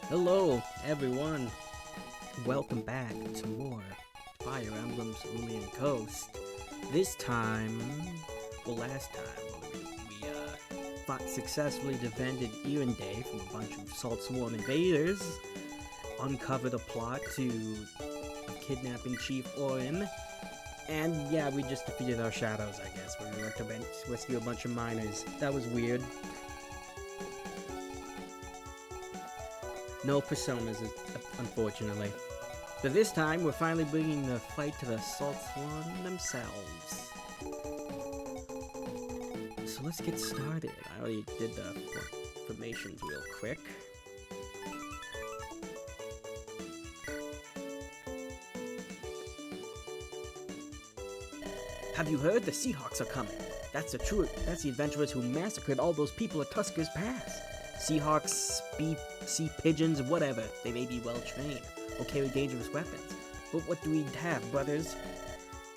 Hello, everyone. Welcome back to more Fire Emblem Cerulean Coast. This time, last time, we successfully defended Day from a bunch of Salt Swarm invaders, uncovered a plot to kidnapping Chief Orin, and yeah, we just defeated our shadows, I guess. We went to rescue a bunch of miners. That was weird. No personas, unfortunately. But this time, we're finally bringing the fight to the Salt Swarm themselves. So let's get started. I already did the formations real quick. Have you heard? The Seahawks are coming. That's the adventurers who massacred all those people at Tusker's Pass. Seahawks, sea pigeons, whatever. They may be well trained or carry dangerous weapons. But what do we have, brothers?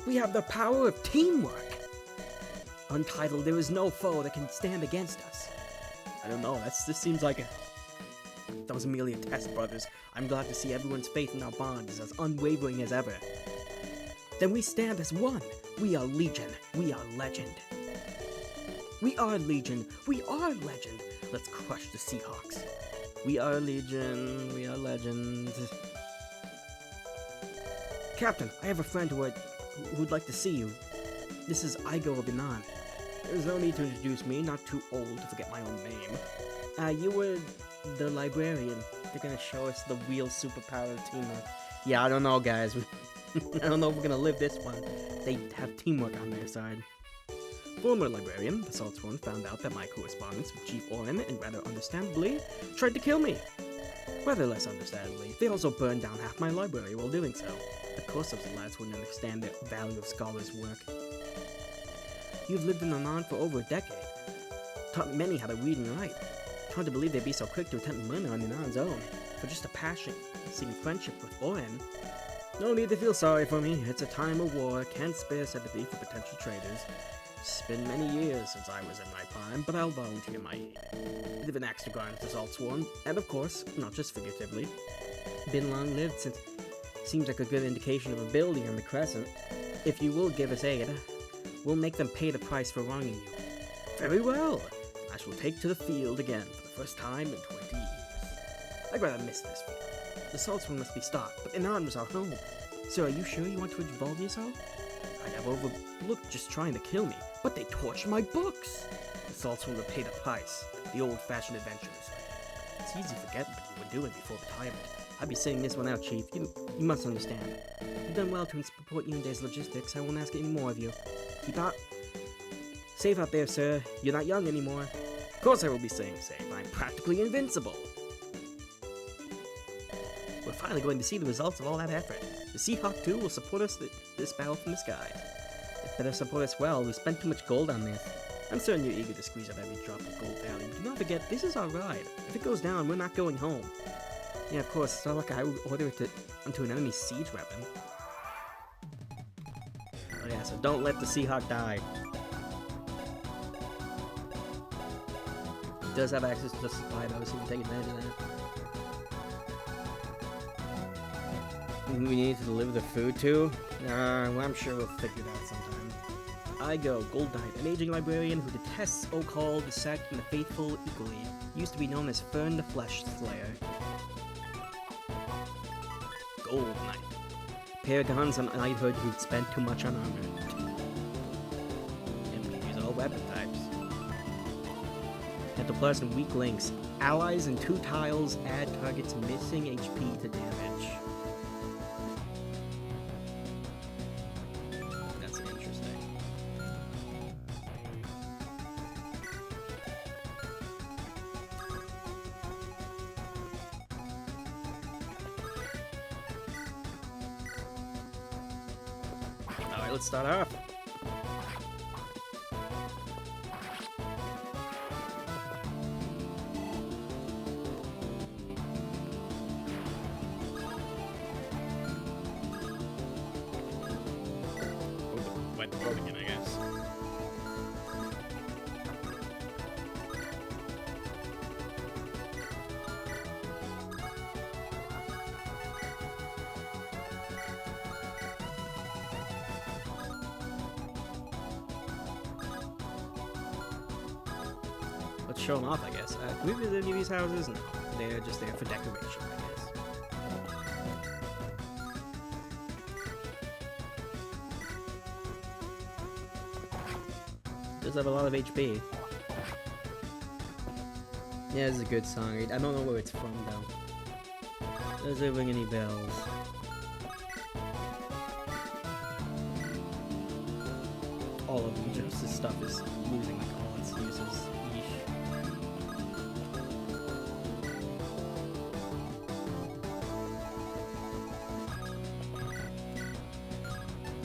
We have the power of teamwork. Untitled, there is no foe that can stand against us. I don't know, this seems like that was merely a test, brothers. I'm glad to see everyone's faith in our bond is as unwavering as ever. Then we stand as one. We are Legion. We are legend. We are Legion. We are legend. Let's crush the Seahawks. We are Legion. We are legend. Captain, I have a friend who'd like to see you. This is Igo of Inan. There's no need to introduce me, not too old to forget my own name. You were the librarian. They're gonna show us the real superpower of teamwork. Yeah, I don't know, guys. I don't know if we're gonna live this one. They have teamwork on their side. Former librarian, the Salt Swarm, found out that my correspondence with Chief Orin, and rather understandably, tried to kill me. Rather less understandably, they also burned down half my library while doing so. Of course those lads wouldn't understand the value of scholars' work. You've lived in Anan for over a decade. Taught many how to read and write. Hard to believe they'd be so quick to attempt murder on Anan's own, for just a passion-seeking friendship with Orin. No need to feel sorry for me. It's a time of war. Can't spare sympathy for potential traitors. It's been many years since I was in my prime, but I'll volunteer my aid. Live an axe to grind with the Salt Swarm, and of course, not just figuratively. Been long-lived since seems like a good indication of ability on the Crescent. If you will give us aid, we'll make them pay the price for wronging you. Very well. I shall take to the field again for the first time in 20 years. I'd rather miss this field. The Salt Swarm must be stopped, but Inan was our home. So are you sure you want to involve yourself? I'd have overlooked just trying to kill me, but they torched my books. The Salt Swarm will pay the price. The old-fashioned adventures. It's easy to forget what you were doing before retirement. I'd be sitting this one out, Chief. You must understand. You've done well to support Yunde's logistics. I won't ask any more of you. Keep out safe out there, sir. You're not young anymore. Of course I will be staying safe. I'm practically invincible. We're finally going to see the results of all that effort. The Seahawk, too, will support us this battle from the skies. It better support us well. We spent too much gold on this. I'm certain you're eager to squeeze out every drop of gold value. Do not forget, this is our ride. If it goes down, we're not going home. Yeah, of course, it's not like I would order it onto an enemy siege weapon. Oh yeah, so don't let the Seahawk die. He does have access to the supply, though, so we can take advantage of that. We need to deliver the food too? Well, I'm sure we'll figure it out sometime. Igo, Gold Knight, an aging librarian who detests Okal, the sect, and the faithful equally. Used to be known as Fern the Flesh Slayer. Gold Knight. Paragons on knighthood who'd spent too much on armor. And we can use all weapon types. Mental plus and weak links. Allies and 2 tiles add targets missing HP to damage. Alright, let's start off. Wet road again, I guess. let's show them off, I guess. Can we visit any of these houses? No, they're just there for decoration, I guess. Does have a lot of HP. Yeah, this is a good song. I don't know where it's from, though. Does it ring any bells? All of them, just this stuff is losing like all its uses. Yeesh.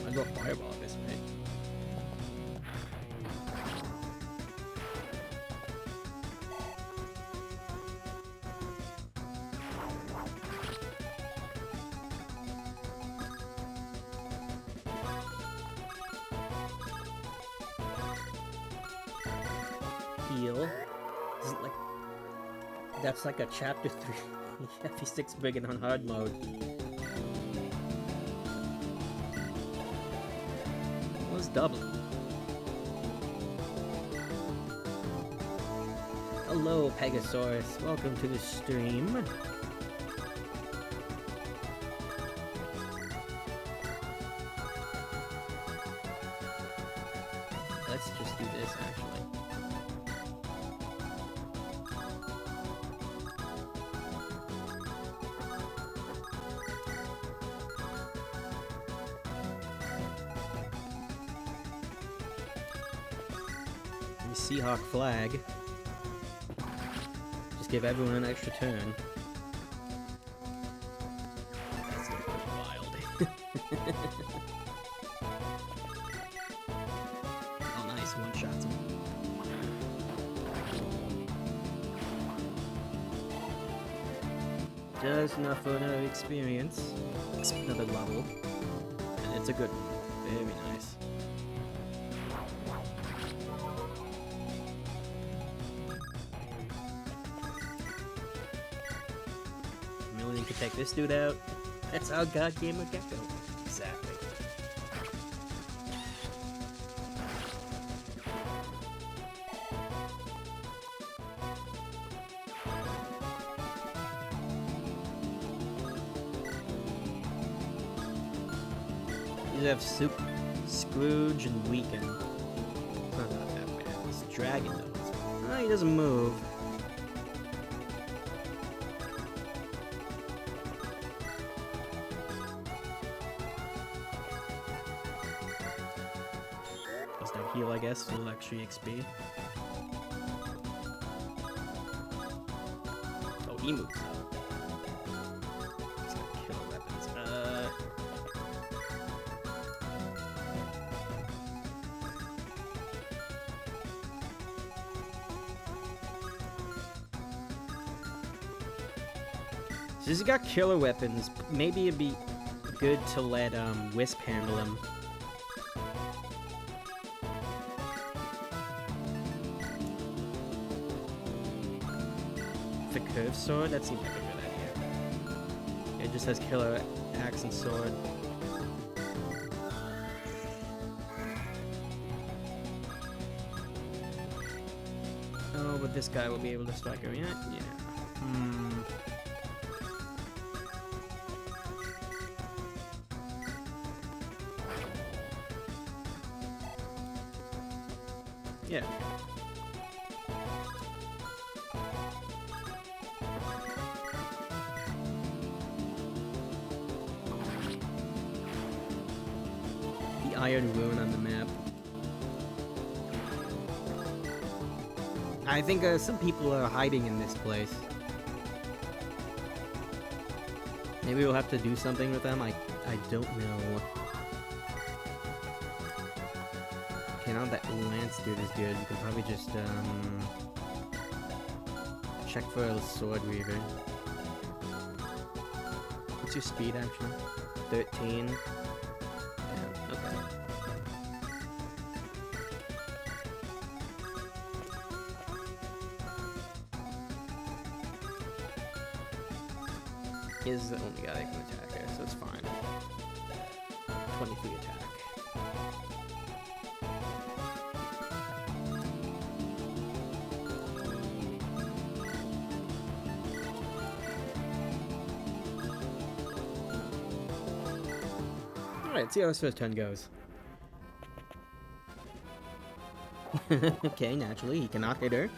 I'd go fireball at this rate. Heal. Isn't like that's like a chapter 3 FE6 Brigand on hard mode. What's double? Hello, Pegasaurus. Welcome to the stream. Let's just do this actually. Seahawk flag. Just give everyone an extra turn. That's still pretty wild. Oh, nice. One shots him. Just enough for another experience. Another level. And it's a good one. Very nice. You can take this dude out. That's how God Gamer Gecko. Exactly. You have Soup, Scrooge, and Weaken. It's not that bad. It's Dragon though. Oh, he doesn't move. Heal, I guess, for extra XP. Oh, he moves though. He's gonna kill weapons. Since he got killer weapons, maybe it'd be good to let Wisp handle him. The curved sword? That seems like a good idea. It just has killer axe and sword. Oh, but this guy will be able to strike her yet? Yeah. Yeah. Iron Ruin on the map. I think some people are hiding in this place. Maybe we'll have to do something with them. I don't know. Okay, now that Lance dude is good, you can probably just check for a Sword Weaver. What's your speed actually? 13. Okay. He is the only guy that can attack her, so it's fine. 23 attack. Alright, see how this first turn goes. Okay, naturally, he cannot hit her.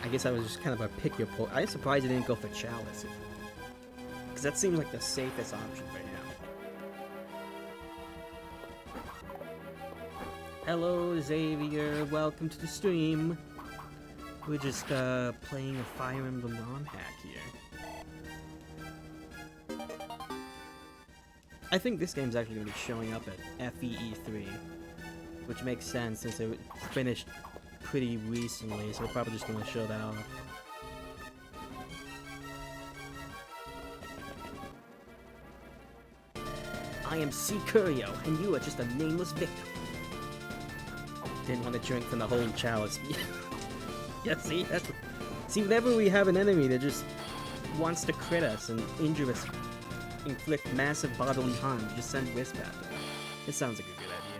I guess I was just kind of a pick your poison. I'm surprised he didn't go for Chalice. Because that seems like the safest option for him. Hello, Xavier. Welcome to the stream. We're just playing a Fire Emblem ROM hack here. I think this game's actually going to be showing up at FEE3, which makes sense since it finished pretty recently, so we're probably just going to show that off. I am C. Curio, and you are just a nameless victim. Didn't want to drink from the whole chalice. Yeah, see? See, whenever we have an enemy that just wants to crit us and injure us, inflict massive bodily harm, you just send Wisp after them. It sounds like a good idea.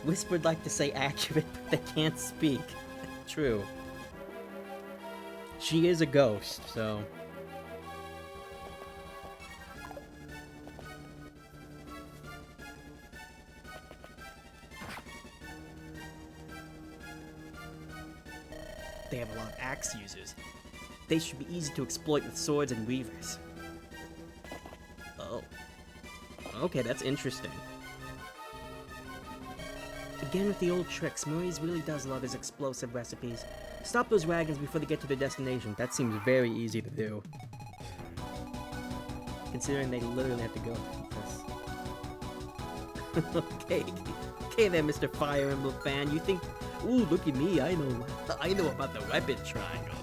Wisp would like to say accurate, but they can't speak. True. She is a ghost, so... They have a lot of axe users. They should be easy to exploit with swords and weavers. Oh. Okay, that's interesting. Again with the old tricks, Maurice really does love his explosive recipes. Stop those wagons before they get to their destination. That seems very easy to do. Considering they literally have to go through this. Okay there, Mr. Fire Emblem fan. You think, ooh, look at me, I know about the weapon triangle.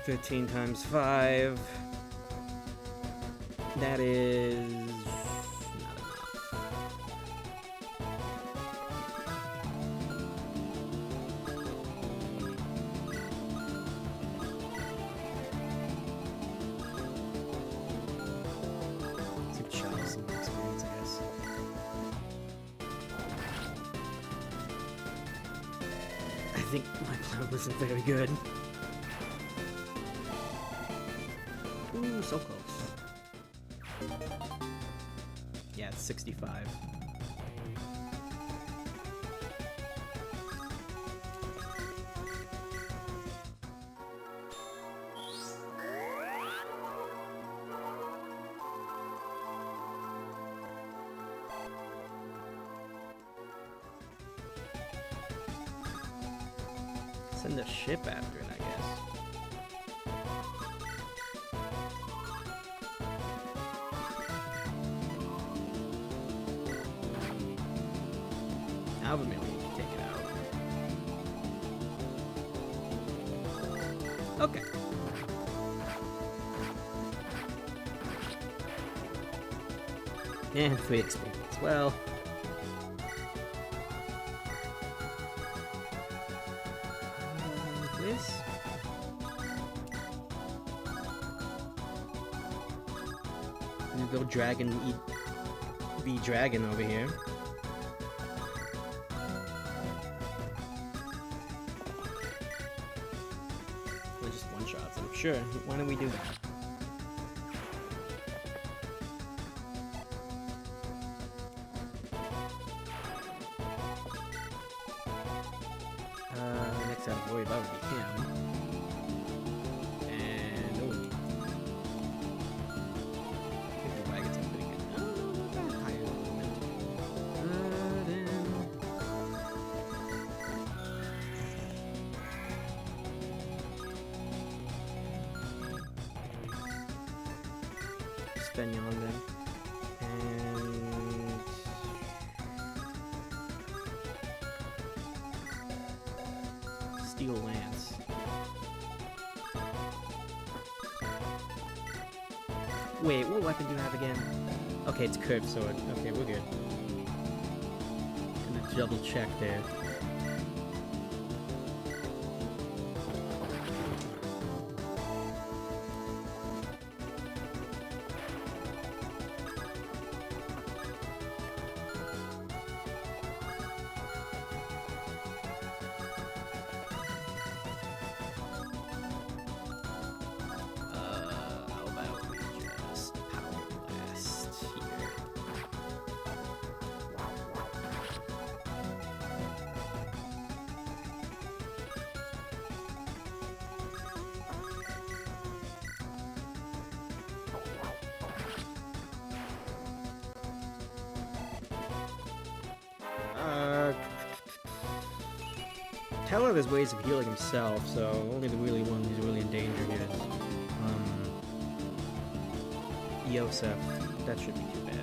$15 times 5. That is not enough. It's a Chalice experience, I guess. I think my plan wasn't very good. Ooh, so close. Yeah, it's 65. Send a ship after it, I guess. However many you can take it out. Okay. And free experience. Well. This. You go dragon eat the dragon over here. Just one shots. I'm sure. Why don't we do that? Next time to worry about would be him. And oh, I think the wagons are pretty good. Oh, not that higher element. Spin on them. And Steel Lance. Wait, what weapon do you have again? Okay, it's Curved Sword. Okay, we're good. Gonna double check there. Keller has ways of healing himself, so only the really one who's really in danger here is, Yosef. That should be too bad.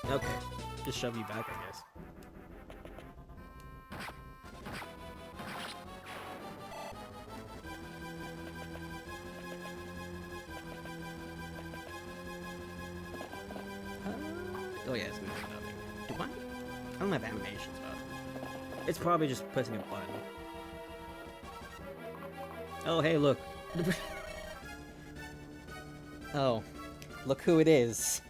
Okay, just shove you back, I guess. Oh yeah, it's nothing. Do I? I don't have animations, though. It's probably just pressing a button. Oh, hey, look. Oh, look who it is.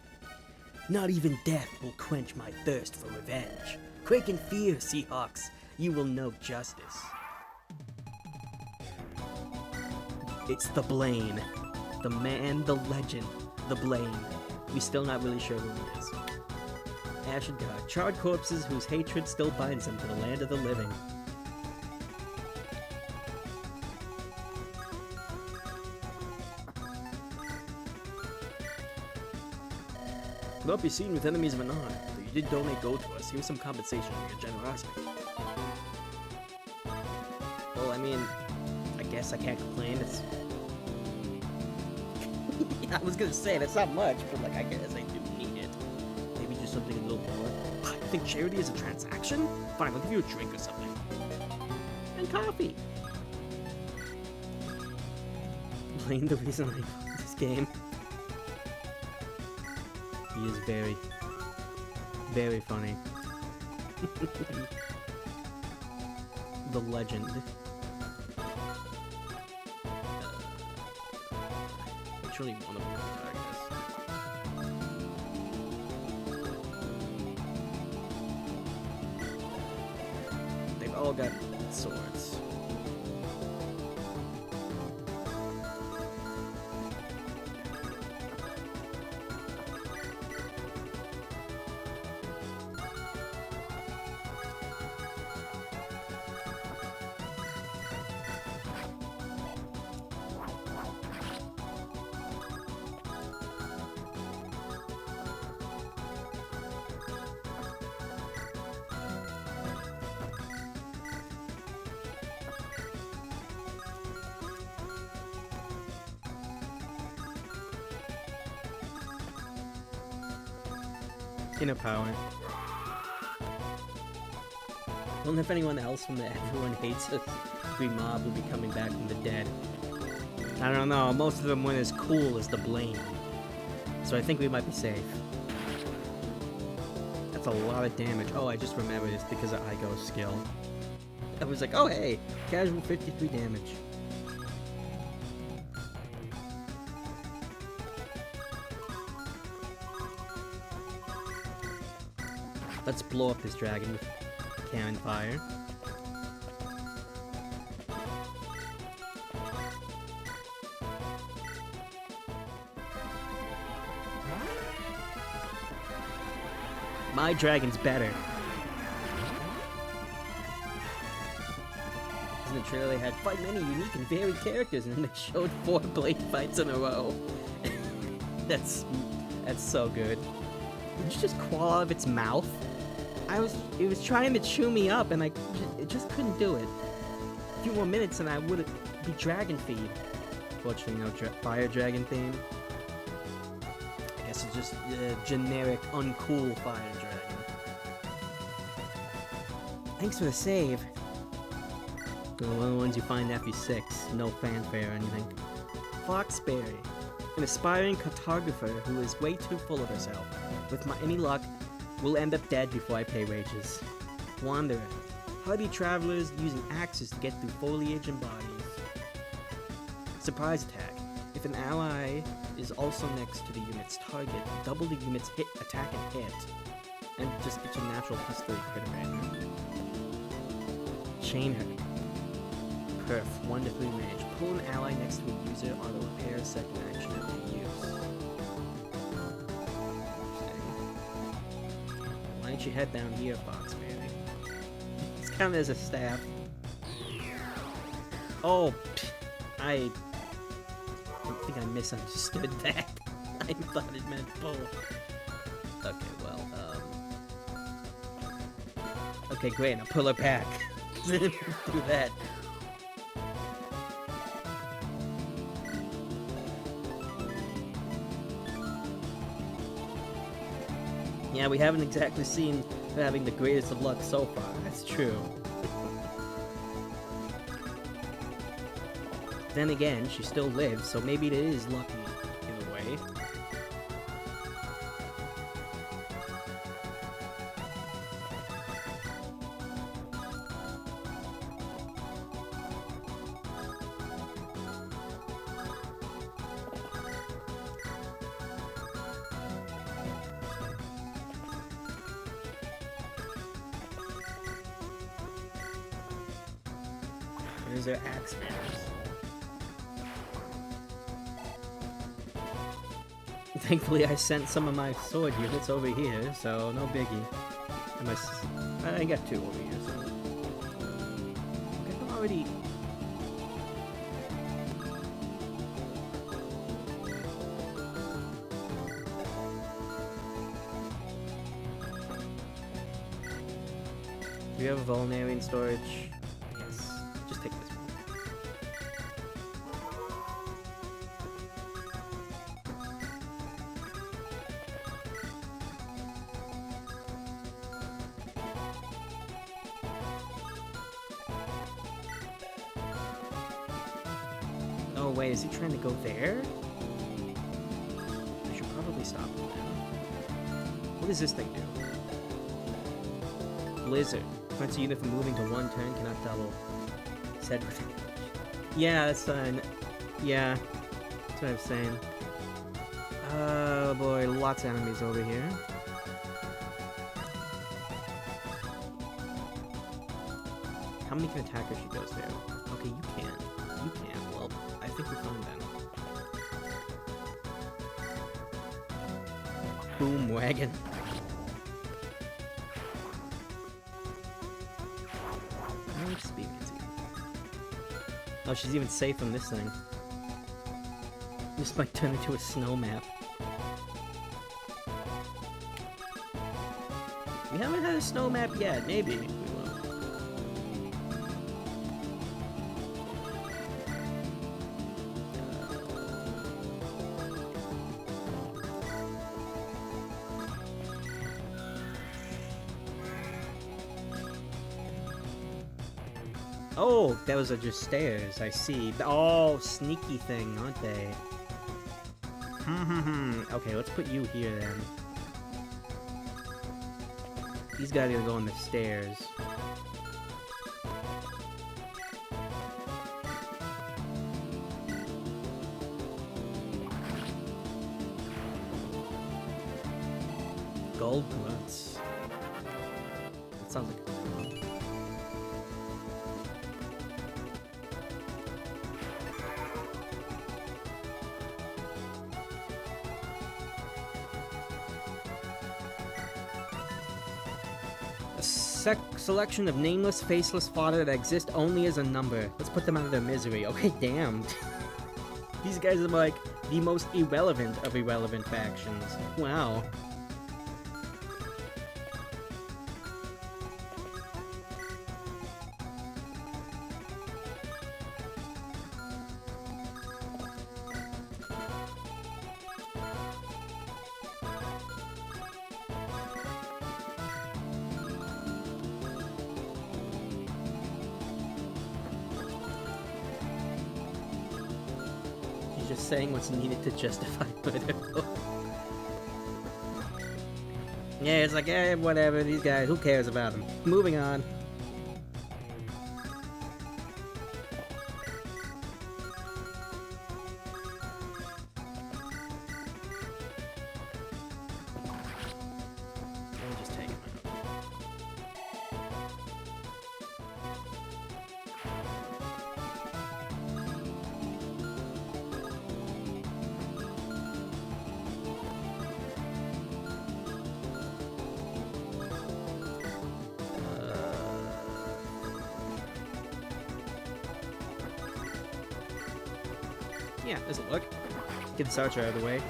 Not even death will quench my thirst for revenge. Quake in fear, Seahawks. You will know justice. It's the Blaine. The man, the legend, the Blaine. We're still not really sure who he is. Ashen God. Charred corpses whose hatred still binds them to the land of the living. Not be seen with enemies of Anon, but you did donate gold to us. Here's some compensation for your generosity. Well, I mean, I guess I can't complain. It's... I was gonna say, that's not much, but like, I guess I do need it. Maybe just something a little more. You think charity is a transaction? Fine, I'll give you a drink or something. And coffee. Blame the reason I bought this game. He is very, very funny. The legend. It's really one of them, I guess. They've all got swords. Inner power. I wonder if anyone else from the Everyone Hates Us Green Mob will be coming back from the dead. I don't know, most of them weren't as cool as the Blaine. So I think we might be safe. That's a lot of damage. Oh, I just remembered it's because of Igo's skill. I was like, oh hey, casual 53 damage. Let's blow up this dragon with cannon fire. My dragon's better. In the trailer, they had fight many unique and varied characters, and then they showed 4 blade fights in a row. That's so good. Did you just claw out of its mouth? It was trying to chew me up, and it just couldn't do it. A few more minutes, and I would be dragon feed. Fortunately, no fire dragon theme. I guess it's just the generic, uncool fire dragon. Thanks for the save. One of the ones you find after 6, no fanfare or anything. Foxberry, an aspiring cartographer who is way too full of herself. With any luck, we'll end up dead before I pay wages. Wanderer, hardy travelers using axes to get through foliage and bodies. Surprise attack. If an ally is also next to the unit's target, double the unit's attack and hit. And just get your natural +3 crit rate. Chain her. Perf, 1 to 3 range. Pull an ally next to a user, auto repair, second action after use. Why don't you head down here, Foxberry? It's counted as a staff. Oh, I think I misunderstood that. I thought it meant pull. Okay, well, okay, great, I'll pull her back. Do that. Yeah, we haven't exactly seen her having the greatest of luck so far, that's true. Then again, she still lives, so maybe it is lucky in a way. There's their axe bearers. Thankfully, I sent some of my sword units over here, so no biggie. I got 2 over here, so... I can already... Do you have a vulnerary in storage? Yes. Just take this one. Oh wait, is he trying to go there? I should probably stop him now. What does this thing do? Blizzard. Prevents a unit from moving to 1 turn, cannot double. Said with... Yeah, that's fine. Yeah, that's what I'm saying. Oh boy, lots of enemies over here. How many can attack if she goes there? Okay, you can. You can. Well, I think we're fine then. Boom wagon. No experience. Oh, she's even safe from this thing. This might turn into a snow map. We haven't had a snow map yet. Maybe we will. Oh, those are just stairs, I see. Oh, sneaky thing, aren't they? Okay, let's put you here then. These guys are gonna go on the stairs. Gold grunts. That sounds like a good. Selection of nameless, faceless fodder that exist only as a number. Let's put them out of their misery. Okay, damn. These guys are like the most irrelevant of irrelevant factions. Wow. Just saying what's needed to justify murder. Yeah, it's like, eh, whatever, these guys, who cares about them? Moving on. Let me just take him out. Yeah, this'll work. Get this archer out of the way.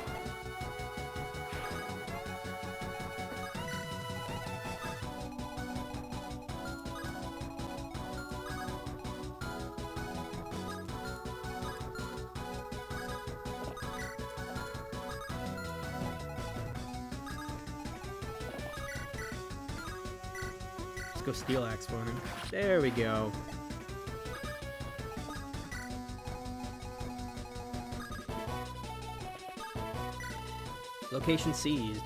Let's go steel axe for him. There we go. Location seized.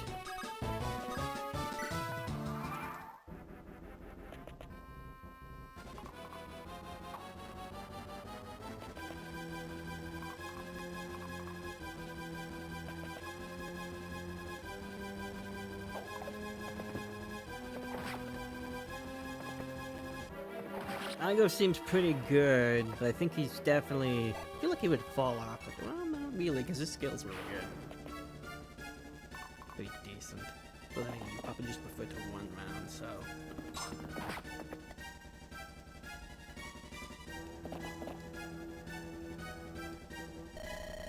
Igo seems pretty good, but I think he's definitely... I feel like he would fall off. But, well, not really, because his skill's really good. Pretty decent. But I probably just prefer to one round, so...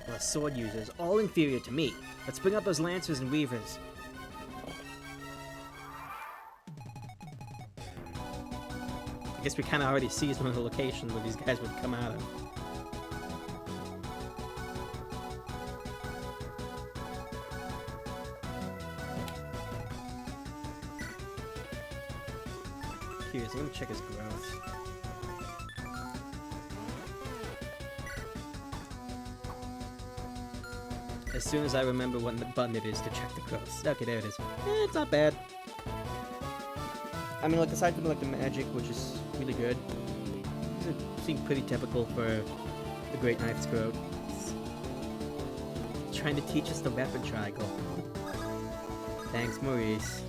Well, sword users, all inferior to me. Let's bring out those lancers and weavers. I guess we kind of already seized one of the locations where these guys would come out of. Curious, I'm gonna check his growth. As soon as I remember what button it is to check the growth. Okay, there it is. It's not bad. I mean, like, aside from, like, the magic, which is really good, it seems pretty typical for the Great Knife's growth. It's trying to teach us the weapon triangle. Thanks, Maurice.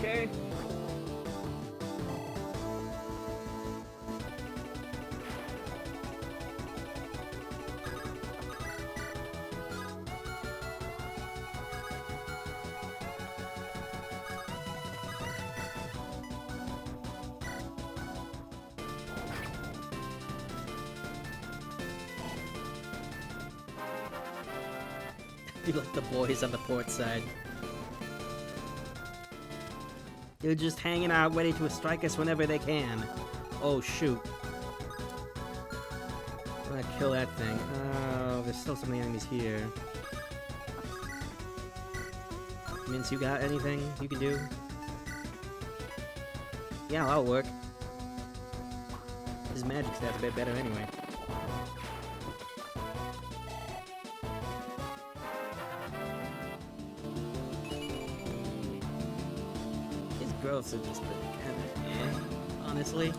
Okay. You like the boys on the port side. They're just hanging out, ready to strike us whenever they can. Oh, shoot. I'm gonna kill that thing. Oh, there's still so many enemies here. Mince, you got anything you can do? Yeah, that'll work. His magic stat's a bit better anyway. Growths are just kind of honestly.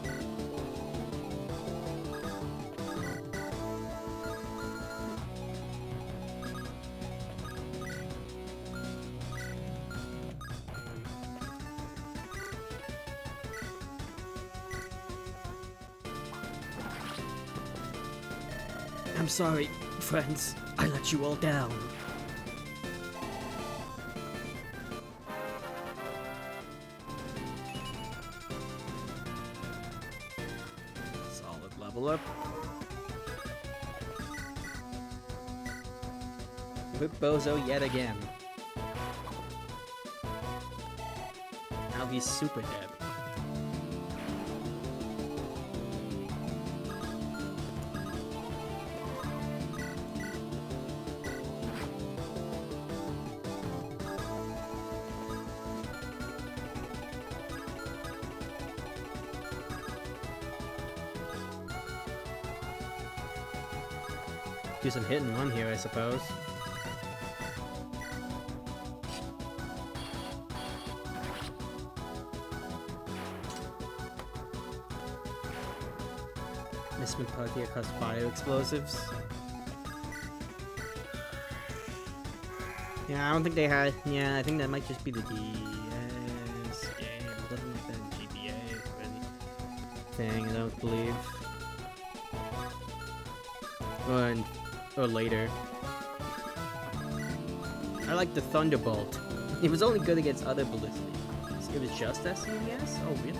I'm sorry, friends. I let you all down. Level up. Whip Bozo yet again. Now he's super dead. Do some hit and run here, I suppose. Missman Party costs fire explosives. Yeah, I don't think they had. Yeah, I think that might just be the DS game. It doesn't like that GBA or anything, I don't believe. Or later. I like the Thunderbolt. It was only good against other ballistic. It was just SNES? Oh, really?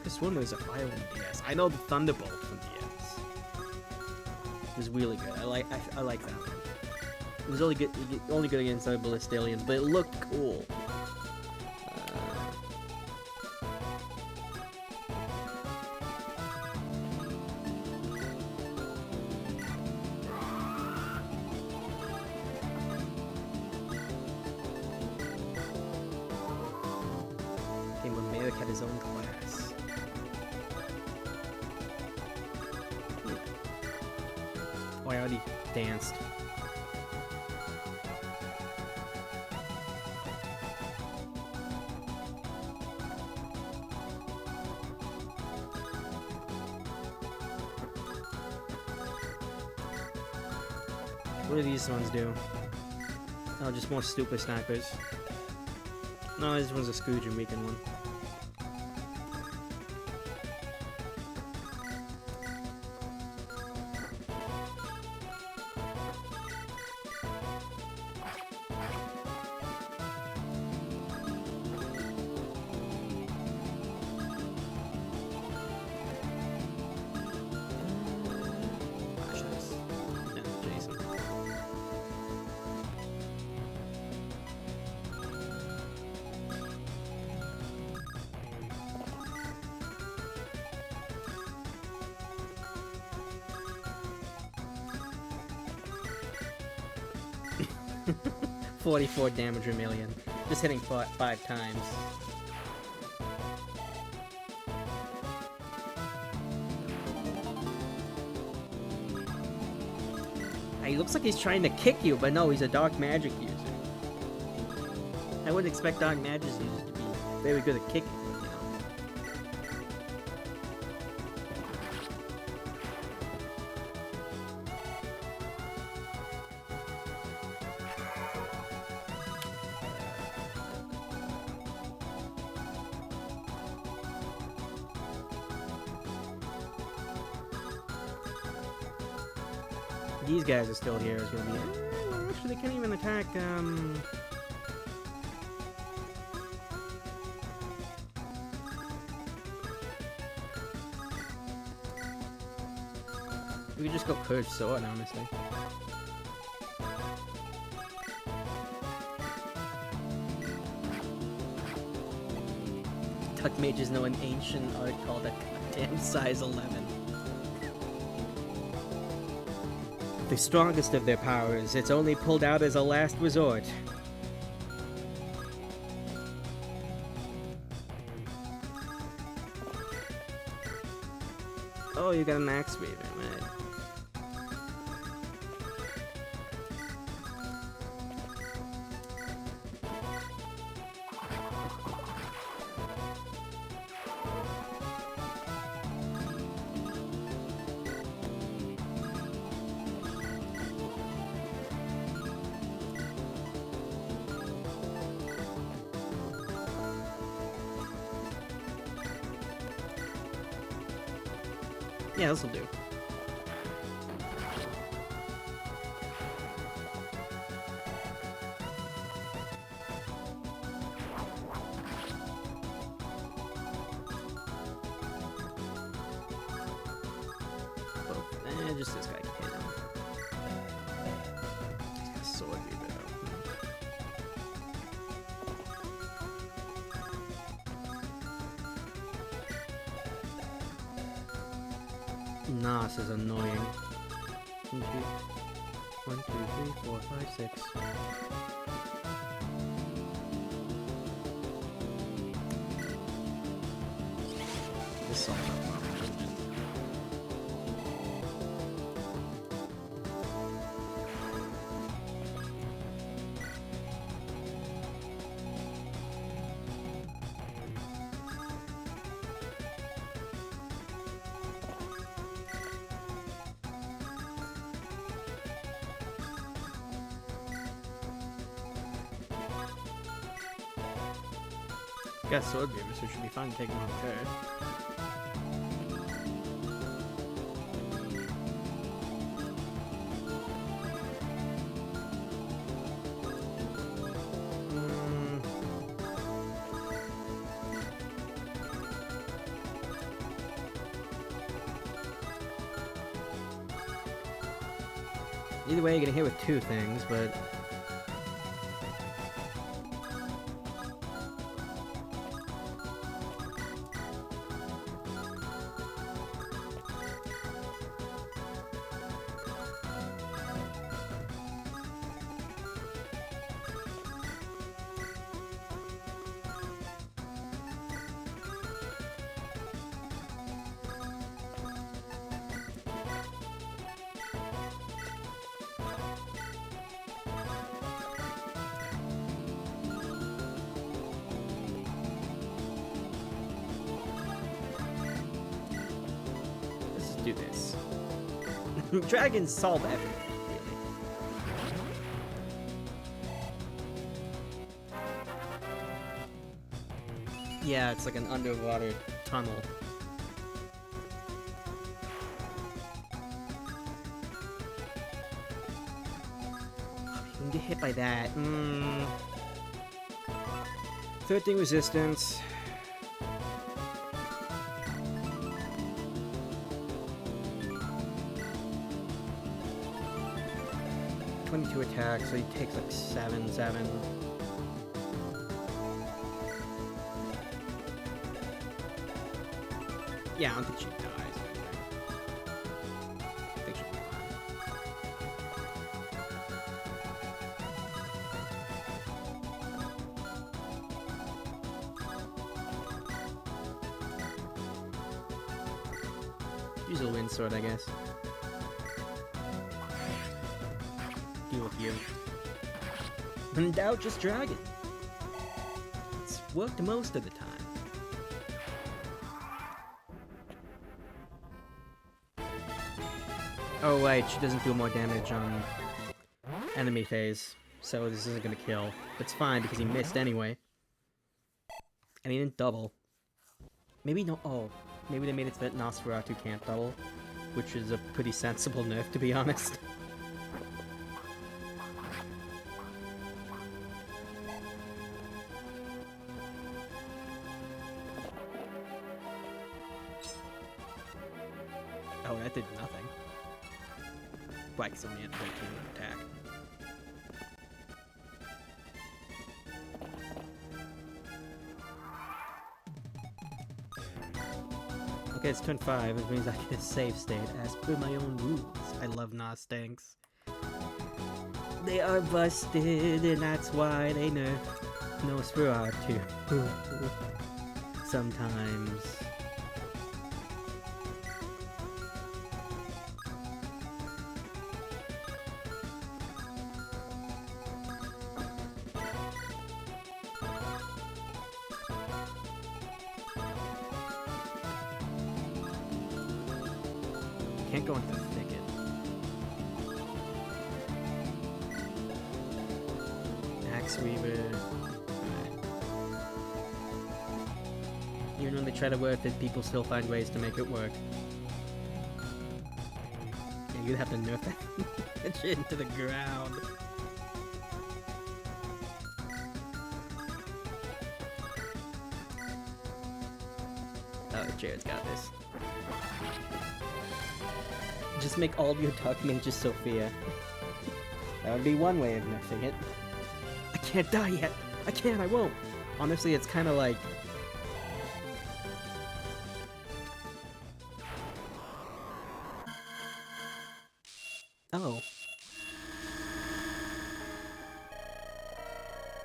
This one was a fire one DS. I know the Thunderbolt from DS. It was really good. I like that one. It was only good against other ballistic aliens, but it looked cool. Merrick had his own class. Oh, I already danced. What do these ones do? Oh, just more stupid snipers. No, this one's a Scrooge and Weekend one. Jason. 44 damage per million. Just hitting 5 times. He looks like he's trying to kick you, but no, he's a dark magic user. I wouldn't expect dark magic users to be very good at kicking. These guys are still here. It's gonna be. Actually, they can't even attack. We could just go Curved Sword, honestly. Tuck mages know an ancient art called a goddamn size 11. The strongest of their powers, it's only pulled out as a last resort. Oh, you got an axe weaver, man. Yeah, this'll do. Just this guy can hit him. He's got a sword weaver though. Nah, this is annoying. 1, 2, 3, 4, 5, 6. This song. got sword beaver, so it should be fine taking on her. Either way, you're gonna hit with two things, but... do this. Dragons solve everything, really. Yeah, it's like an underwater tunnel. You can get hit by that. 13 resistance. 22 attacks, so he takes like 7. Yeah, I don't think she dies anyway. I think she'll be fine. Use a wind sword, I guess. Deal with you. And out just dragon. It's worked most of the time. Oh wait, she doesn't do more damage on enemy phase, so this isn't gonna kill. It's fine because he missed anyway. And he didn't double. Maybe no. Oh, maybe they made it so that Nosferatu can't double, which is a pretty sensible nerf, to be honest. Oh, that did nothing. Black's only at 13 attack. Okay, it's turn 5, which means I get a save state as per my own rules. I love Nos tanks. They are busted, and that's why they nerf Nosferatu. Sometimes. Can't go into the thicket. Axe Weaver. Even when they try to work it, people still find ways to make it work. Yeah, you'd have to nerf that shit into the ground. Oh, Jared's got this. Just make all your Dark Mages Sophia. That would be one way of nerfing it. I can't die yet! I won't! Honestly, it's kind of like... Oh.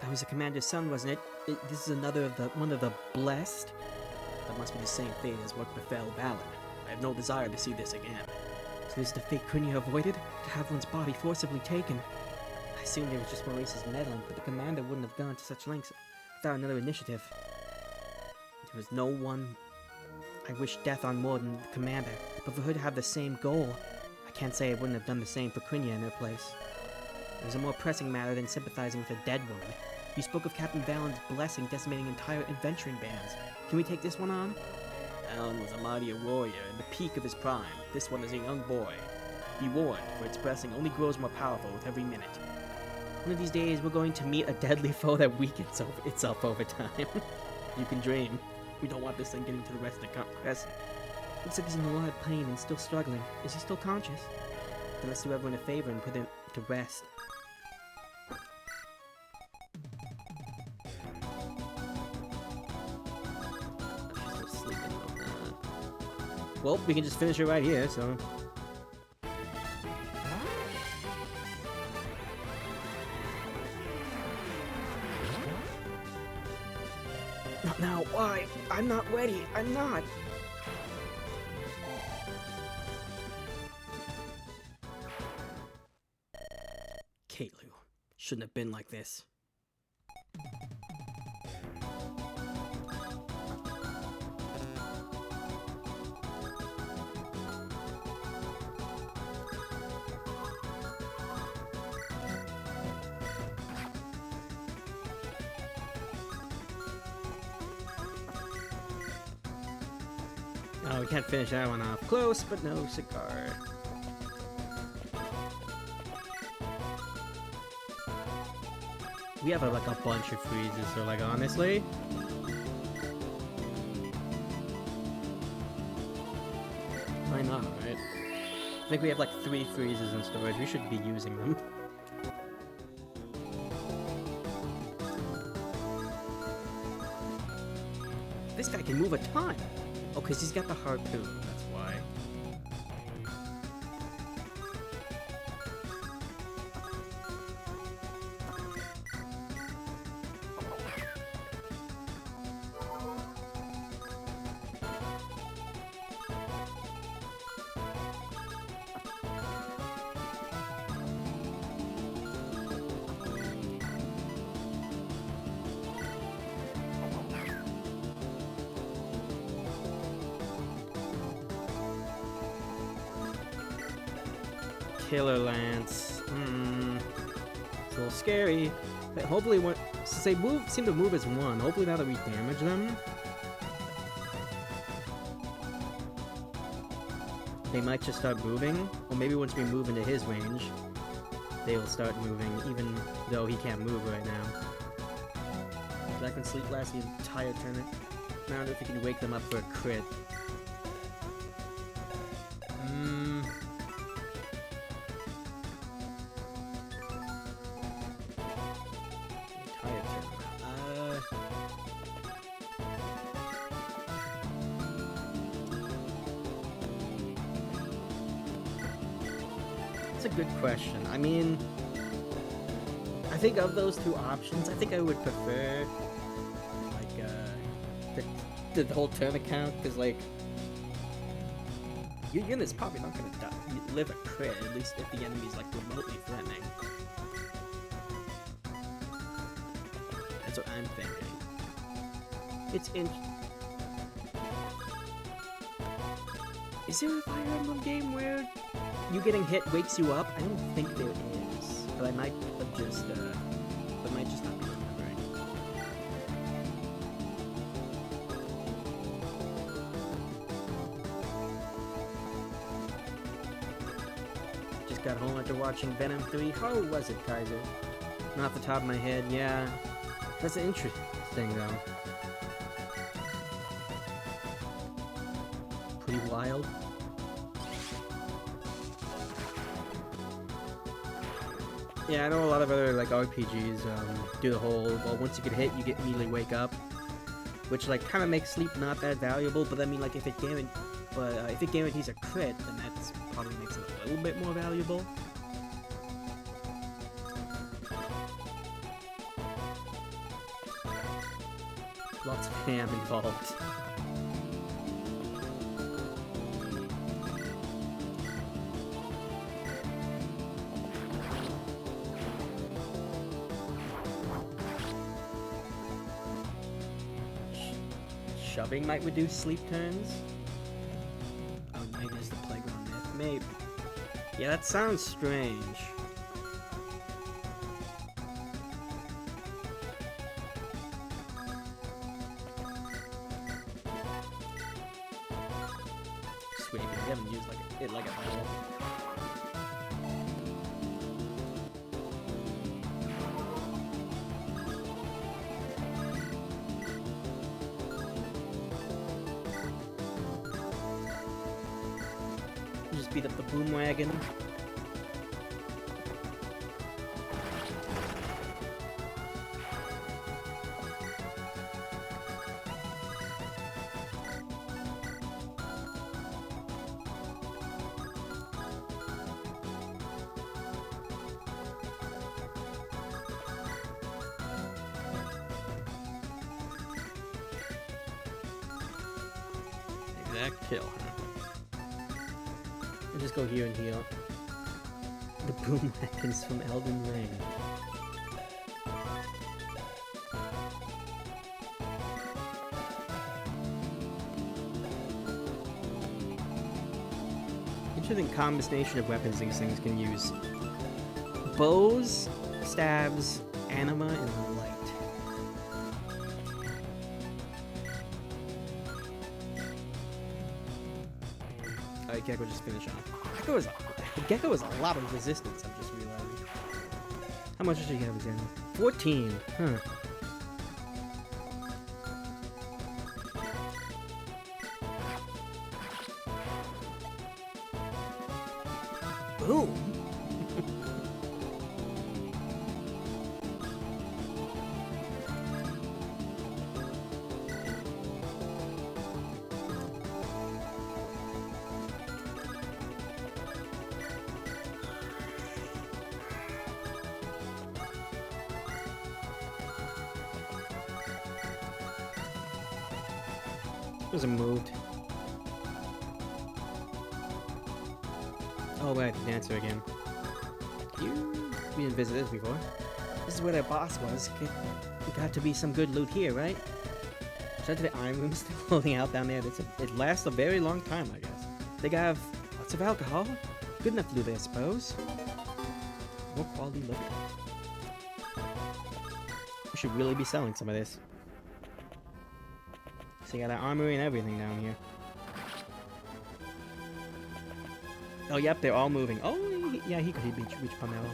I was a commander's son, wasn't it? This is another of one of the blessed? That must be the same fate as what befell Balor. I have no desire to see this again. So is the fate Cunha avoided? To have one's body forcibly taken? I assumed it was just Maurice's meddling, but the commander wouldn't have gone to such lengths without another initiative. There was no one I wish death on more than the commander, but for her to have the same goal, I can't say I wouldn't have done the same for Cunha in her place. It was a more pressing matter than sympathizing with a dead woman. You spoke of Captain Valen's blessing decimating entire adventuring bands. Can we take this one on? Valen was a mighty warrior in the peak of his prime. This one is a young boy. Be warned, for its blessing only grows more powerful with every minute. One of these days, we're going to meet a deadly foe that weakens itself over time. You can dream. We don't want this thing getting to the rest of the Crescent. Looks like he's in a lot of pain and still struggling. Is he still conscious? Then let's do everyone a favor and put him to rest. Well, we can just finish it right here, so... Not now, why? I'm not ready, I'm not! Caillou, shouldn't have been like this. Oh, we can't finish that one off. Close, but no cigar. We have like a bunch of freezes, so like honestly. Why not, right? I think we have like 3 freezes in storage. We should be using them. This guy can move a ton! Oh, because he's got the harpoon, that's why. Killer Lance. It's a little scary. But hopefully, since they seem to move as one, hopefully now that we damage them, they might just start moving. Or maybe once we move into his range, they will start moving, even though he can't move right now. That can sleep last the entire tournament. I wonder if you can wake them up for a crit. That's a good question. I mean, I think of those 2 options, I think I would prefer, like, the whole turn account, because, like, your unit's probably not gonna die. You live a crit, at least if the enemy's, like, remotely threatening. That's what I'm thinking. It's Is there a Fire Emblem game where you getting hit wakes you up? I don't think there is, but I might have just, but might just not be remembering. Just got home after watching Venom 3. How was it, Kaiser? Not off the top of my head, yeah. That's interesting, though. Pretty wild. Yeah, I know a lot of other like RPGs do the whole, well, once you get hit, you immediately wake up, which like kind of makes sleep not that valuable. But I mean, like if it guarantees a crit, then that's probably makes it a little bit more valuable. Lots of ham involved. Shoving might reduce sleep turns. Oh, maybe it's the playground myth. Maybe. Yeah, that sounds strange. Just beat up the boom wagon. Exact kill, huh? I'll just go here and heal. The boom wagons from Elden Ring. Interesting combination of weapons these things can use. Bows, stabs, anima, and light. Alright, Gecko, just finish off. Gecko is a lot of resistance, I'm just realizing. How much did you have his anima? 14, huh. Boom! Wasn't moved. Oh, right, the dancer again. We didn't visit this before. This is where their boss was. Got to be some good loot here, right? Shout out to the iron room still holding out down there. It lasts a very long time, I guess. They have lots of alcohol. Good enough loot, I suppose. More quality loot. We should really be selling some of this. So you got that armory and everything down here. Oh, yep, they're all moving. Oh, yeah, he could reach Pomelo.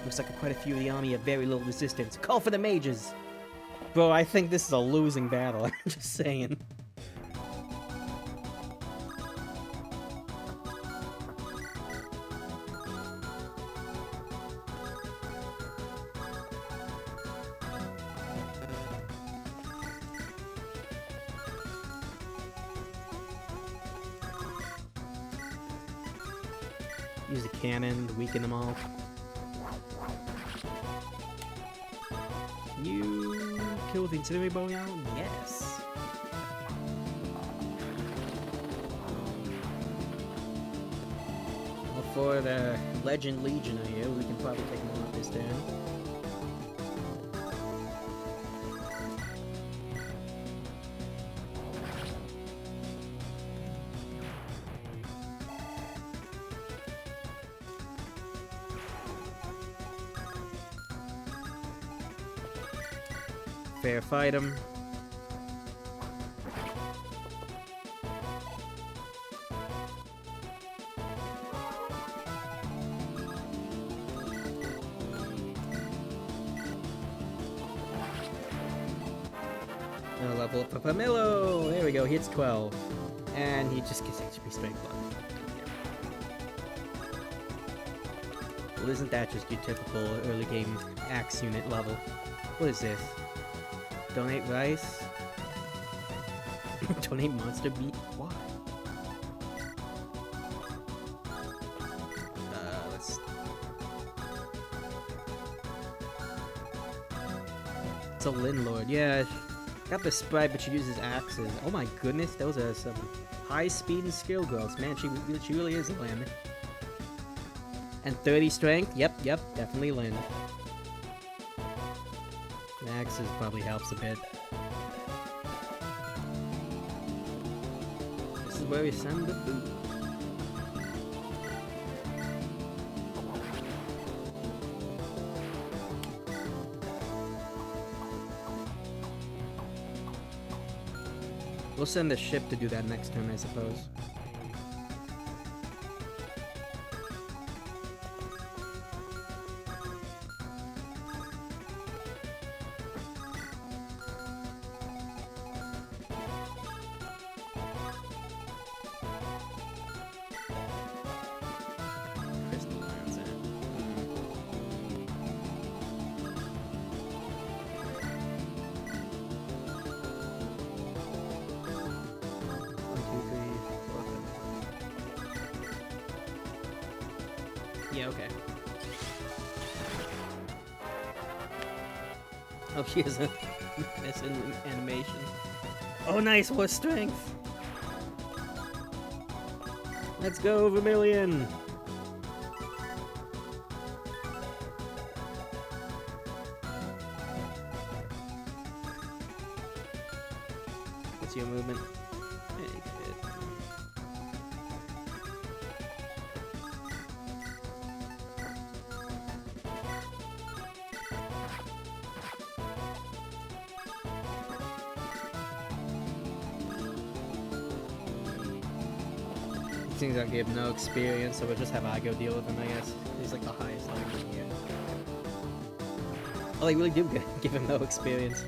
Looks like quite a few of the army have very little resistance. Call for the mages! Bro, I think this is a losing battle. I'm just saying. Use the cannon to weaken them all. Can you kill with the incendiary bow now? Yes. Well, for the Legend Legion here, we can probably take them on this turn. Fair fight him. I'll level up for Pomelo. There we go. He hits 12, and he just gets HP strength blood. Well, isn't that just your typical early game axe unit level? What is this? Donate rice. Donate monster meat. Why? Let's. It's a Linlord. Yeah, got the sprite, but she uses axes. Oh my goodness, those are some high speed and skill growths. Man, she really is a Lin. And 30 strength. Yep, definitely Lin. Axes probably helps a bit. This is where we send the food. we'll send the ship to do that next turn, I suppose. Yeah, okay. Oh, she has a miss in animation. Oh, nice, more strength! Let's go, Vermilion! What's your movement? Hey, good. Things that give no experience, so we'll just have Igo deal with him, I guess. He's like the highest level in here. Oh, they really do give him no experience.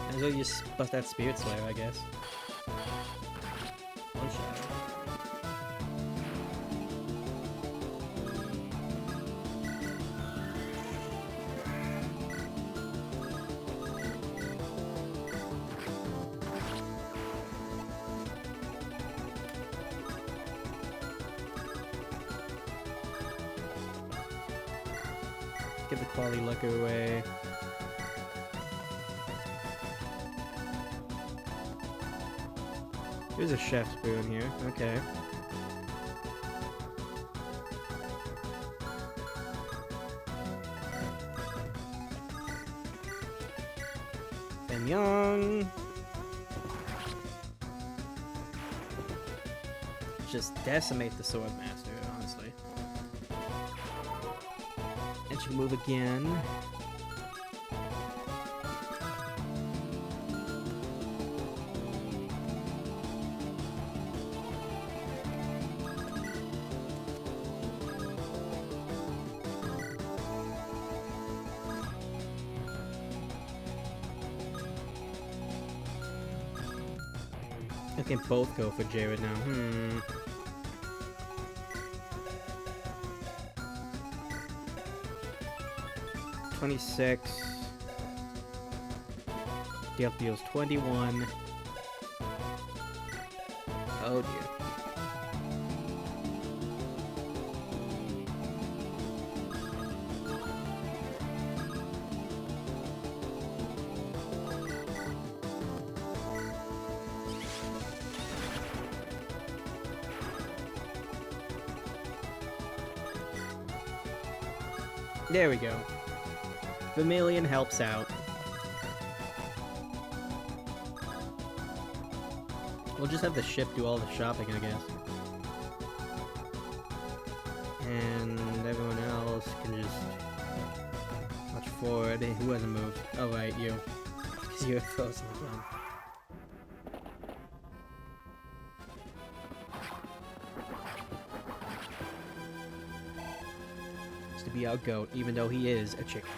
Might as well just bust that Spirit Slayer, I guess. One shot. Give the quality looker away. There's a chef's brew in here. Okay. Ben Young. Just decimate the Sword Master, honestly. And she move again. I can both go for Jared now. 26. Deal deals 21. Oh dear. There we go. Vermilion helps out. We'll just have the ship do all the shopping, I guess. And everyone else can just watch forward. Who hasn't moved? Oh, right, you. Because you're frozen again. To be our goat, even though he is a chicken.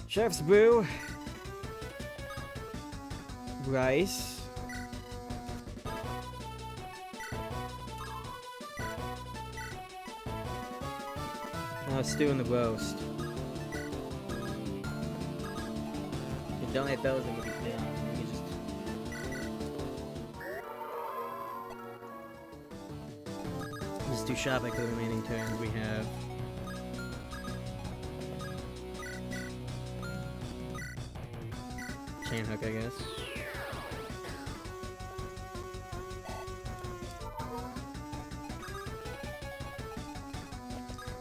Chef's brew. Rice. Stew and the roast. You don't eat those and we'll be done. You just do shopping for the remaining turns we have. chain hook, I guess.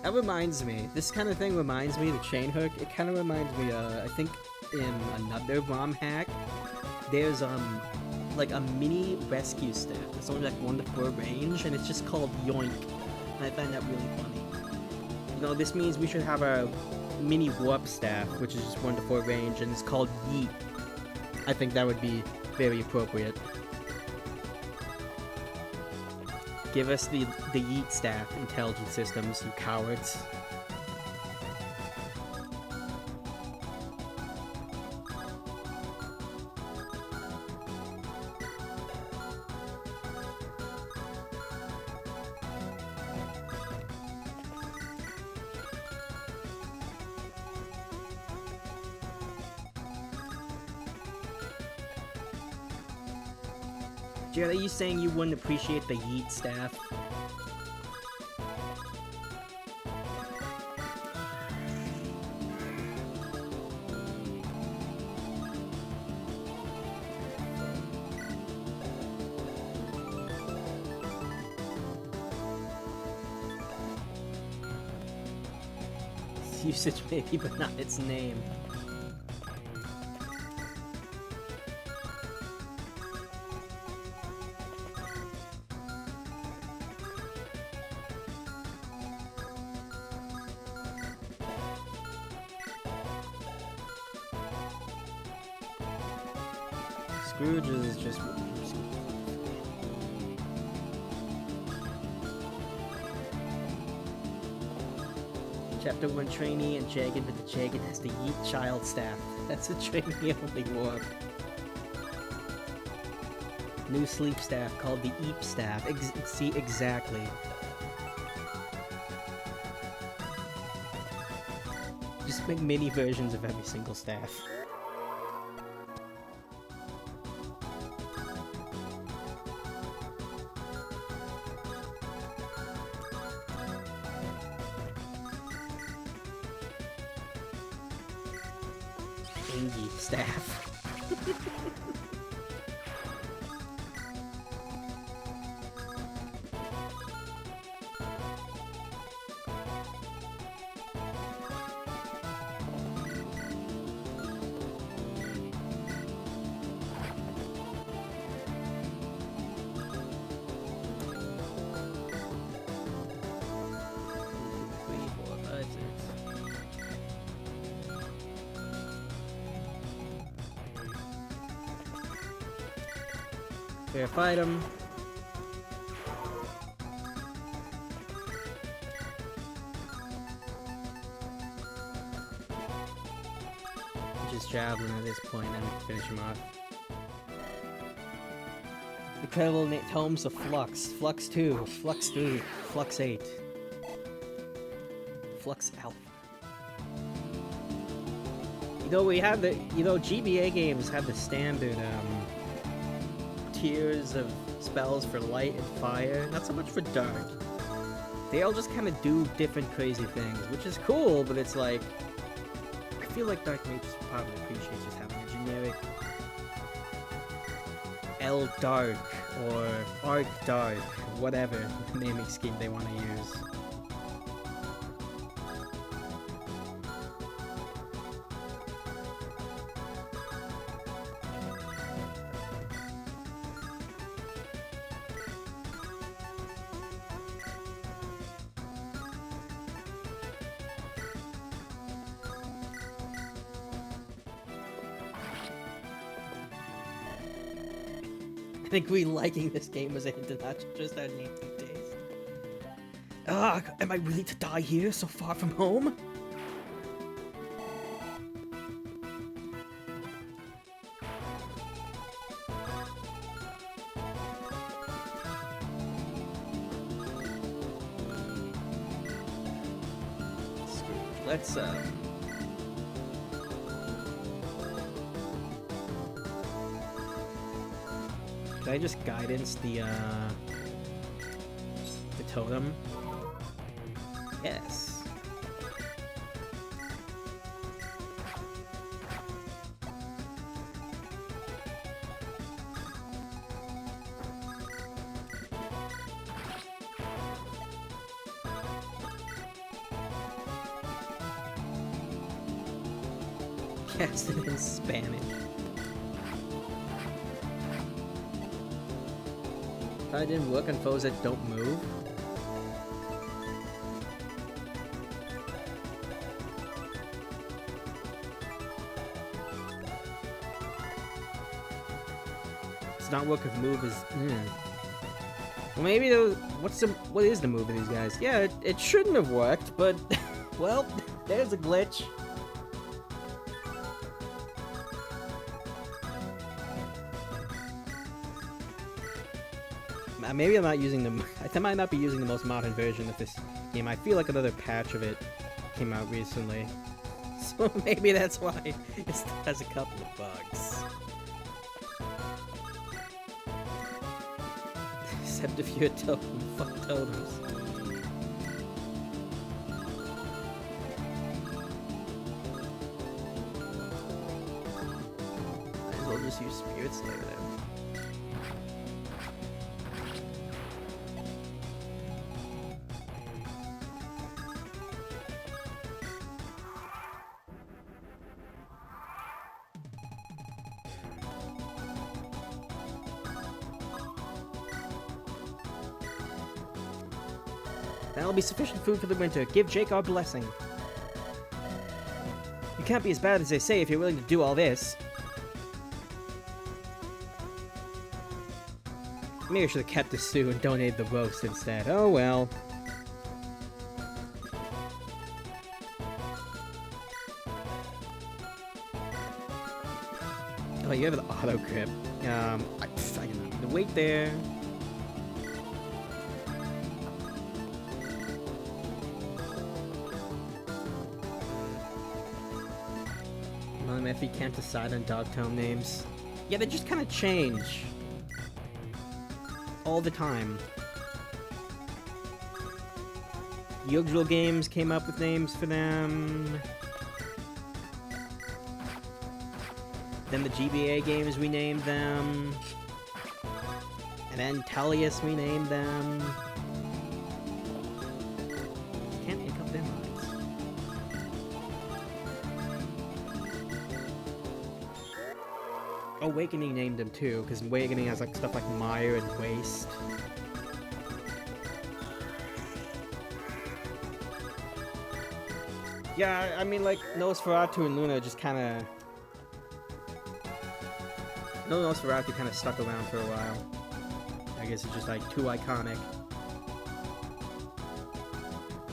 That reminds me, this kind of thing reminds me, the chain hook, it kind of reminds me, I think in another ROM hack, there's, like a mini rescue staff. It's only like 1 to 4 range, and it's just called Yoink. And I find that really funny. You know, this means we should have a mini warp staff, which is just 1 to 4 range, and it's called Yeet. I think that would be very appropriate. Give us the Yeet staff, intelligent systems, you cowards. Jared, are you saying you wouldn't appreciate the Yeet staff? Its usage maybe, but not its name. Scrooge is just... Chapter 1 trainee and Jagged with the Jagged has the Yeet Child staff. That's a trainee only warp. New sleep staff called the Eep staff. See, exactly. Just make mini versions of every single staff. Staff. Verified him. Just javelin at this point, and we can finish him off. Incredible tomes of Flux. Flux 2, Flux 3, Flux 8. Flux Alpha. You know, we have the, GBA games have the standard, tiers of spells for light and fire, not so much for dark. They all just kind of do different crazy things, which is cool, but it's like, I feel like Dark Mages probably appreciate just having a generic L Dark or Arc Dark, whatever naming scheme they want to use. I think we liking this game was aimed at not just our native taste. Ah, am I really to die here, so far from home? Let's, Can I just guidance the totem? Yes. Cast it in Spanish. That didn't work on foes that don't move. It's not work if move is. Well, maybe what is the move of these guys? Yeah, it shouldn't have worked, but well, there's a glitch. Maybe I'm not using the. I might not be using the most modern version of this game. I feel like another patch of it came out recently, so maybe that's why it still has a couple of bugs. Except if you're a totem, fuck totems. Might as well just use Spirit Slayer then. That'll be sufficient food for the winter. Give Jake our blessing. You can't be as bad as they say if you're willing to do all this. Maybe I should have kept the stew and donated the roast instead. Oh well. Oh, you have the auto grip. I can the weight there. If you can't decide on dog tome names. Yeah, they just kind of change. All the time. Usual Games came up with names for them. Then the GBA games renamed them. And then Tellius renamed them. Can't make up their minds. Awakening named him too, because Awakening has like stuff like Mire and Waste. Yeah, I mean like Nosferatu and Luna just kind of. Nosferatu kind of stuck around for a while. I guess it's just like too iconic.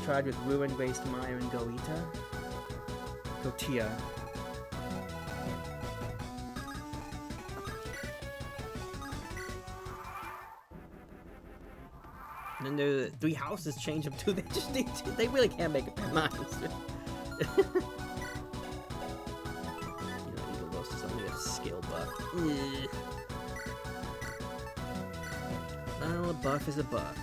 Tried with Ruin, Waste, Mire, and Gotia. And then the three houses change them too. They really can't make up their minds. Eagle Roast is only a skill buff. Well, a buff is a buff.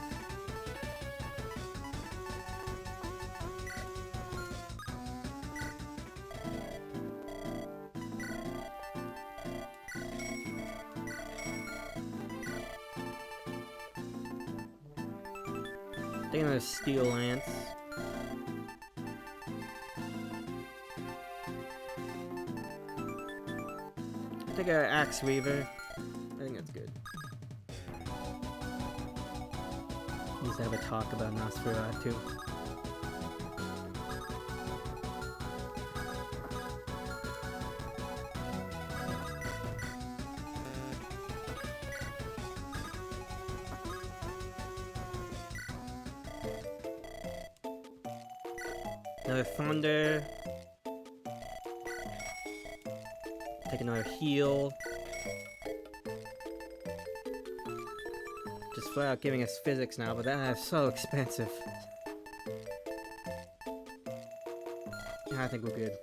Take another Steel Lance. Take an Axe Weaver. I think that's good. Needs to have a talk about Nosferatu. Another Thunder. Take another Heal. Just flat out giving us physics now, but that's so expensive. I think we're good.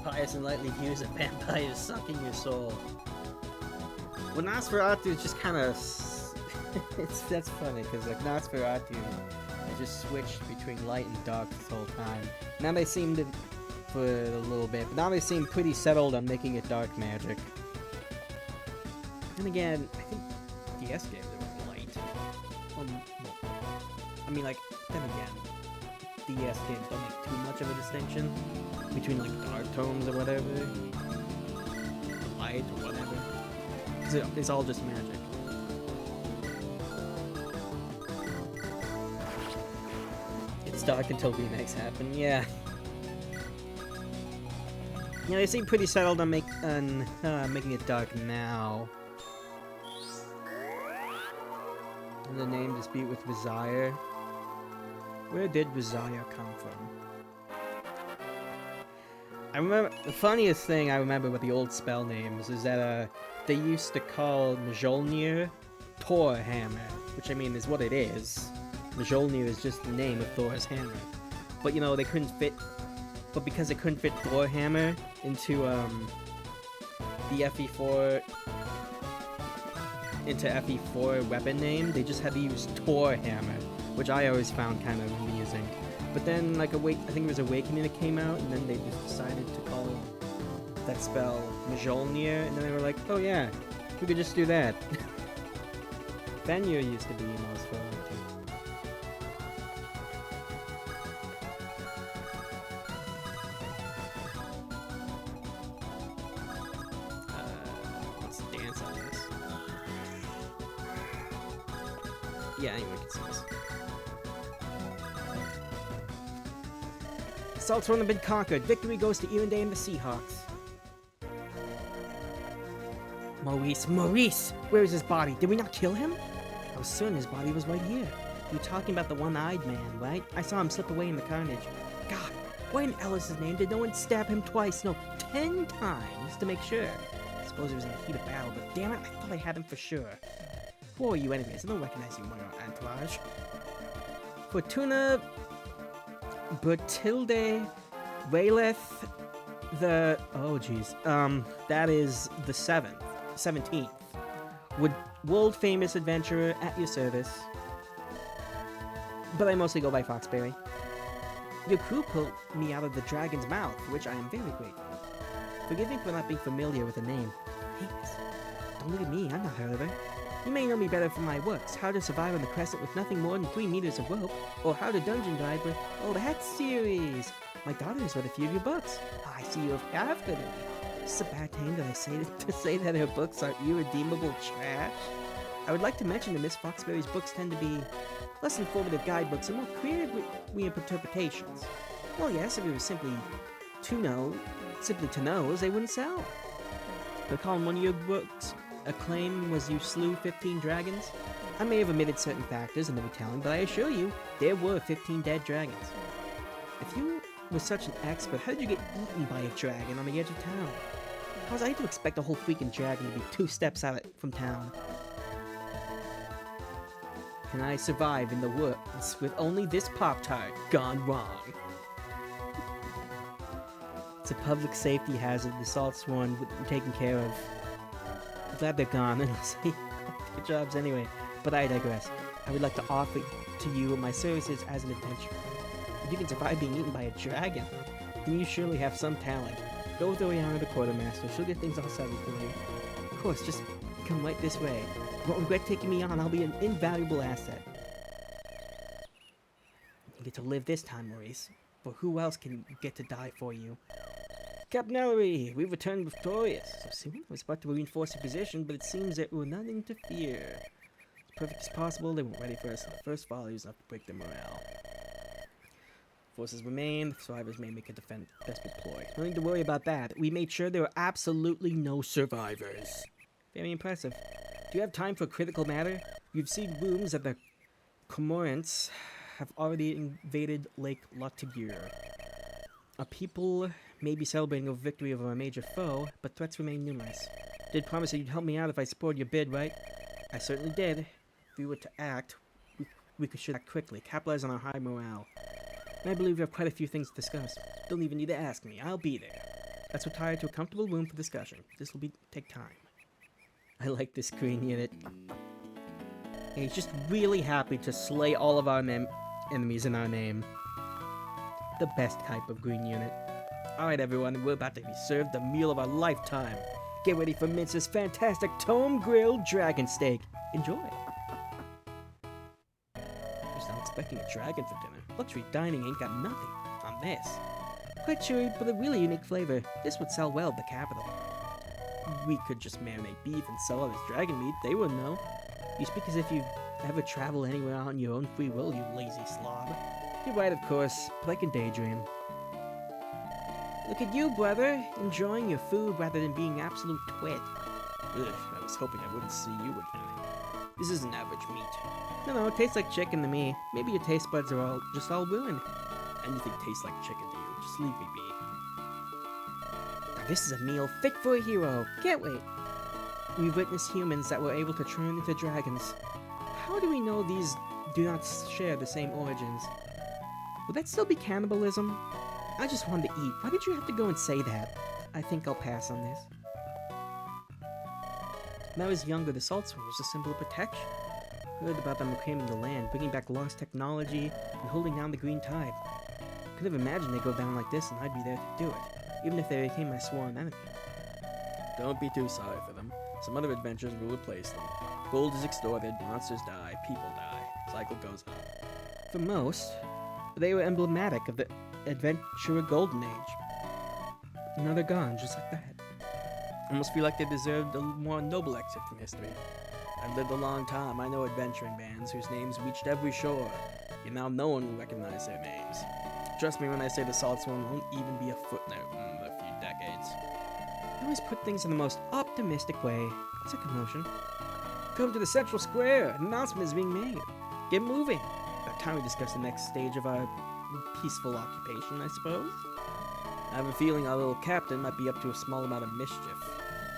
Pious and lightly used a vampire sucking your soul. Well, Nosferatu is just kind of... that's funny, because like Nosferatu just switched between light and dark this whole time. Now they seem to, for a little bit, but now they seem pretty settled on making it dark magic. And again, I think DS games are light. I mean, like, then again, DS games don't make too much of a distinction between like dark tones or whatever, light or whatever. It's all just magic. It's dark until remakes happen, yeah. You know, they seem pretty settled on making it dark now. And the name dispute with Desire. Where did Desire come from? I remember, the funniest thing I remember with the old spell names is that they used to call Mjolnir Thor Hammer, which I mean is what it is. Mjolnir is just the name of Thor's hammer. But you know, they couldn't fit, but because they couldn't fit Thor Hammer into the FE4 into FE4 weapon name, they just had to use Thor Hammer, which I always found kind of amusing. But then, like, I think it was Awakening that came out, and then they just decided to call that spell Mjolnir, and then they were like, oh yeah, we could just do that. Fenrir used to be most fun too. Let's dance on this. Yeah, anyone can see this. Assaults have been conquered. Victory goes to Ironday and the Seahawks. Maurice! Where is his body? Did we not kill him? I was certain his body was right here. You're talking about the one-eyed man, right? I saw him slip away in the carnage. God, why in Ellis's name did no one stab him twice? No, 10 times to make sure. I suppose it was in the heat of battle, but damn it, I thought I had him for sure. Who are you anyways? I don't recognize you among our entourage. Fortuna Bertilde Raeleth the... oh jeez. That is the 17th. World-famous adventurer at your service. But I mostly go by Foxberry. Your crew pulled me out of the dragon's mouth, which I am very grateful. Forgive me for not being familiar with the name. Hey, don't look at me, I'm not Herber. You may know me better from my works, How to Survive on the Crescent with Nothing More Than 3 Meters of Rope, or How to Dungeon Dive with... oh, that series! My daughter has read a few of your books. I see you have read it. Is this a bad time that I say to say that her books are irredeemable trash? I would like to mention that Miss Foxberry's books tend to be less informative guidebooks and more creative reinterpretations. Well, yes, if it was simply to know, they wouldn't sell. Recall in one of your books, a claim was you slew 15 dragons? I may have omitted certain factors in the retelling, but I assure you, there were 15 dead dragons. If you were such an expert, how did you get eaten by a dragon on the edge of town? How was I to expect a whole freaking dragon to be 2 steps out from town? Can I survive in the woods with only this Pop-Tart gone wrong? It's a public safety hazard. The Salt's one taken care of. I'm glad they're gone, unless they got their jobs anyway. But I digress. I would like to offer to you my services as an adventurer. If you can survive being eaten by a dragon, then you surely have some talent. Go with Oriana the Quartermaster. She'll get things all settled for you. Of course, just come right this way. You won't regret taking me on. I'll be an invaluable asset. You get to live this time, Maurice. For who else can get to die for you? Captain Ellery, we returned victorious. So soon I was about to reinforce your position, but it seems that we're nothing to fear. As perfect as possible, they weren't ready for us. The first volley was enough to break their morale. Forces remain, the survivors may make a desperate ploy. Nothing to worry about that. We made sure there were absolutely no survivors. Very impressive. Do you have time for a critical matter? You've seen rumors that the Cormorants have already invaded Lake Lotigur. Our people may be celebrating a victory over a major foe, but threats remain numerous. Did promise that you'd help me out if I supported your bid, right? I certainly did. If we were to act, we should act quickly, capitalize on our high morale. And I believe we have quite a few things to discuss. Don't even need to ask me. I'll be there. Let's retire to a comfortable room for discussion. This will take time. I like this green unit. And he's just really happy to slay all of our enemies in our name. The best type of green unit. Alright everyone, we're about to be served the meal of our lifetime. Get ready for Mince's fantastic Tome Grilled Dragon Steak. Enjoy. Just don't expecting a dragon for dinner. Luxury dining ain't got nothing on this. Quite sure, but a really unique flavor. This would sell well at the capital. We could just marinate beef and sell it as dragon meat. They wouldn't know. You speak as if you ever travel anywhere on your own free will, you lazy slob. You're right, of course, but I can daydream. Look at you, brother, enjoying your food rather than being absolute twit. Ugh, I was hoping I wouldn't see you again. This isn't average meat. No, it tastes like chicken to me. Maybe your taste buds are just all ruined. Anything tastes like chicken to you, just leave me be. Now this is a meal fit for a hero. Can't wait. We've witnessed humans that were able to turn into dragons. How do we know these do not share the same origins? Would that still be cannibalism? I just wanted to eat. Why did you have to go and say that? I think I'll pass on this. When I was younger, the Salt Sword was a symbol of protection. Heard about them reclaiming the land, bringing back lost technology, and holding down the green tide. Could have imagined they'd go down like this and I'd be there to do it, even if they became my sworn enemy. Don't be too sorry for them. Some other adventures will replace them. Gold is extorted, monsters die, people die. Cycle goes on. For most, they were emblematic of the adventurer golden age. Now they're gone, just like that. Almost feel like they deserved a more noble exit from history. I've lived a long time. I know adventuring bands whose names reached every shore. Yet now no one will recognize their names. Trust me when I say the Salt Sword won't even be a footnote in a few decades. I always put things in the most optimistic way. What's a commotion? Come to the central square. An announcement is being made. Get moving. About time we discuss the next stage of our peaceful occupation, I suppose. I have a feeling our little captain might be up to a small amount of mischief.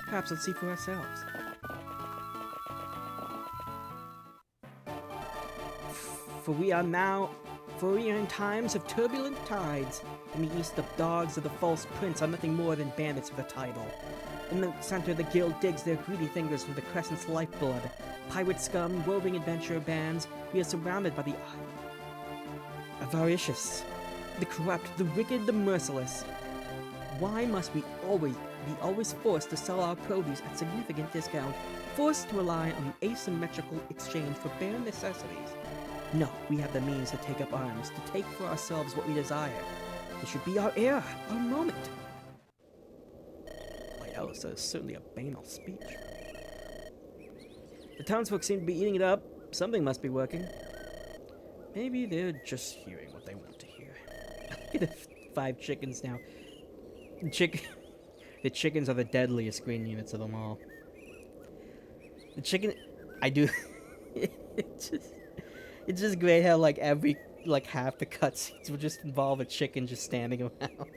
Perhaps let's see for ourselves. For we are in times of turbulent tides. In the east, the dogs of the false prince are nothing more than bandits with a title. In the center, the guild digs their greedy fingers for the Crescent's lifeblood. Pirate scum, roving adventurer bands, we are surrounded by the avaricious, the corrupt, the wicked, the merciless. Why must we always forced to sell our produce at significant discount, forced to rely on asymmetrical exchange for bare necessities? No, we have the means to take up arms, to take for ourselves what we desire. This should be our era, our moment. My Alice is certainly a banal speech. The townsfolk seem to be eating it up. Something must be working. Maybe they're just hearing what they want to hear. The 5 chickens now. The chickens are the deadliest green units of them all. The chicken... I do... It's just great how, like, half the cutscenes will just involve a chicken just standing around.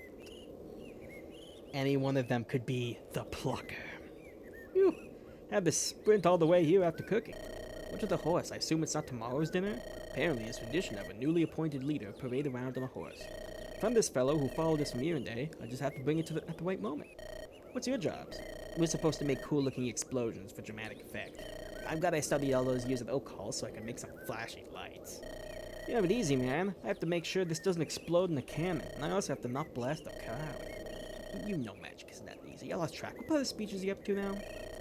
Any one of them could be the plucker. Phew. Had to sprint all the way here after cooking. What's with the horse? I assume it's not tomorrow's dinner? Apparently, it's tradition to have a newly appointed leader parade around on a horse. From this fellow who followed us from here and day, I just have to bring it at the right moment. What's your jobs? We're supposed to make cool-looking explosions for dramatic effect. I'm glad I studied all those years at Oak Hall so I can make some flashy lights. You have it easy, man. I have to make sure this doesn't explode in the cannon, and I also have to not blast a cow. You know magic isn't that easy. I lost track. What part of the speech is he up to now?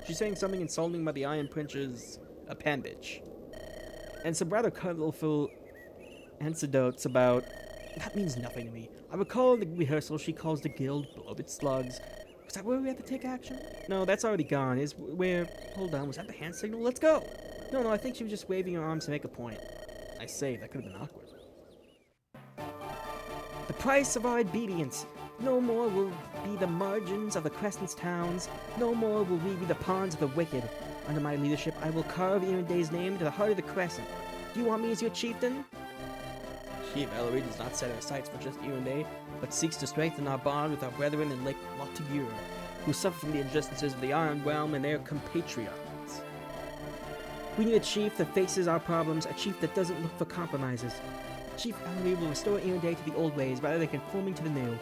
She's saying something insulting about the Iron Prince's appendage. And some rather colorful anecdotes about... That means nothing to me. I recall in the rehearsal she calls the guild bloated slugs. Was that where we had to take action? No, that's already gone. Is where... Hold on, was that the hand signal? Let's go! No, I think she was just waving her arms to make a point. I say, that could have been awkward. The price of our obedience. No more will be the margins of the Crescent's towns. No more will we be the pawns of the wicked. Under my leadership, I will carve Ironday's name into the heart of the Crescent. Do you want me as your chieftain? Chief Ellery does not set our sights for just Ironday, but seeks to strengthen our bond with our brethren in Lake Lotigura, who suffer from the injustices of the Iron Realm and their compatriots. We need a chief that faces our problems, a chief that doesn't look for compromises. Chief Ellery will restore Ironday to the old ways rather than conforming to the new.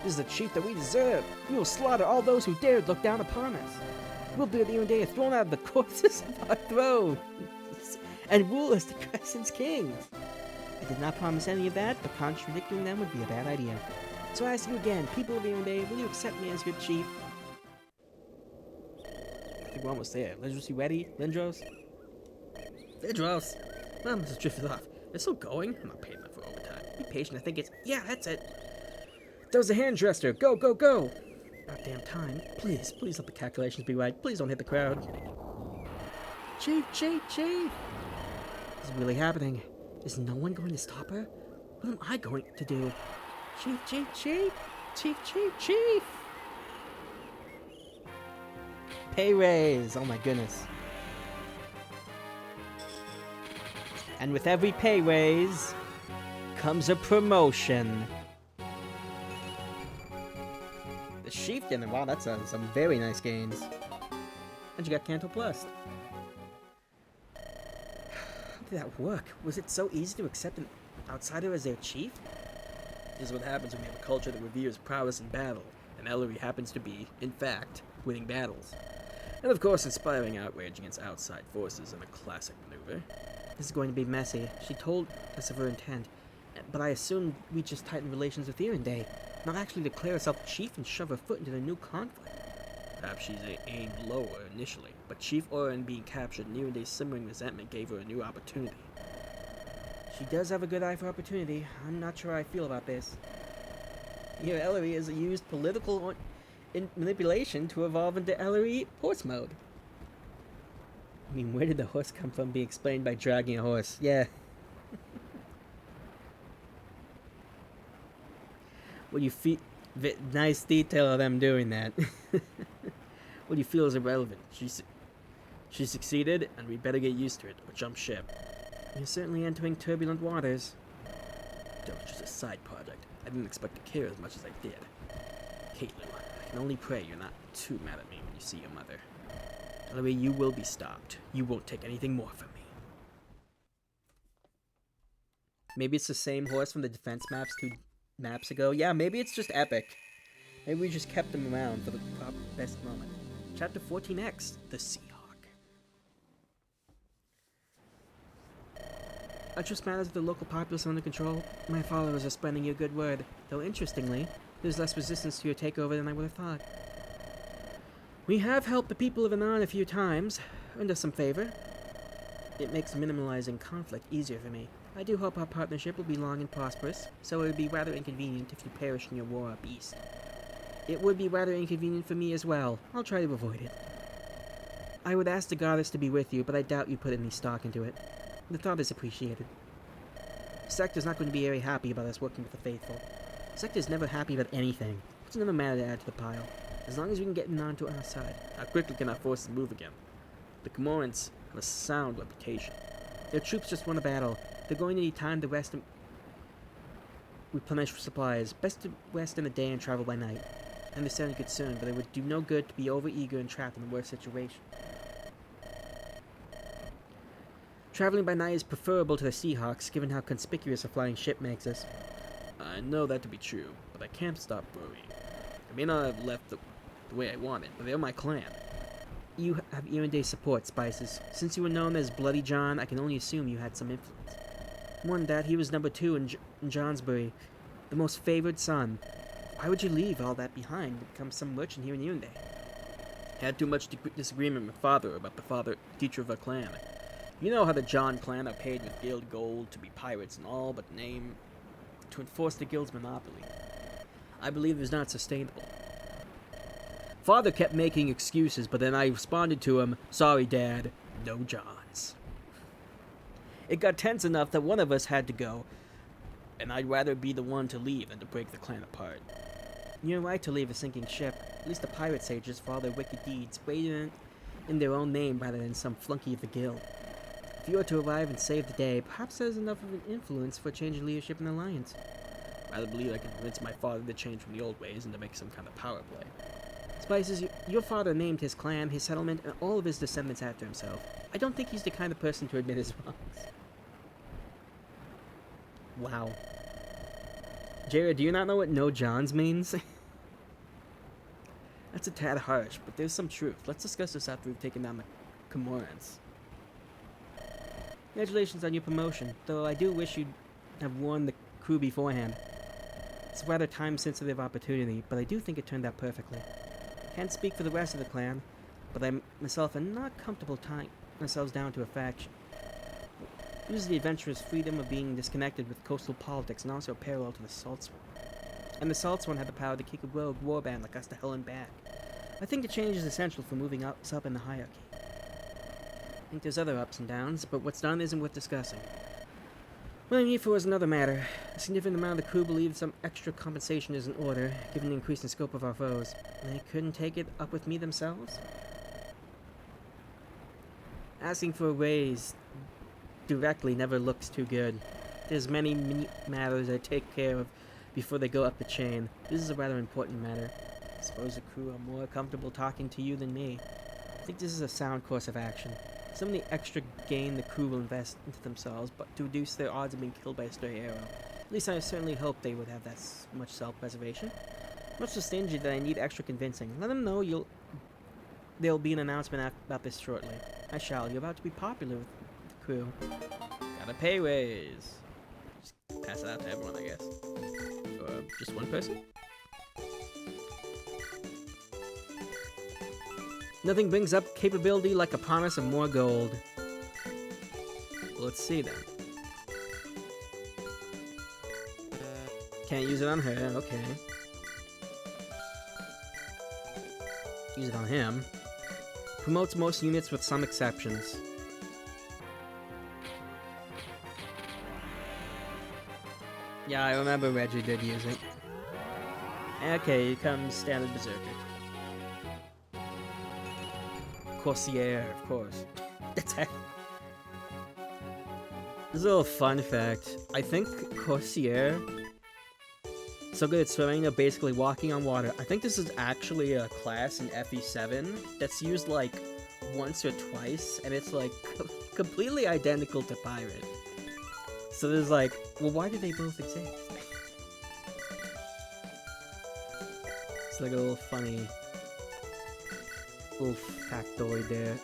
This is the chief that we deserve. We will slaughter all those who dared look down upon us. We'll build Ironday thrown out of the courses of our thrones and rule as the Crescent's kings. I did not promise any of that, but contradicting them would be a bad idea. So I ask you again, people of Ironday, will you accept me as your chief? I think we're almost there. Lindros, you ready? Lindros? Lindros! Well, I must have drifted off. It's still going? I'm not paying enough for overtime. Be patient, I think it's... Yeah, that's it. That was the hand gesture. Go, go, go! About damn time. Please, please let the calculations be right. Please don't hit the crowd. Chief, Chief, Chief! This is really happening. Is no one going to stop her? What am I going to do? Chief, Chief, Chief! Chief, Chief, Chief! Pay raise! Oh my goodness. And with every pay raise comes a promotion. The chieftain, wow, that's some very nice gains. And you got Canto Plus. How did that work? Was it so easy to accept an outsider as their chief? This is what happens when we have a culture that reveres prowess in battle, and Ellery happens to be, in fact, winning battles. And of course, inspiring outrage against outside forces in a classic maneuver. This is going to be messy. She told us of her intent, but I assumed we just tighten relations with Irondale, not actually declare herself chief and shove her foot into the new conflict. Perhaps she's aimed lower initially, but Chief Oren being captured and Irondale's simmering resentment gave her a new opportunity. She does have a good eye for opportunity. I'm not sure how I feel about this. Here, Ellery has used political manipulation to evolve into Ellery horse mode. I mean, where did the horse come from? Be explained by dragging a horse. Yeah. What do you feel? Nice detail of them doing that. What do you feel is irrelevant? She succeeded, and we better get used to it, or jump ship. You're certainly entering turbulent waters. That was just a side project. I didn't expect to care as much as I did. Caitlin, I can only pray you're not too mad at me when you see your mother. Ellery, you will be stopped. You won't take anything more from me. Maybe it's the same horse from the defense maps 2 maps ago. Yeah, maybe it's just epic. Maybe we just kept them around for the best moment. Chapter 14X, the Seahawk. Are just matters of the local populace under control? My followers are spreading your good word, though interestingly, there's less resistance to your takeover than I would have thought. We have helped the people of Anan a few times, earned us some favor. It makes minimalizing conflict easier for me. I do hope our partnership will be long and prosperous, so it would be rather inconvenient if you perish in your war up east. It would be rather inconvenient for me as well. I'll try to avoid it. I would ask the goddess to be with you, but I doubt you put any stock into it. The thought is appreciated. Sector's not going to be very happy about us working with the faithful. Sector's never happy about anything. It's another matter to add to the pile. As long as we can get Nan to our side. How quickly can our forces move again? The Comorans have a sound reputation. Their troops just won a battle. They're going to need time to rest and replenish supplies. Best to rest in a day and travel by night. I understand your concern, but it would do no good to be over-eager and trapped in a worse situation. Traveling by night is preferable to the Seahawks, given how conspicuous a flying ship makes us. I know that to be true, but I can't stop worrying. I may not have left the way I wanted, but they're my clan. You have Irondale's support, Spices. Since you were known as Bloody John, I can only assume you had some influence. More than that, he was number 2 in Johnsbury, the most favored son. Why would you leave all that behind and become some merchant here in Irondale? Had too much disagreement with father about the teacher of our clan. You know how the John clan are paid with guild gold to be pirates and all but name to enforce the guild's monopoly. I believe it was not sustainable. Father kept making excuses, but then I responded to him, "Sorry, Dad, no Johns." It got tense enough that one of us had to go, and I'd rather be the one to leave than to break the clan apart. You're right to leave a sinking ship. At least the pirate sages, for all their wicked deeds, waited in their own name rather than some flunky of the guild. If you were to arrive and save the day, perhaps there's enough of an influence for changing leadership in the Alliance. I rather believe I can convince my father to change from the old ways and to make some kind of power play. Spices, your father named his clan, his settlement, and all of his descendants after himself. I don't think he's the kind of person to admit his wrongs. Wow. Jared, do you not know what no Johns means? That's a tad harsh, but there's some truth. Let's discuss this after we've taken down the Comorans. Congratulations on your promotion, though I do wish you'd have warned the crew beforehand. It's a rather time-sensitive opportunity, but I do think it turned out perfectly. Can't speak for the rest of the clan, but I myself am not comfortable tying ourselves down to a faction. Uses the adventurous freedom of being disconnected with coastal politics and also parallel to the Salt Sworn. And the Salt Sworn had the power to kick a rogue warband like us to hell and back. I think the change is essential for moving us up in the hierarchy. I think there's other ups and downs, but what's done isn't worth discussing. What I need for is another matter. A significant amount of the crew believes some extra compensation is in order, given the increasing scope of our foes. They couldn't take it up with me themselves? Asking for a raise directly never looks too good. There's many matters I take care of before they go up the chain. This is a rather important matter. I suppose the crew are more comfortable talking to you than me. I think this is a sound course of action. Some of the extra gain the crew will invest into themselves, but to reduce their odds of being killed by a stray arrow. At least I certainly hope they would have that much self-preservation. Much so stingy that I need extra convincing. Let them know there'll be an announcement about this shortly. I shall. You're about to be popular with the crew. Got a pay raise. Just pass it out to everyone, I guess. Or just one person? Nothing brings up capability like a promise of more gold. Well, let's see then. Can't use it on her, okay. Use it on him. Promotes most units with some exceptions. Yeah, I remember Reggie did use it. Okay, here comes Standard Berserker. Corsair, of course. That's it. This is a little fun fact. I think Corsair, so good at swimming, they're basically walking on water. I think this is actually a class in FE7 that's used like once or twice, and it's like completely identical to Pirate. So there's like, well, why do they both exist? It's like a little funny little factoid there.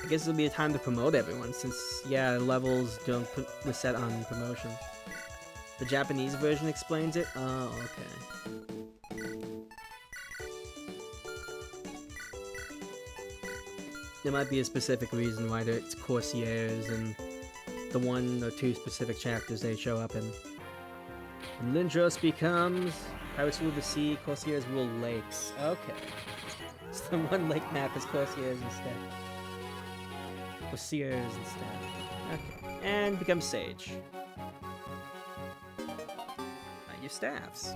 I guess it'll be a time to promote everyone since, yeah, levels don't reset on promotion. The Japanese version explains it? Oh, okay. There might be a specific reason why it's Corsairs and the 1 or 2 specific chapters they show up in. And Lindros becomes Pirates Rule the Sea, Corsairs rule lakes. Okay. So the one lake map is Corsairs instead. Corsairs instead. Okay. And becomes Sage. Now your staffs.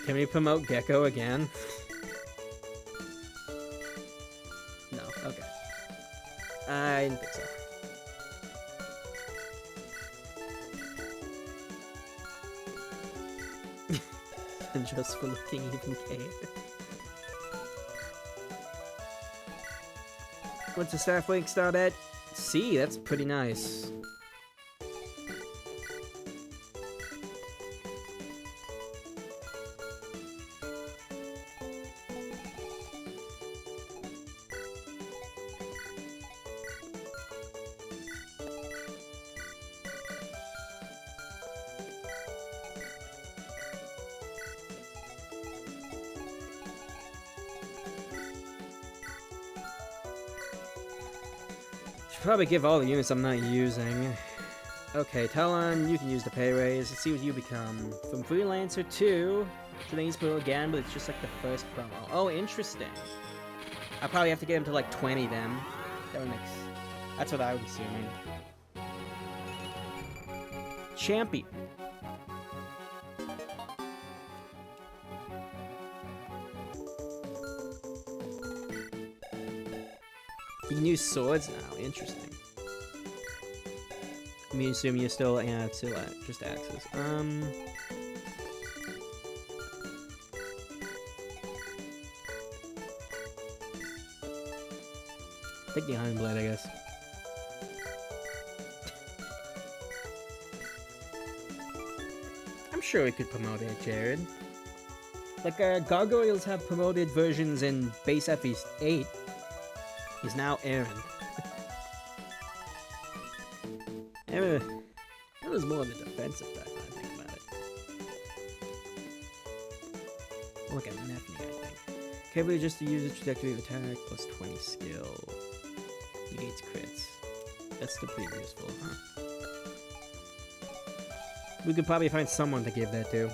Can we promote Gecko again? No, okay. I didn't think so. And just for looking even care. What's the staff link start at? C, that's pretty nice. Probably give all the units I'm not using. Okay, Talon, you can use the pay raise. Let's see what you become. From Freelancer 2 to the Pro again, but it's just like the first promo. Oh, interesting. I probably have to get him to like 20 then. That would make sense. That's what I was assuming. Champion. You can use swords now. Interesting. I mean, assume you're still, yeah, it's still just axes. Take the Iron Blade, I guess. I'm sure we could promote it, Jared. Like, Gargoyles have promoted versions in base FE8. He's now Aaron. It was more on the defensive side when I think about it. Look at Nephi, I think. Carefully just to use the trajectory of attack, plus 20 skill. Negates crits. That's still pretty useful, huh? We could probably find someone to give that to.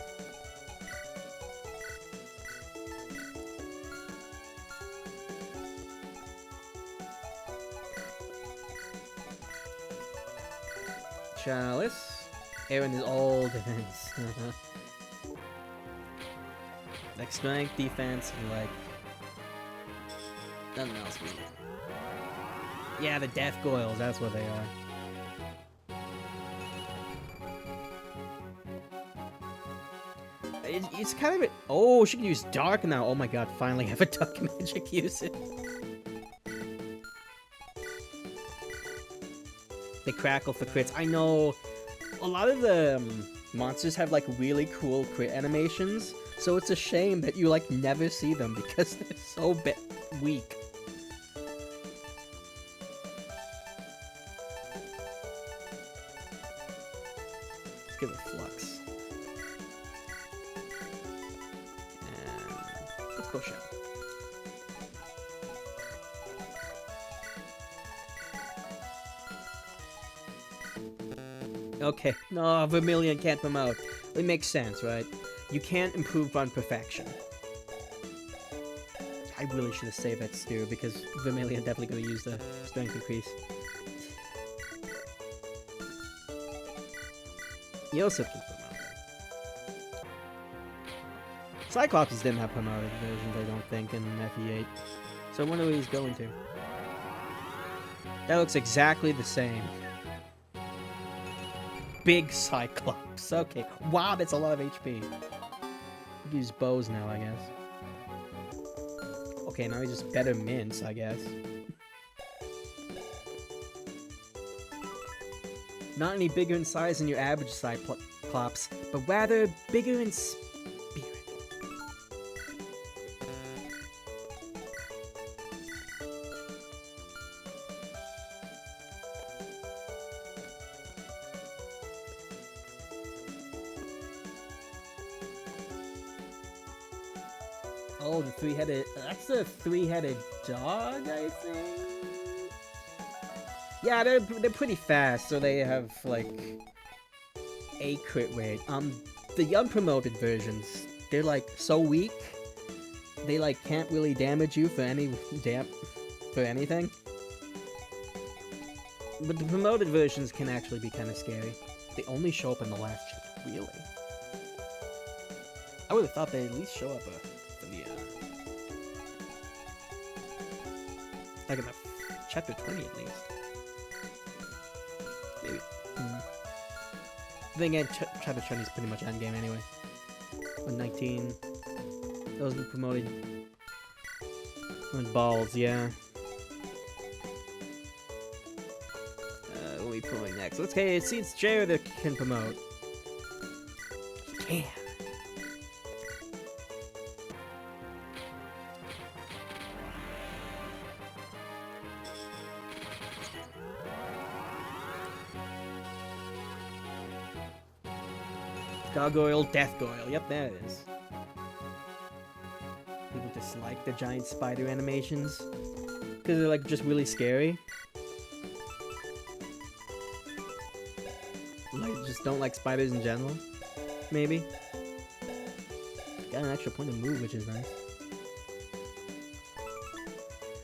Chalice. Aaron is all defense. Like strength, defense, and like nothing else really. Yeah, the death goils, that's what they are. It's kind of oh, she can use dark now. Oh my god, finally have a dark magic usage. They crackle for crits. I know a lot of the monsters have like really cool crit animations, so it's a shame that you like never see them because they're so weak. Let's give it flux. And let's go shout. Okay, no, Vermilion can't promote. It makes sense, right? You can't improve on perfection. I really should have saved that stew because Vermilion definitely gonna use the strength increase. Yosef can promote. Cyclops didn't have promoted versions, I don't think, in FE8. So I wonder where he's going to. That looks exactly the same. Big Cyclops. Okay. Wow, that's a lot of HP. Use bows now, I guess. Okay, now he's just better mints, I guess. Not any bigger in size than your average Cyclops, but rather bigger in spirit. Oh, the three-headed... That's a three-headed dog, I think? Yeah, they're pretty fast, so they have, like, a crit rate. The unpromoted versions, they're, like, so weak, they, like, can't really damage you for anything. But the promoted versions can actually be kind of scary. They only show up in the last chapter, really? I would have thought they'd at least show up for the, like in the chapter 20 at least. Maybe. Then again, chapter 20 is pretty much endgame anyway. 119. Those were promoted. With balls, yeah. What are we promoting next? Okay, see, it's Jared that can promote. Damn. Gargoyle, Death Goyle. Yep, there it is. People dislike the giant spider animations because they're like just really scary. Like, just don't like spiders in general. Maybe. Got an extra point of move, which is nice.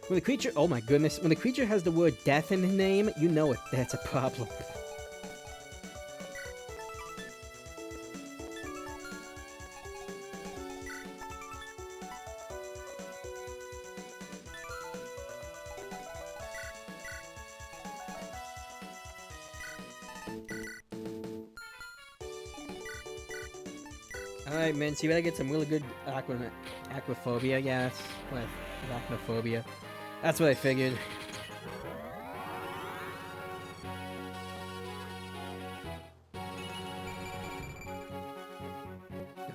When the creature, oh my goodness, when the creature has the word death in the name, you know it. That's a problem. Alright, man, so you better get some really good aquaphobia, yes. With arachnophobia. That's what I figured.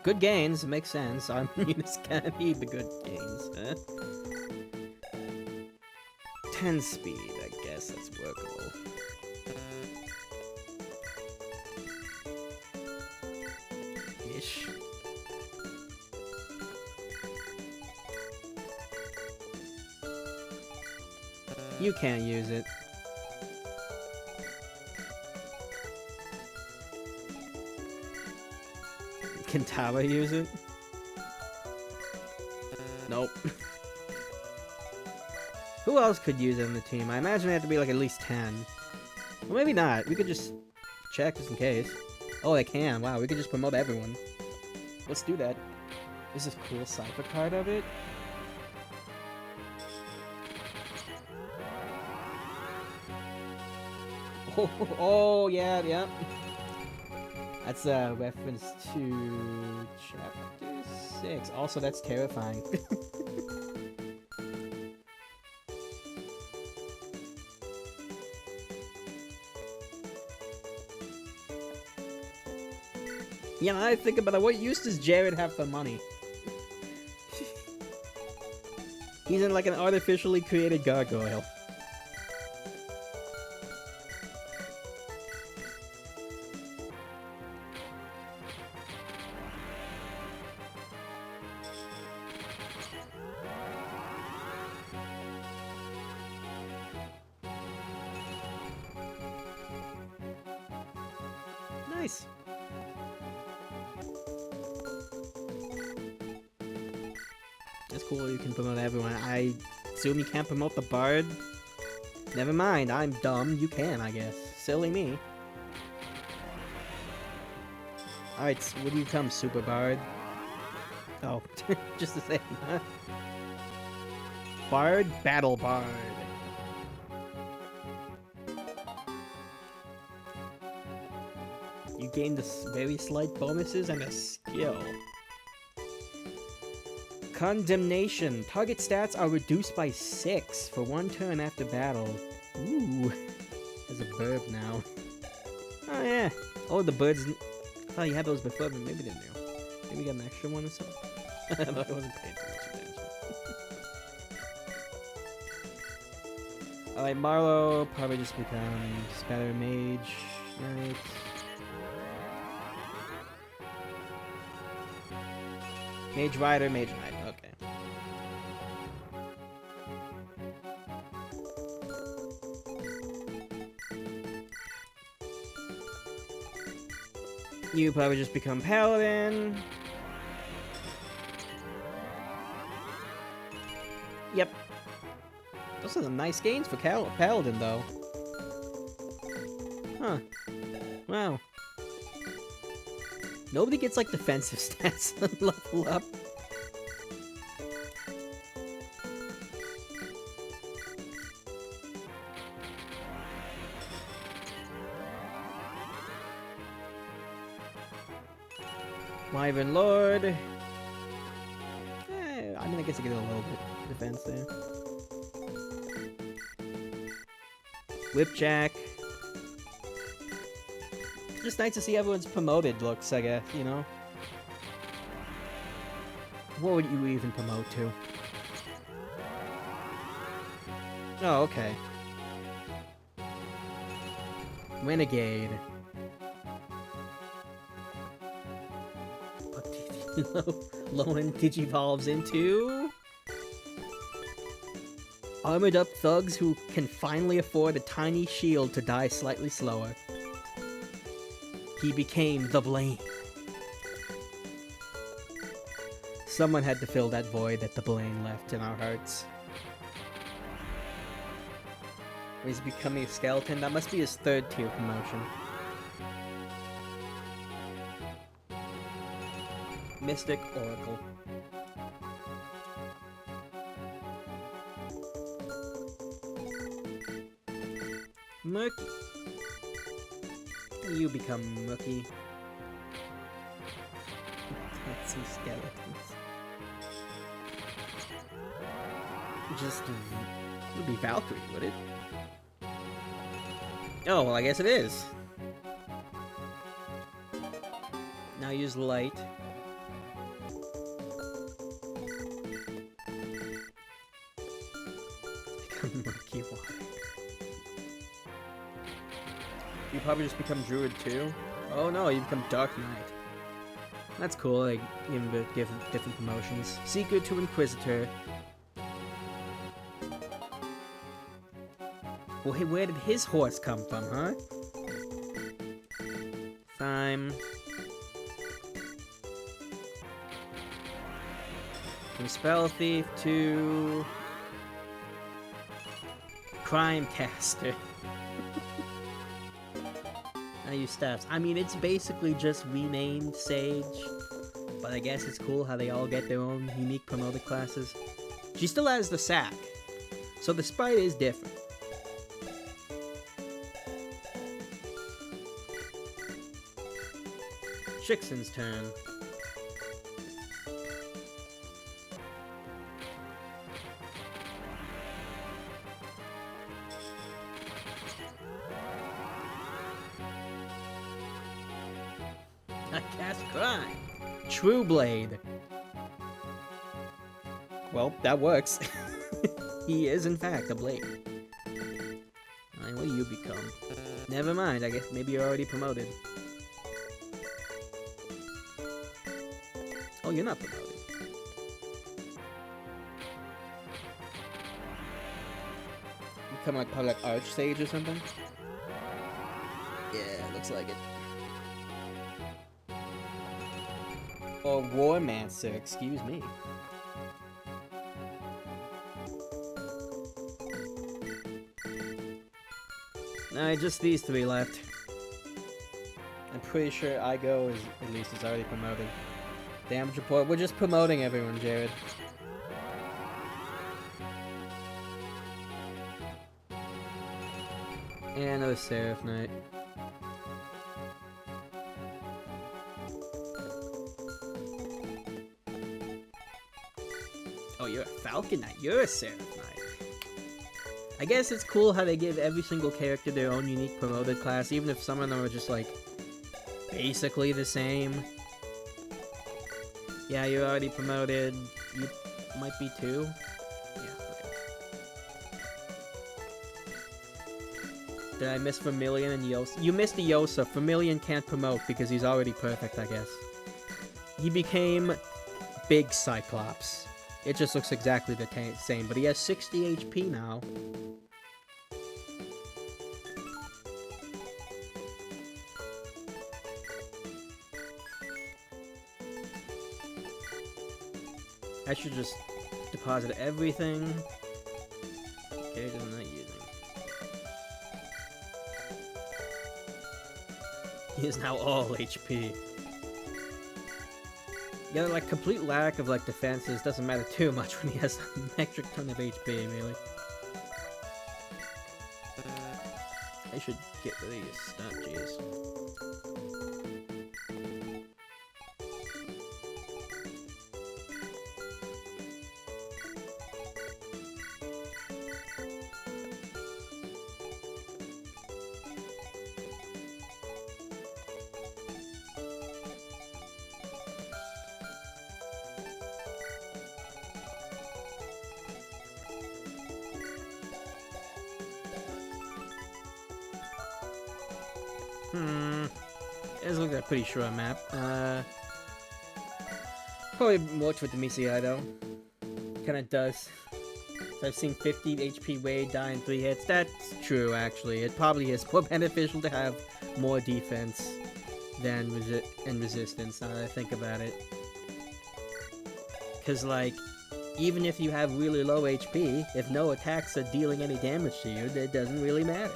Good gains, makes sense. I mean, it's gonna be the good gains, huh? 10 speed, I guess that's workable. Ish. You can't use it. Can Taba use it? Nope. Who else could use it on the team? I imagine it had to be like at least 10. Well, maybe not. We could just check just in case. Oh, they can. Wow, we could just promote everyone. Let's do that. This is a cool cipher card of it. Oh, yeah, yeah. That's a reference to chapter 6. Also, that's terrifying. Yeah, I think about it. What use does Jared have for money? He's in like an artificially created gargoyle. Nice. That's cool, you can promote everyone. I assume you can't promote the bard? Never mind, I'm dumb. You can, I guess. Silly me. Alright, so what do you come, Super Bard? Oh, just the same, huh? Bard, Battle Bard. You gain this very slight bonuses and a skill. Condemnation. Target stats are reduced by 6 for 1 turn after battle. Ooh. There's a verb now. Oh, yeah. Oh, the birds. I thought you had those before, but maybe they knew. Maybe we got an extra one or something. I thought I wasn't paying too much attention. Alright, Marlowe probably just becomes Spatter Mage Knight. Mage Rider, Mage Knight. Okay. You probably just become Paladin. Yep. Those are some nice gains for Paladin, though. Huh. Wow. Nobody gets, like, defensive stats on level up. Wyvern Lord. I mean, I guess I get a little bit of defense there. Whipjack. Just nice to see everyone's promoted looks, I guess, you know? What would you even promote to? Oh, okay. Renegade. Lowen digivolves into... Armored up thugs who can finally afford a tiny shield to die slightly slower. He became the Blame. Someone had to fill that void that the Blame left in our hearts. He's becoming a skeleton. That must be his 3rd tier promotion. Mystic Oracle. Murky. You become Murky. Let's see skeletons. Just it would be Valkyrie, would it? Oh, well, I guess it is. Now use light. Become murky water. You probably just become Druid too. Oh no, you become Dark Knight. That's cool. Like, give different promotions. Seeker to Inquisitor. Well, hey, where did his horse come from, huh? From Spell Thief to Crime Caster. I use staffs. I mean, it's basically just renamed Sage, but I guess it's cool how they all get their own unique promoted classes. She still has the sack, so the sprite is different. Shixon's turn. I cast Crime. True Blade. Well, that works. He is, in fact, a blade. Alright, what do you become? Never mind, I guess maybe you're already promoted. Oh, you're not promoted. You become like probably like Archsage or something? Yeah, looks like it. Or Warmancer, excuse me. Alright, just these three left. I'm pretty sure Igo is, at least, is already promoted. Damage report. We're just promoting everyone, Jared. And another Seraph Knight. Oh, you're a Falcon Knight. You're a Seraph Knight. I guess it's cool how they give every single character their own unique promoted class, even if some of them are just, like, basically the same. Yeah, you're already promoted. You might be too. Yeah, okay. Did I miss Vermilion and Yosa? You missed the Yosa. Vermilion can't promote because he's already perfect, I guess. He became Big Cyclops. It just looks exactly the same, but he has 60 HP now. I should just deposit everything. Okay, I'm not using. He is now all HP. Yeah, like complete lack of like defenses doesn't matter too much when he has a metric ton of HP, really. I should get rid of these stuff, jeez. This looks like a pretty short map. Probably works with the Misei though. Kinda does. I've seen 50 HP Wade die in 3 hits. That's true, actually. It probably is more beneficial to have more defense than resistance, now that I think about it. Because, like, even if you have really low HP, if no attacks are dealing any damage to you, it doesn't really matter.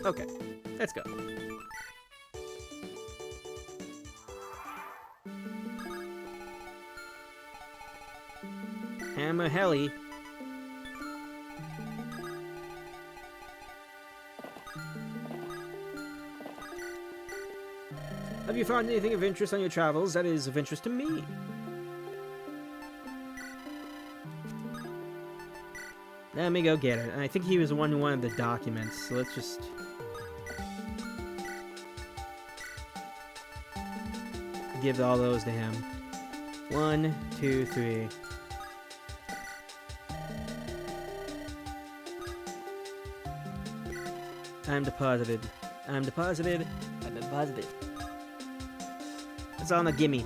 Okay, let's go. Hammer Heli. Have you found anything of interest on your travels that is of interest to me? Let me go get it. I think he was the one who wanted the documents, so let's just... give all those to him. 1, 2, 3. I'm deposited. I'm deposited. I'm deposited. That's all a gimme.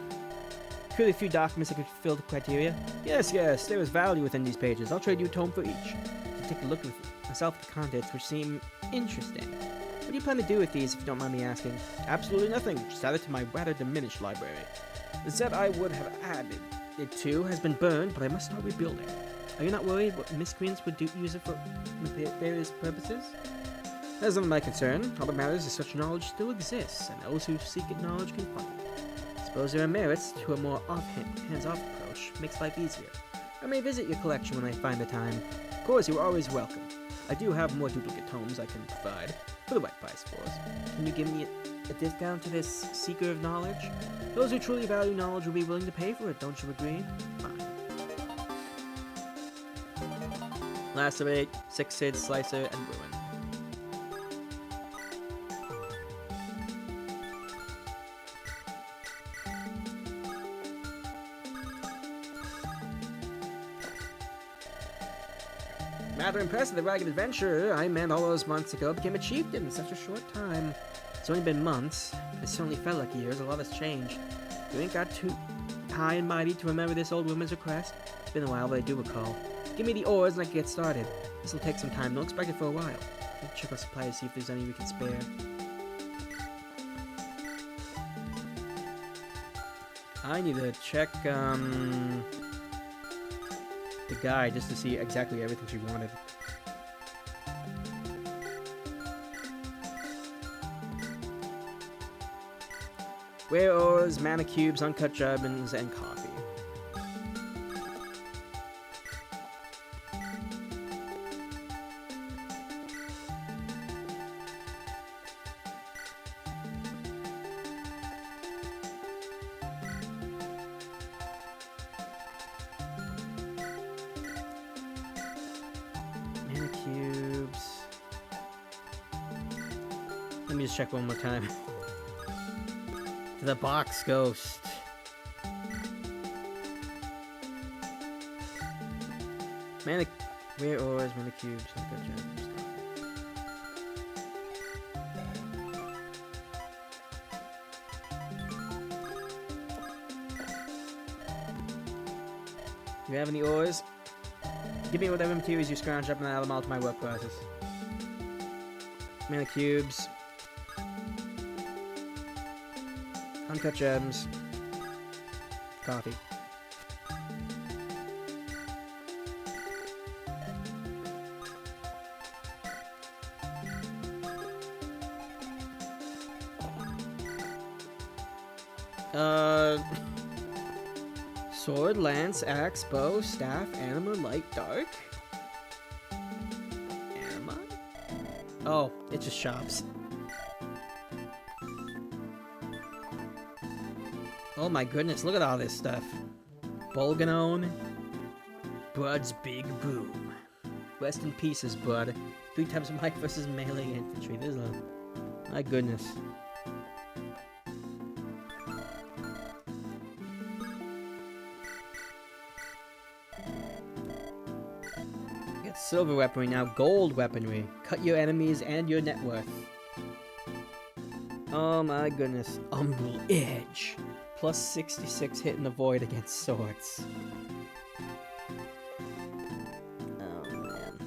Clearly a few documents that could fill the criteria. Yes, yes, there is value within these pages. I'll trade you a tome for each. To take a look myself at the contents, which seem interesting. What do you plan to do with these, if you don't mind me asking? Absolutely nothing. Just add it to my rather diminished library. The set I would have added it to has been burned, but I must start rebuilding. Are you not worried what miscreants would use it for various purposes? That is not my concern. All that matters is such knowledge still exists, and those who seek it knowledge can find it. I suppose there are merits to a more hands-off approach. Makes life easier. I may visit your collection when I find the time. Of course, you are always welcome. I do have more duplicate tomes I can provide. For the right price, of course. Can you give me a discount to this seeker of knowledge? Those who truly value knowledge will be willing to pay for it, don't you agree? Fine. Lacerate, Six-Sid, Slicer, and Ruin. Rather impressed with the ragged adventurer I met all those months ago became a chieftain in such a short time. It's only been months, but it certainly felt like years. A lot has changed. You ain't got too high and mighty to remember this old woman's request. It's been a while, but I do recall. Give me the ores and I can get started. This'll take some time. Don't expect it for a while. I'll check our supply to see if there's any we can spare. I need to check, the guide just to see exactly everything she wanted. Rare ores, mana cubes, uncut germans, and coffee. Cubes. Let me just check one more time. To the box ghost. Mana, rare ores, mana cubes, uncut gems. Do you have any ores? Give me whatever materials you scrounge up and I'll add them all to my work process. Mana cubes. Uncut gems. Coffee. Sword, lance, axe, bow, staff, anima, light, dark. Anima? Oh, it just shops. Oh my goodness, look at all this stuff. Bolganone. Bud's Big Boom. Rest in pieces, Bud. 3 times Mike versus melee infantry. This is a... My goodness. Silver weaponry, now gold weaponry. Cut your enemies and your net worth. Oh my goodness. Umbral Edge. Plus 66 hit in the void against swords. Oh man.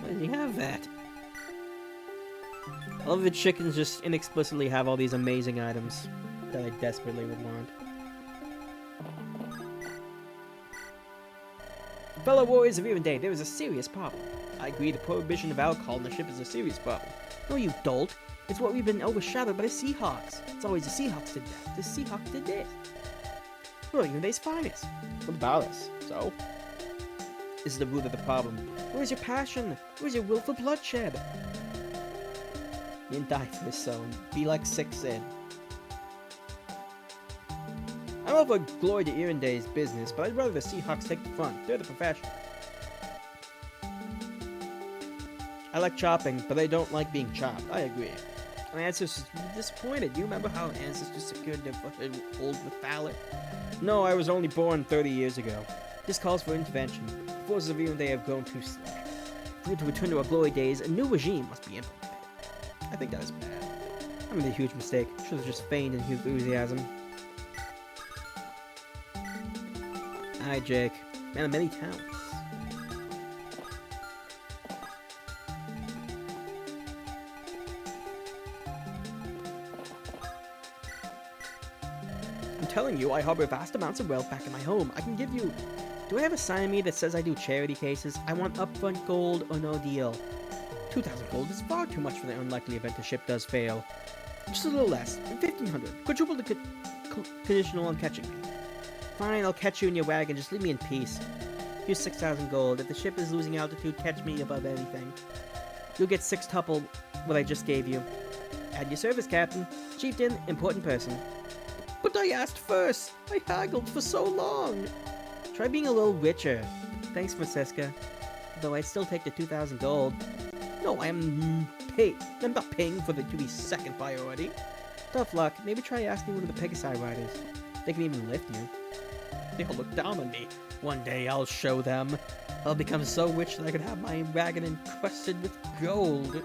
Why did you have that? All of the chickens just inexplicably have all these amazing items that I desperately would want. Fellow warriors of Even Day, there is a serious problem. I agree the prohibition of alcohol on the ship is a serious problem. No, you dolt. It's what we've been overshadowed by the Seahawks. It's always the Seahawks did that. The Seahawks did this. We're Even Day's finest. What about us? So? This is the root of the problem. Where's your passion? Where's your will for bloodshed? You didn't die for this zone. Be like Six-Sid. I'm all for glory to Erenday's business, but I'd rather the Seahawks take the front. They're the professionals. I like chopping, but I don't like being chopped. I agree. My ancestors were disappointed. You remember how ancestors secured their hold with valor? No, I was only born 30 years ago. This calls for intervention. The forces of even they have grown too slack. If we are to return to our glory days, a new regime must be implemented. I think that is bad. I made a huge mistake. Should have just feigned enthusiasm. Hi, Jake. Man of many talents. I'm telling you, I harbor vast amounts of wealth back in my home. I can give you... Do I have a sign of me that says I do charity cases? I want upfront gold or no deal. 2,000 gold is far too much for the unlikely event the ship does fail. Just a little less. 1,500. Quadruple the conditional on catching me. Fine, I'll catch you in your wagon. Just leave me in peace. Here's 6,000 gold. If the ship is losing altitude, catch me above anything. You'll get 6-tuple what I just gave you. At your service, Captain. Chieftain, important person. But I asked first. I haggled for so long. Try being a little richer. Thanks, Francisca. Though I'd still take the 2,000 gold. No, I'm not paying for the to be second priority. Tough luck. Maybe try asking one of the Pegasi riders. They can even lift you. They'll look down on me. One day I'll show them. I'll become so rich that I could have my wagon encrusted with gold.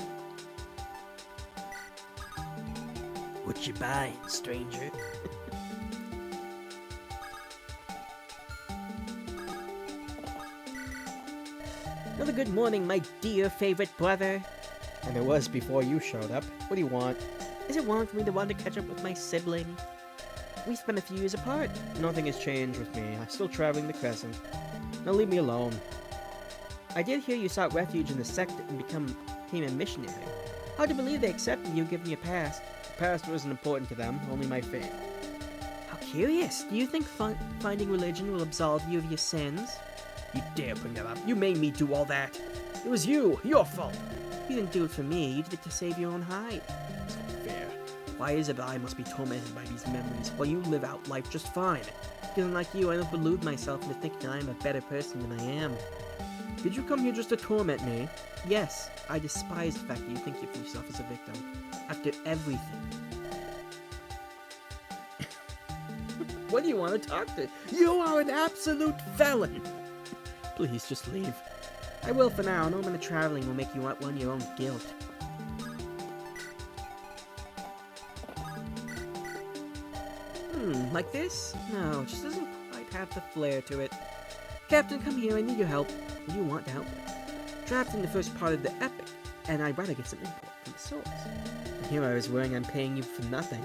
What you buying, stranger? Another good morning, my dear favorite brother. And it was before you showed up. What do you want? Is it wrong for me to want to catch up with my sibling? We spent a few years apart. Nothing has changed with me. I'm still traveling the Crescent. Now leave me alone. I did hear you sought refuge in the sect and became a missionary. Hard to believe they accepted you, giving you a pass. The past wasn't important to them, only my fate. How curious. Do you think finding religion will absolve you of your sins? You dare bring that up. You made me do all that. It was you. Your fault. You didn't do it for me. You did it to save your own hide. It's not fair. Why is it that I must be tormented by these memories while you live out life just fine? Because unlike you, I don't delude myself into thinking I am a better person than I am. Did you come here just to torment me? Yes. I despise the fact that you think of yourself as a victim. After everything. What do you want to talk to? You are an absolute felon! Please, just leave. I will for now. No amount of traveling will make you outrun your own guilt. Like this? No, it just doesn't quite have the flair to it. Captain, come here. I need your help. You want help? Trapped in the first part of the epic, and I'd rather get some input from the source. Here I was worrying I'm paying you for nothing.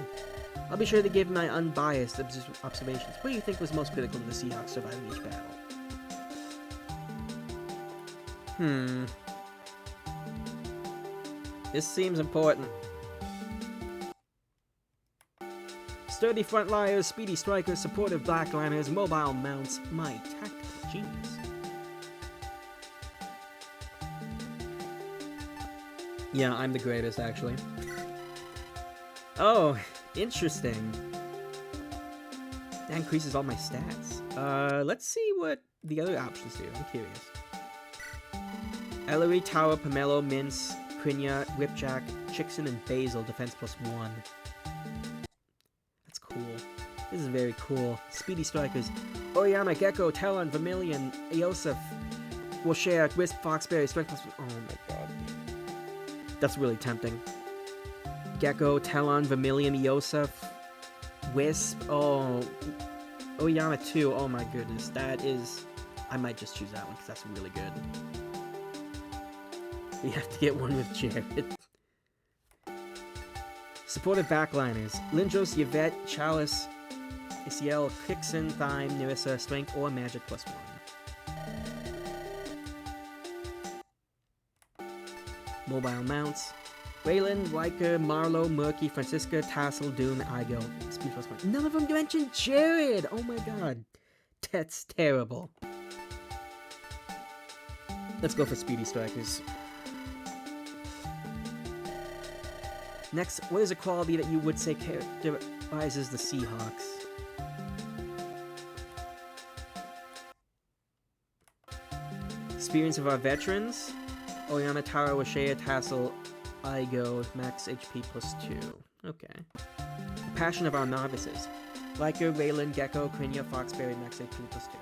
I'll be sure to give my unbiased observations. What do you think was most critical to the Seahawks surviving each battle? This seems important. Sturdy frontliners, speedy strikers, supportive backliners, mobile mounts, my tactical genius. Yeah, I'm the greatest, actually. Oh, interesting. That increases all my stats. Let's see what the other options do. I'm curious. Ellery, Tower, Pomelo, Mince, Crinia, Whipjack, Chickson, and Basil, defense +1. That's cool. This is very cool. Speedy strikers. Oriana, Gecko, Talon, Vermilion, Eosif, Wilshire, Wisp, Foxberry, strength +1. Oh my god. That's really tempting. Gecko, Talon, Vermilion, Eosif, Wisp. Oh. Oriana too. Oh my goodness. That is... I might just choose that one because that's really good. We have to get one with Jared. Supportive backliners. Lindros, Yvette, Chalice, Isiel, Kixen, Thyme, Nerissa, Strength, or Magic +1. Mobile mounts. Waylon, Riker, Marlowe, Murky, Francisca, Tassel, Doom, Igo. Speed +1. None of them mentioned Jared! Oh my god. That's terrible. Let's go for Speedy Strikers. Next, what is a quality that you would say characterizes the Seahawks? Experience of our veterans. Oriana, Tara, Washea, Tassel, Igo, max HP plus 2. Okay. The Passion of our Novices. Riker, Raylan, Gecko, Krinia, Foxberry, max HP plus 2.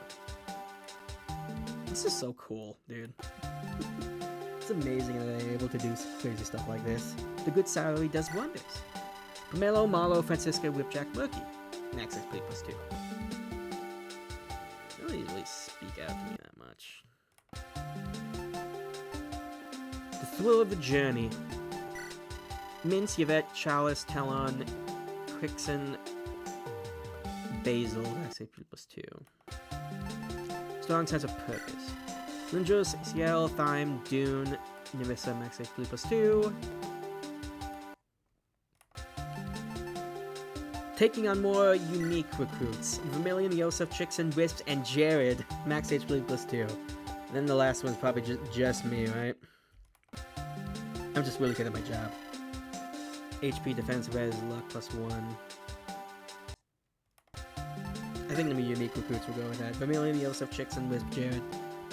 This is so cool, dude. It's amazing that they're able to do crazy stuff like this. The good salary does wonders. Pomelo, Marlo, Francisca, Whipjack, Murky. Max HP plus 2. They don't really speak out to me that much. The Thrill of the Journey. Mince, Yvette, Chalice, Talon, Quixen, Basil, max HP plus 2. Strong Sense of Purpose. Lindros, Ciel, Thyme, Dune, Nivissa, max HP plus 2. Taking on more unique recruits. Vermilion, Yosef, Chixon, Wisp, and Jared, max HP plus 2. And then the last one's probably just me, right? I'm just really good at my job. HP, Defense, Res, Luck plus 1. I think the unique recruits will go with that. Vermilion, Yosef, Chixon, Wisp, Jared,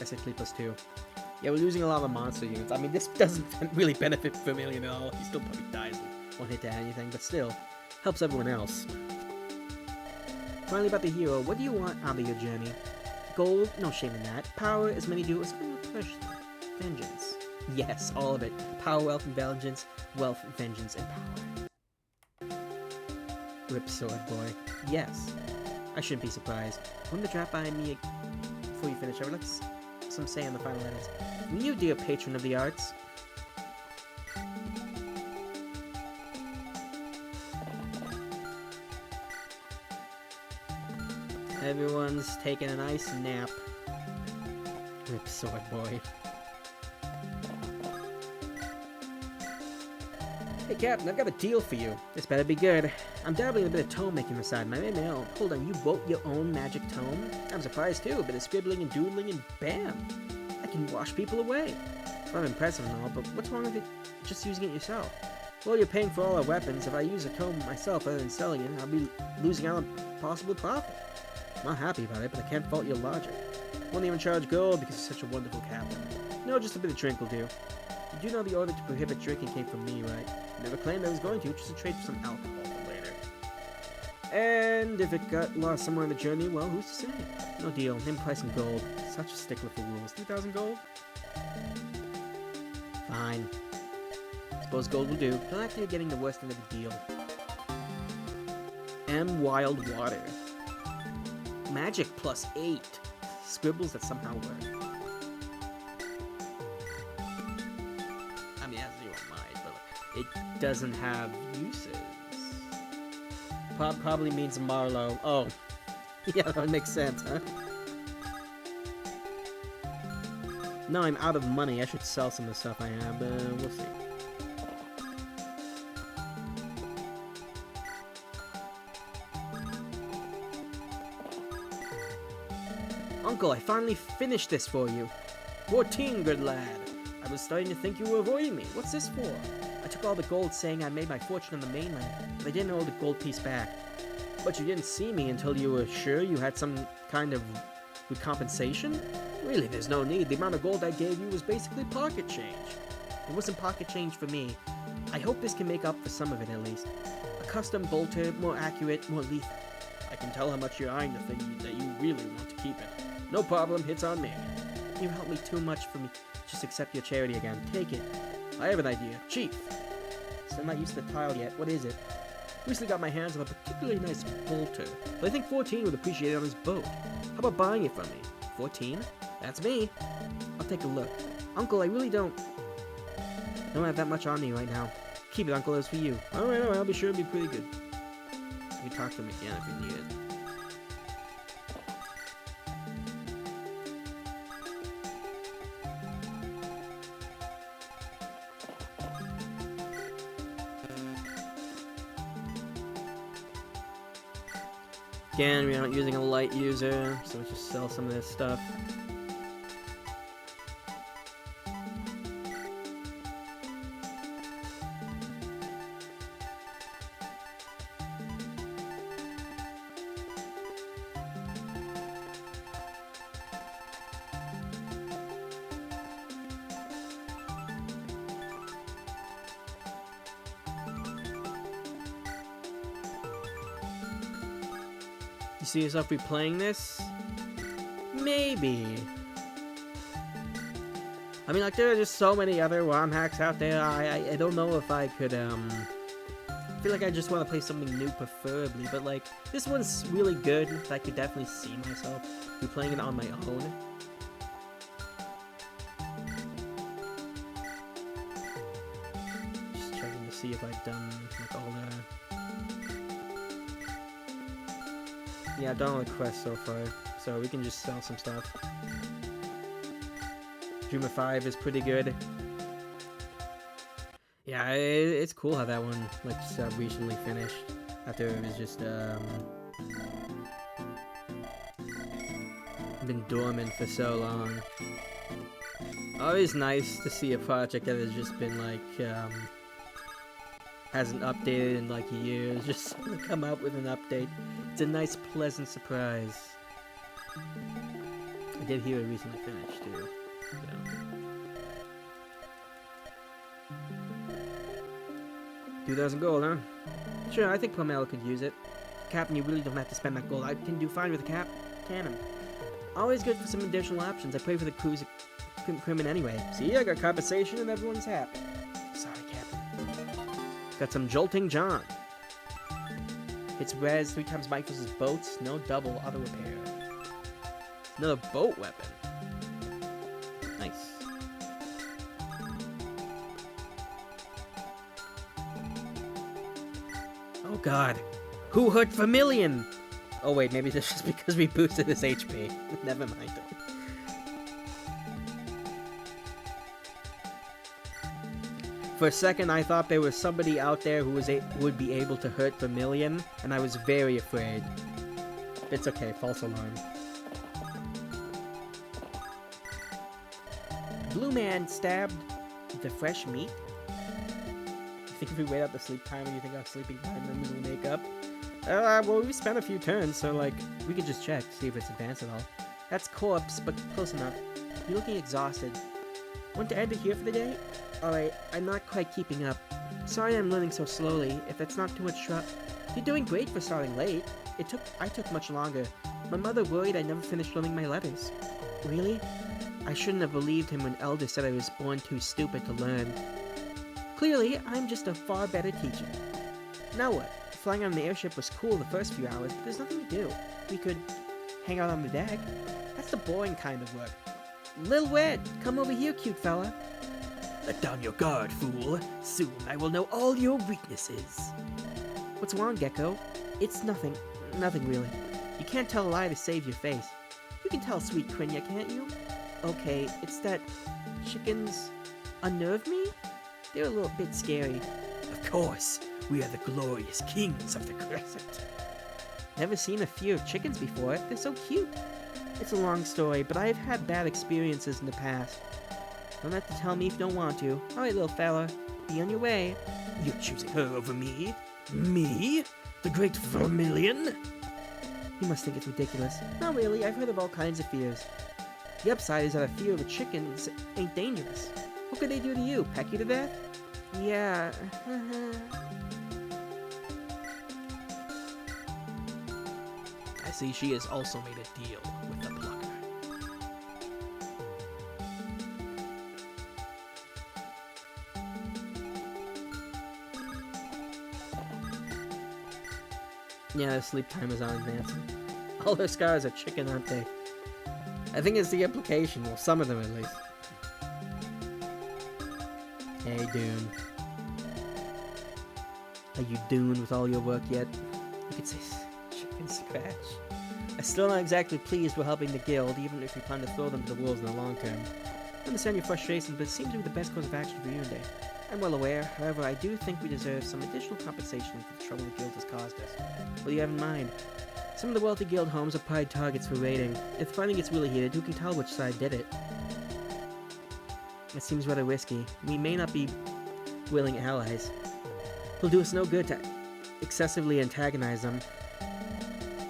SP plus 2. Yeah, we're losing a lot of monster units. I mean, this doesn't really benefit Vermilion at all. He still probably dies with one hit to anything, but still, helps everyone else. Finally about the hero, what do you want out of your journey? Gold? No shame in that. Power, as many do, or something with push. Vengeance. Yes, all of it. Power, wealth, and vengeance. Wealth, vengeance, and power. Rip Sword Boy. Yes. I shouldn't be surprised. When the drop by me before you finish, I would like some say in the final edits. Will you, dear patron of the arts? Everyone's taking a nice nap. Rip Sword Boy. Hey Captain, I've got a deal for you. This better be good. I'm dabbling a bit of tome making aside. My own. Hold on, you wrote your own magic tome? I'm surprised too. A bit of scribbling and doodling and bam! I can wash people away. It's not impressive and all, but what's wrong with it just using it yourself? Well, you're paying for all our weapons. If I use a tome myself rather than selling it, I'll be losing out on possible profit. I'm not happy about it, but I can't fault your logic. Won't even charge gold because you're such a wonderful captain. No, just a bit of drink will do. You do know the order to prohibit drinking came from me, right? Never claimed I was going to, just to trade for some alcohol for later. And if it got lost somewhere in the journey, well, who's to say? No deal. Name, price, and gold. Such a stickler for rules. 2,000 gold? Fine. Suppose gold will do. But actually, you're getting the worst end of the deal. M. Wild Water. Magic plus 8. Scribbles that somehow work. I mean, as you might, but it doesn't have uses. Probably means Marlowe. Oh. Yeah, that makes sense, huh? No, I'm out of money. I should sell some of the stuff I have, but we'll see. Uncle, I finally finished this for you. 14, good lad. I was starting to think you were avoiding me. What's this for? I took all the gold saying I made my fortune on the mainland, but I didn't owe the gold piece back. But you didn't see me until you were sure you had some kind of recompensation? Really, there's no need. The amount of gold I gave you was basically pocket change. It wasn't pocket change for me. I hope this can make up for some of it at least. A custom bolter, more accurate, more lethal. I can tell how much you're eyeing the thing that you really want to keep it. No problem, it's on me. You helped me too much for me. Just accept your charity again. Take it. I have an idea. Chief. Still not used to the tile yet. What is it? Recently got my hands on a particularly nice bolter, but I think 14 would appreciate it on his boat. How about buying it from me? 14? That's me. I'll take a look. Uncle, I really don't have that much on me right now. Keep it, Uncle, as for you. Alright, I'll be sure it'll be pretty good. We talk to him again if we need it. Again, we're not using a light user, so let's just sell some of this stuff. You see yourself replaying this? Maybe. I mean, like, there are just so many other ROM hacks out there. I don't know if I could, I feel like I just want to play something new, preferably. But, like, this one's really good. I could definitely see myself replaying it on my own. Just checking to see if I've done, like, all the... Yeah, I've done all the quests so far, so we can just sell some stuff. Dreamer 5 is pretty good. Yeah, it's cool how that one, like, recently finished. After it was just, been dormant for so long. Always nice to see a project that has just been, like, hasn't updated in, like, years. Just come out with an update. It's a nice, pleasant surprise. I did hear it recently finished, too. So. 2,000 gold, huh? Sure, I think Pomelo could use it. Captain, you really don't have to spend that gold. I can do fine with a cannon. Always good for some additional options. I pray for the crew's crewmen anyway. See, I got compensation and everyone's happy. Sorry, Captain. Got some Jolting John. Hits res 3 times Michael's boats, no double auto repair. Another boat weapon. Nice. Oh god. Who hurt Vermilion? Oh wait, maybe this is because we boosted his HP. Never mind. For a second, I thought there was somebody out there who would be able to hurt Vermilion, and I was very afraid. It's okay, false alarm. Blue Man stabbed the fresh meat? You think if we wait out the sleep timer, you think our sleeping time numbers will make up? Well, we spent a few turns, so, like, we could just check, see if it's advanced at all. That's corpse, but close enough. You're looking exhausted. Want to end it here for the day? Alright, I'm not quite keeping up. Sorry I'm learning so slowly, if that's not too much trouble. You're doing great for starting late. I took much longer. My mother worried I never finished learning my letters. Really? I shouldn't have believed him when Elder said I was born too stupid to learn. Clearly, I'm just a far better teacher. Now what? Flying on the airship was cool the first few hours, but there's nothing to do. We could hang out on the deck. That's the boring kind of work. Lil Red, come over here, cute fella. Let down your guard, fool. Soon I will know all your weaknesses. What's wrong, Gecko? It's nothing. Nothing, really. You can't tell a lie to save your face. You can tell, sweet Quinya, can't you? Okay, it's that chickens unnerve me? They're a little bit scary. Of course. We are the glorious kings of the Crescent. Never seen a fear of chickens before. They're so cute. It's a long story, but I've had bad experiences in the past. Don't have to tell me if you don't want to. Alright, little fella. Be on your way. You're choosing her over me? Me? The great Vermilion? You must think it's ridiculous. Not really. I've heard of all kinds of fears. The upside is that a fear of chickens ain't dangerous. What could they do to you? Peck you to death? Yeah. I see she has also made a deal with the Plucker. Yeah, the sleep time is on advancing. All her scars are chicken, aren't they? I think it's the implication. Well, some of them at least. Hey, Dune. Are you Dune with all your work yet? You could say chicken scratch. I'm still not exactly pleased with helping the guild, even if we plan to throw them to the wolves in the long term. I understand your frustrations, but it seems to be the best course of action for you today. I'm well aware, however, I do think we deserve some additional compensation for the trouble the guild has caused us. What do you have in mind? Some of the wealthy guild homes are prime targets for raiding. If fighting gets really heated, who can tell which side did it? It seems rather risky. We may not be willing allies. It'll do us no good to excessively antagonize them.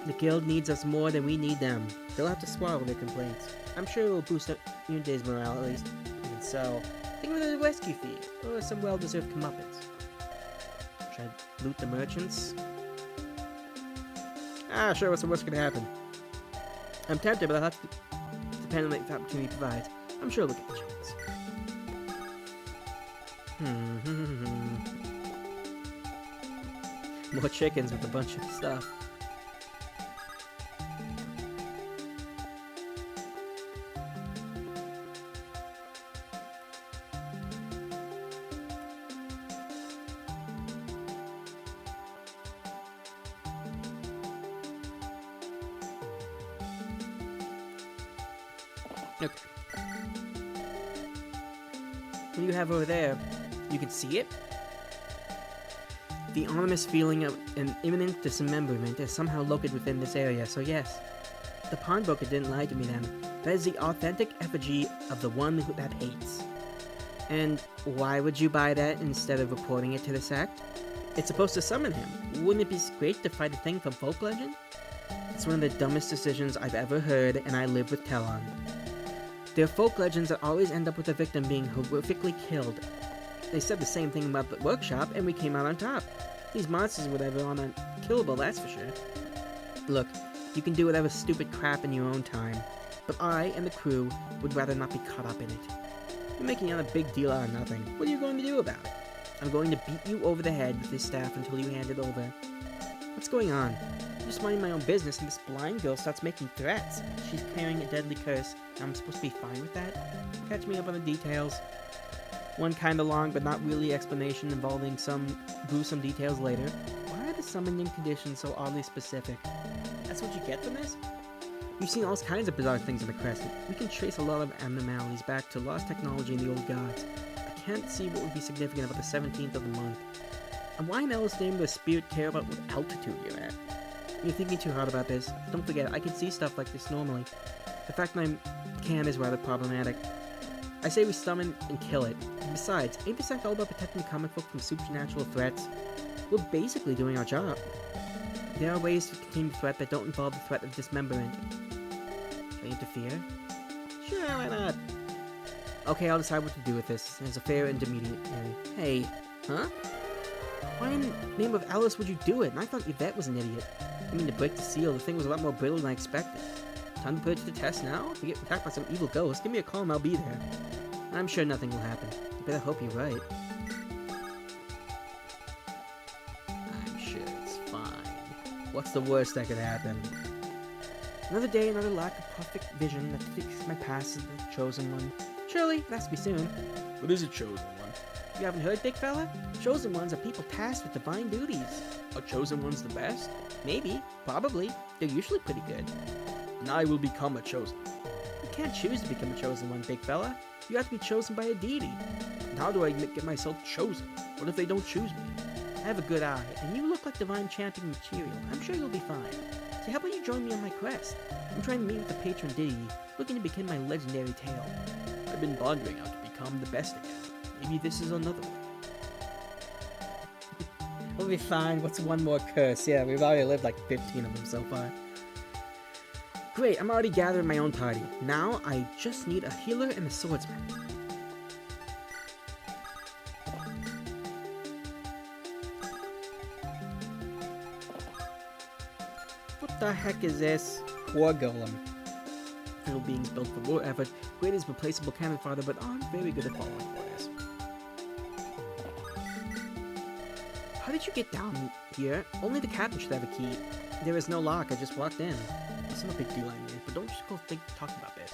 The guild needs us more than we need them. They'll have to swallow their complaints. I'm sure it will boost Yunde's morale, at least. Even so, think of it as a rescue fee, or some well-deserved comeuppance. Should I loot the merchants? Ah, sure, what's the worst gonna happen? I'm tempted, but I'll have to depend on what the opportunity provides. I'm sure I'll get the chance. More chickens with a bunch of stuff. Okay. What do you have over there? You can see it? The ominous feeling of an imminent dismemberment is somehow located within this area, so yes. The pawnbroker didn't lie to me then. That is the authentic effigy of the one that hates. And why would you buy that instead of reporting it to the sect? It's supposed to summon him. Wouldn't it be great to fight a thing from folk legend? It's one of the dumbest decisions I've ever heard, and I live with Telon. There are folk legends that always end up with the victim being horrifically killed. They said the same thing about the workshop, and we came out on top. These monsters or whatever aren't unkillable, that's for sure. Look, you can do whatever stupid crap in your own time, but I and the crew would rather not be caught up in it. You're making out a big deal out of nothing. What are you going to do about it? I'm going to beat you over the head with this staff until you hand it over. What's going on? I'm just minding my own business, and this blind girl starts making threats. She's carrying a deadly curse, and I'm supposed to be fine with that? Catch me up on the details. One kinda long, but not really explanation involving some gruesome details later. Why are the summoning conditions so oddly specific? That's what you get from this? We've seen all kinds of bizarre things in the Crescent. We can trace a lot of abnormalities back to lost technology in the old gods. I can't see what would be significant about the 17th of the month. And why in Ella's name does Spirit care about what altitude you're at? You're thinking too hard about this. Don't forget, I can see stuff like this normally. The fact that I can is rather problematic. I say we summon and kill it. And besides, ain't the sect all about protecting the comic book from supernatural threats? We're basically doing our job. There are ways to contain the threat that don't involve the threat of dismemberment. Should I interfere? Sure, why not? Okay, I'll decide what to do with this. As a fair intermediary. Hey, huh? Why in the name of Alice would you do it? And I thought Yvette was an idiot. I mean, to break the seal, the thing was a lot more brittle than I expected. Time to put it to the test now? If you get attacked by some evil ghost, give me a call and I'll be there. I'm sure nothing will happen. You better hope you're right. I'm sure it's fine. What's the worst that could happen? Another day, another lack of perfect vision that fixes my past as the chosen one. Surely, it has to be soon. What is a chosen one? You haven't heard, big fella? Chosen ones are people tasked with divine duties. Are chosen ones the best? Maybe. Probably. They're usually pretty good. And I will become a chosen. You can't choose to become a chosen one, big fella. You have to be chosen by a deity. And how do I get myself chosen? What if they don't choose me? I have a good eye, and you look like divine champion material. I'm sure you'll be fine. So how about you join me on my quest? I'm trying to meet with the patron deity, looking to begin my legendary tale. I've been pondering how to become the best again. Maybe this is another way. We'll be fine. What's one more curse? Yeah, we've already lived like 15 of them so far. Great, I'm already gathering my own party. Now I just need a healer and a swordsman. What the heck is this? War Golem. Little beings built for war effort. Great as replaceable cannon fodder, but aren't very good at following orders. How did you get down here? Only the captain should have a key. There is no lock, I just walked in. It's no big deal anyway, but don't just go talking about this.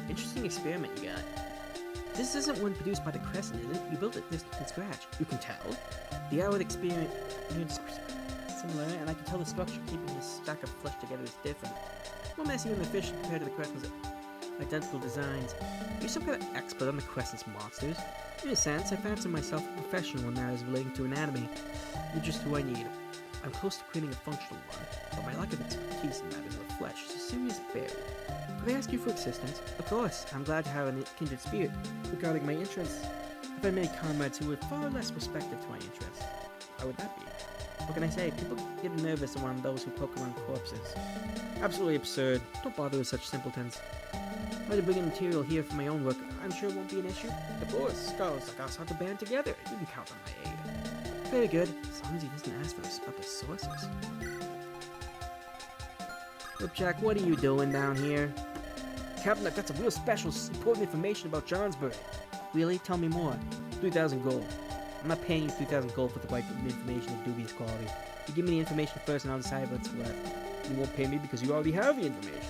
Interesting experiment you got. This isn't one produced by the Crescent, is it? You built it from scratch. You can tell. The arrowed experience similar, and I can tell the structure keeping this stack of flesh together is different. More messy and efficient compared to the Crescent's identical designs. You're some kind of expert on the Crescent's monsters. In a sense, I fancy myself a professional in matters relating to anatomy. You're just who I need. I'm close to creating a functional one, but my lack of expertise in matters of the flesh is a serious barrier. Could I ask you for assistance? Of course, I'm glad to have a kindred spirit regarding my interests. I've had many comrades who were far less receptive to my interests. Why would that be? What can I say? People get nervous around those who poke around corpses. Absolutely absurd. Don't bother with such simpletons. If I had to bring in material here for my own work, I'm sure it won't be an issue. Of course, scholars like us have to band together. You can count on my aid. Very good, as long as he doesn't ask for the sources. Look, Jack, what are you doing down here? Captain, I've got some real special, important information about Johnsbury. Really? Tell me more. 3,000 gold. I'm not paying you 3,000 gold for the right information of dubious quality. You give me the information first and I'll decide what's worth. You won't pay me because you already have the information.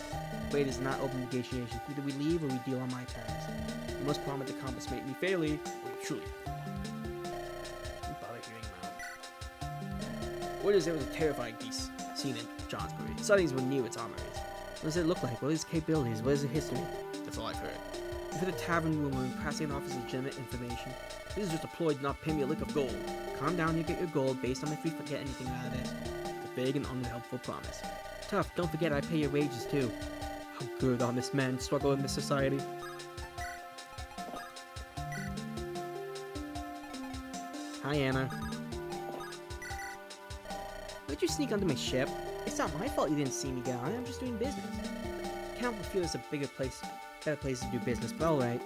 But it is not open negotiation. Either we leave or we deal on my terms. You must promise to compensate me fairly, or you truly don't bother hearing him out. What is there was a terrifying beast seen in Johnsbury. Studies were new its armories. What does it look like? What is its capabilities? What is its history? That's all I've heard. You've heard a tavern rumor passing off as legitimate information. This is just a ploy to not pay me a lick of gold. Calm down, you get your gold based on if we get anything out of this. It's a vague and unhelpful promise. Tough, don't forget I pay your wages too. How good honest men struggle in this society. Hi, Anna. Why'd you sneak onto my ship? It's not my fault you didn't see me get on it. I'm just doing business. Count would feel there's a better place to do business, but alright.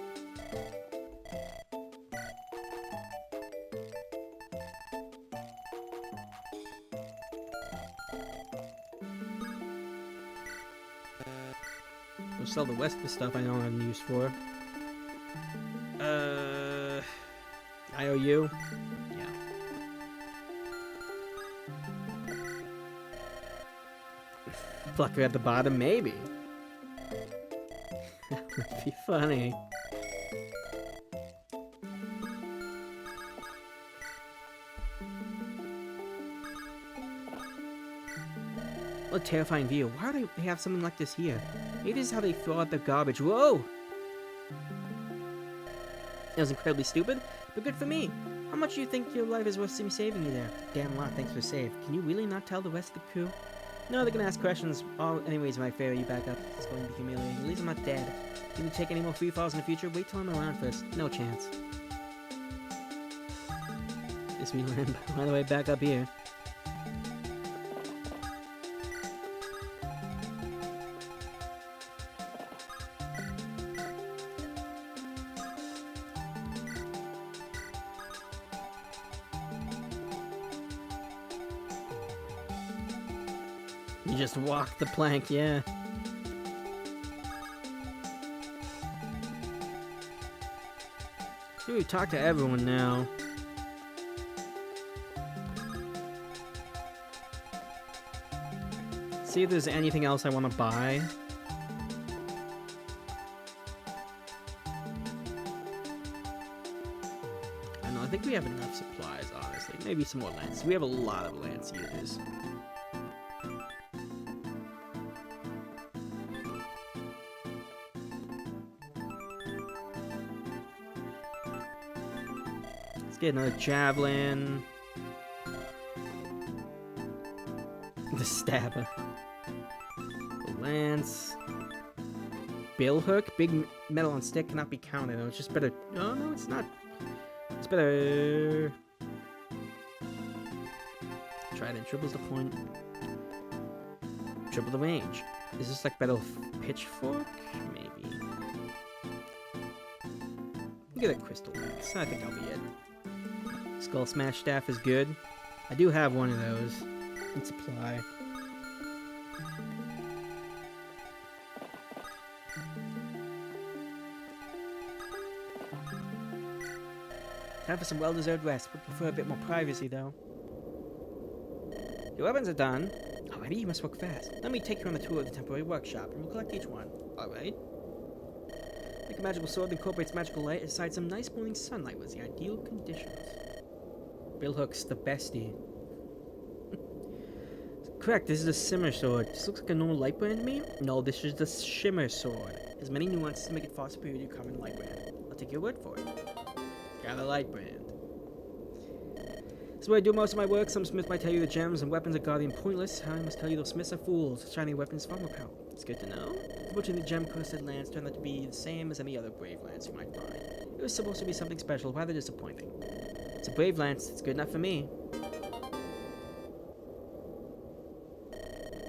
We'll sell the rest of the stuff I don't have any use for. IOU? Yeah. Plucker at the bottom, maybe. That would be funny. What a terrifying view. Why do they have something like this here? Maybe this is how they throw out their garbage. Whoa! That was incredibly stupid, but good for me. How much do you think your life is worth me saving you there? Damn lot, thanks for the save. Can you really not tell the rest of the crew? No, they're gonna ask questions. Oh, anyways, when I ferry you back up, it's going to be humiliating. At least I'm not dead. Can you take any more free falls in the future? Wait till I'm around first. No chance. Guess we land by the way back up here. You just walk the plank, yeah. We talk to everyone now. See if there's anything else I want to buy. I don't know, I think we have enough supplies, honestly. Maybe some more lance. We have a lot of lance users. Get another javelin. The stabber. The lance. Bill hook. Big metal on stick cannot be counted. It's just better. Oh, no, it's not. It's better. Trident triples the point. Triple the range. Is this like better pitchfork? Maybe. Get a crystal lance. I think that'll be it. Skull Smash Staff is good. I do have one of those. In supply. Time for some well-deserved rest. Would prefer a bit more privacy, though. Your weapons are done. Alrighty, you must work fast. Let me take you on the tour of the temporary workshop, and we'll collect each one. Alright. Make a magical sword that incorporates magical light inside some nice morning sunlight was the ideal conditions. Bill Hook's the bestie. Correct, this is a Shimmer Sword. This looks like a normal light brand to me? No, this is the Shimmer Sword. There's many nuances to make it far superior to common light brand. I'll take your word for it. Got a light brand. This is where I do most of my work. Some smiths might tell you the gems and weapons are guardian pointless. I must tell you those smiths are fools. Shiny weapons far more powerful. It's good to know. Unfortunately, the gem-crusted lance turned out to be the same as any other brave lance you might find. It was supposed to be something special, rather disappointing. It's a brave lance. It's good enough for me.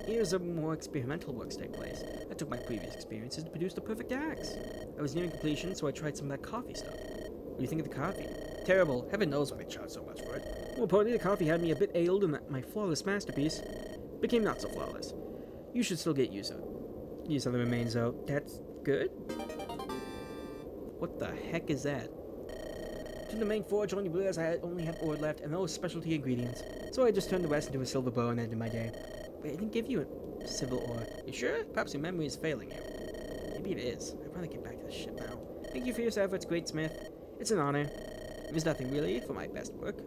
Here's a more experimental work to take place. I took my previous experiences to produce the perfect axe. I was nearing completion, so I tried some of that coffee stuff. What do you think of the coffee? Terrible. Heaven knows why they charge so much for it. More importantly, the coffee had me a bit ailed, and my flawless masterpiece became not so flawless. You should still get use of the remains, though. That's good? What the heck is that? To the main forge, only realized I only have ore left and no specialty ingredients. So I just turned the rest into a silver bow and ended my day. But I didn't give you a silver ore. You sure? Perhaps your memory is failing you. Maybe it is. I'd rather get back to the ship now. Thank you for your efforts, great smith. It's an honor. There's nothing really for my best work.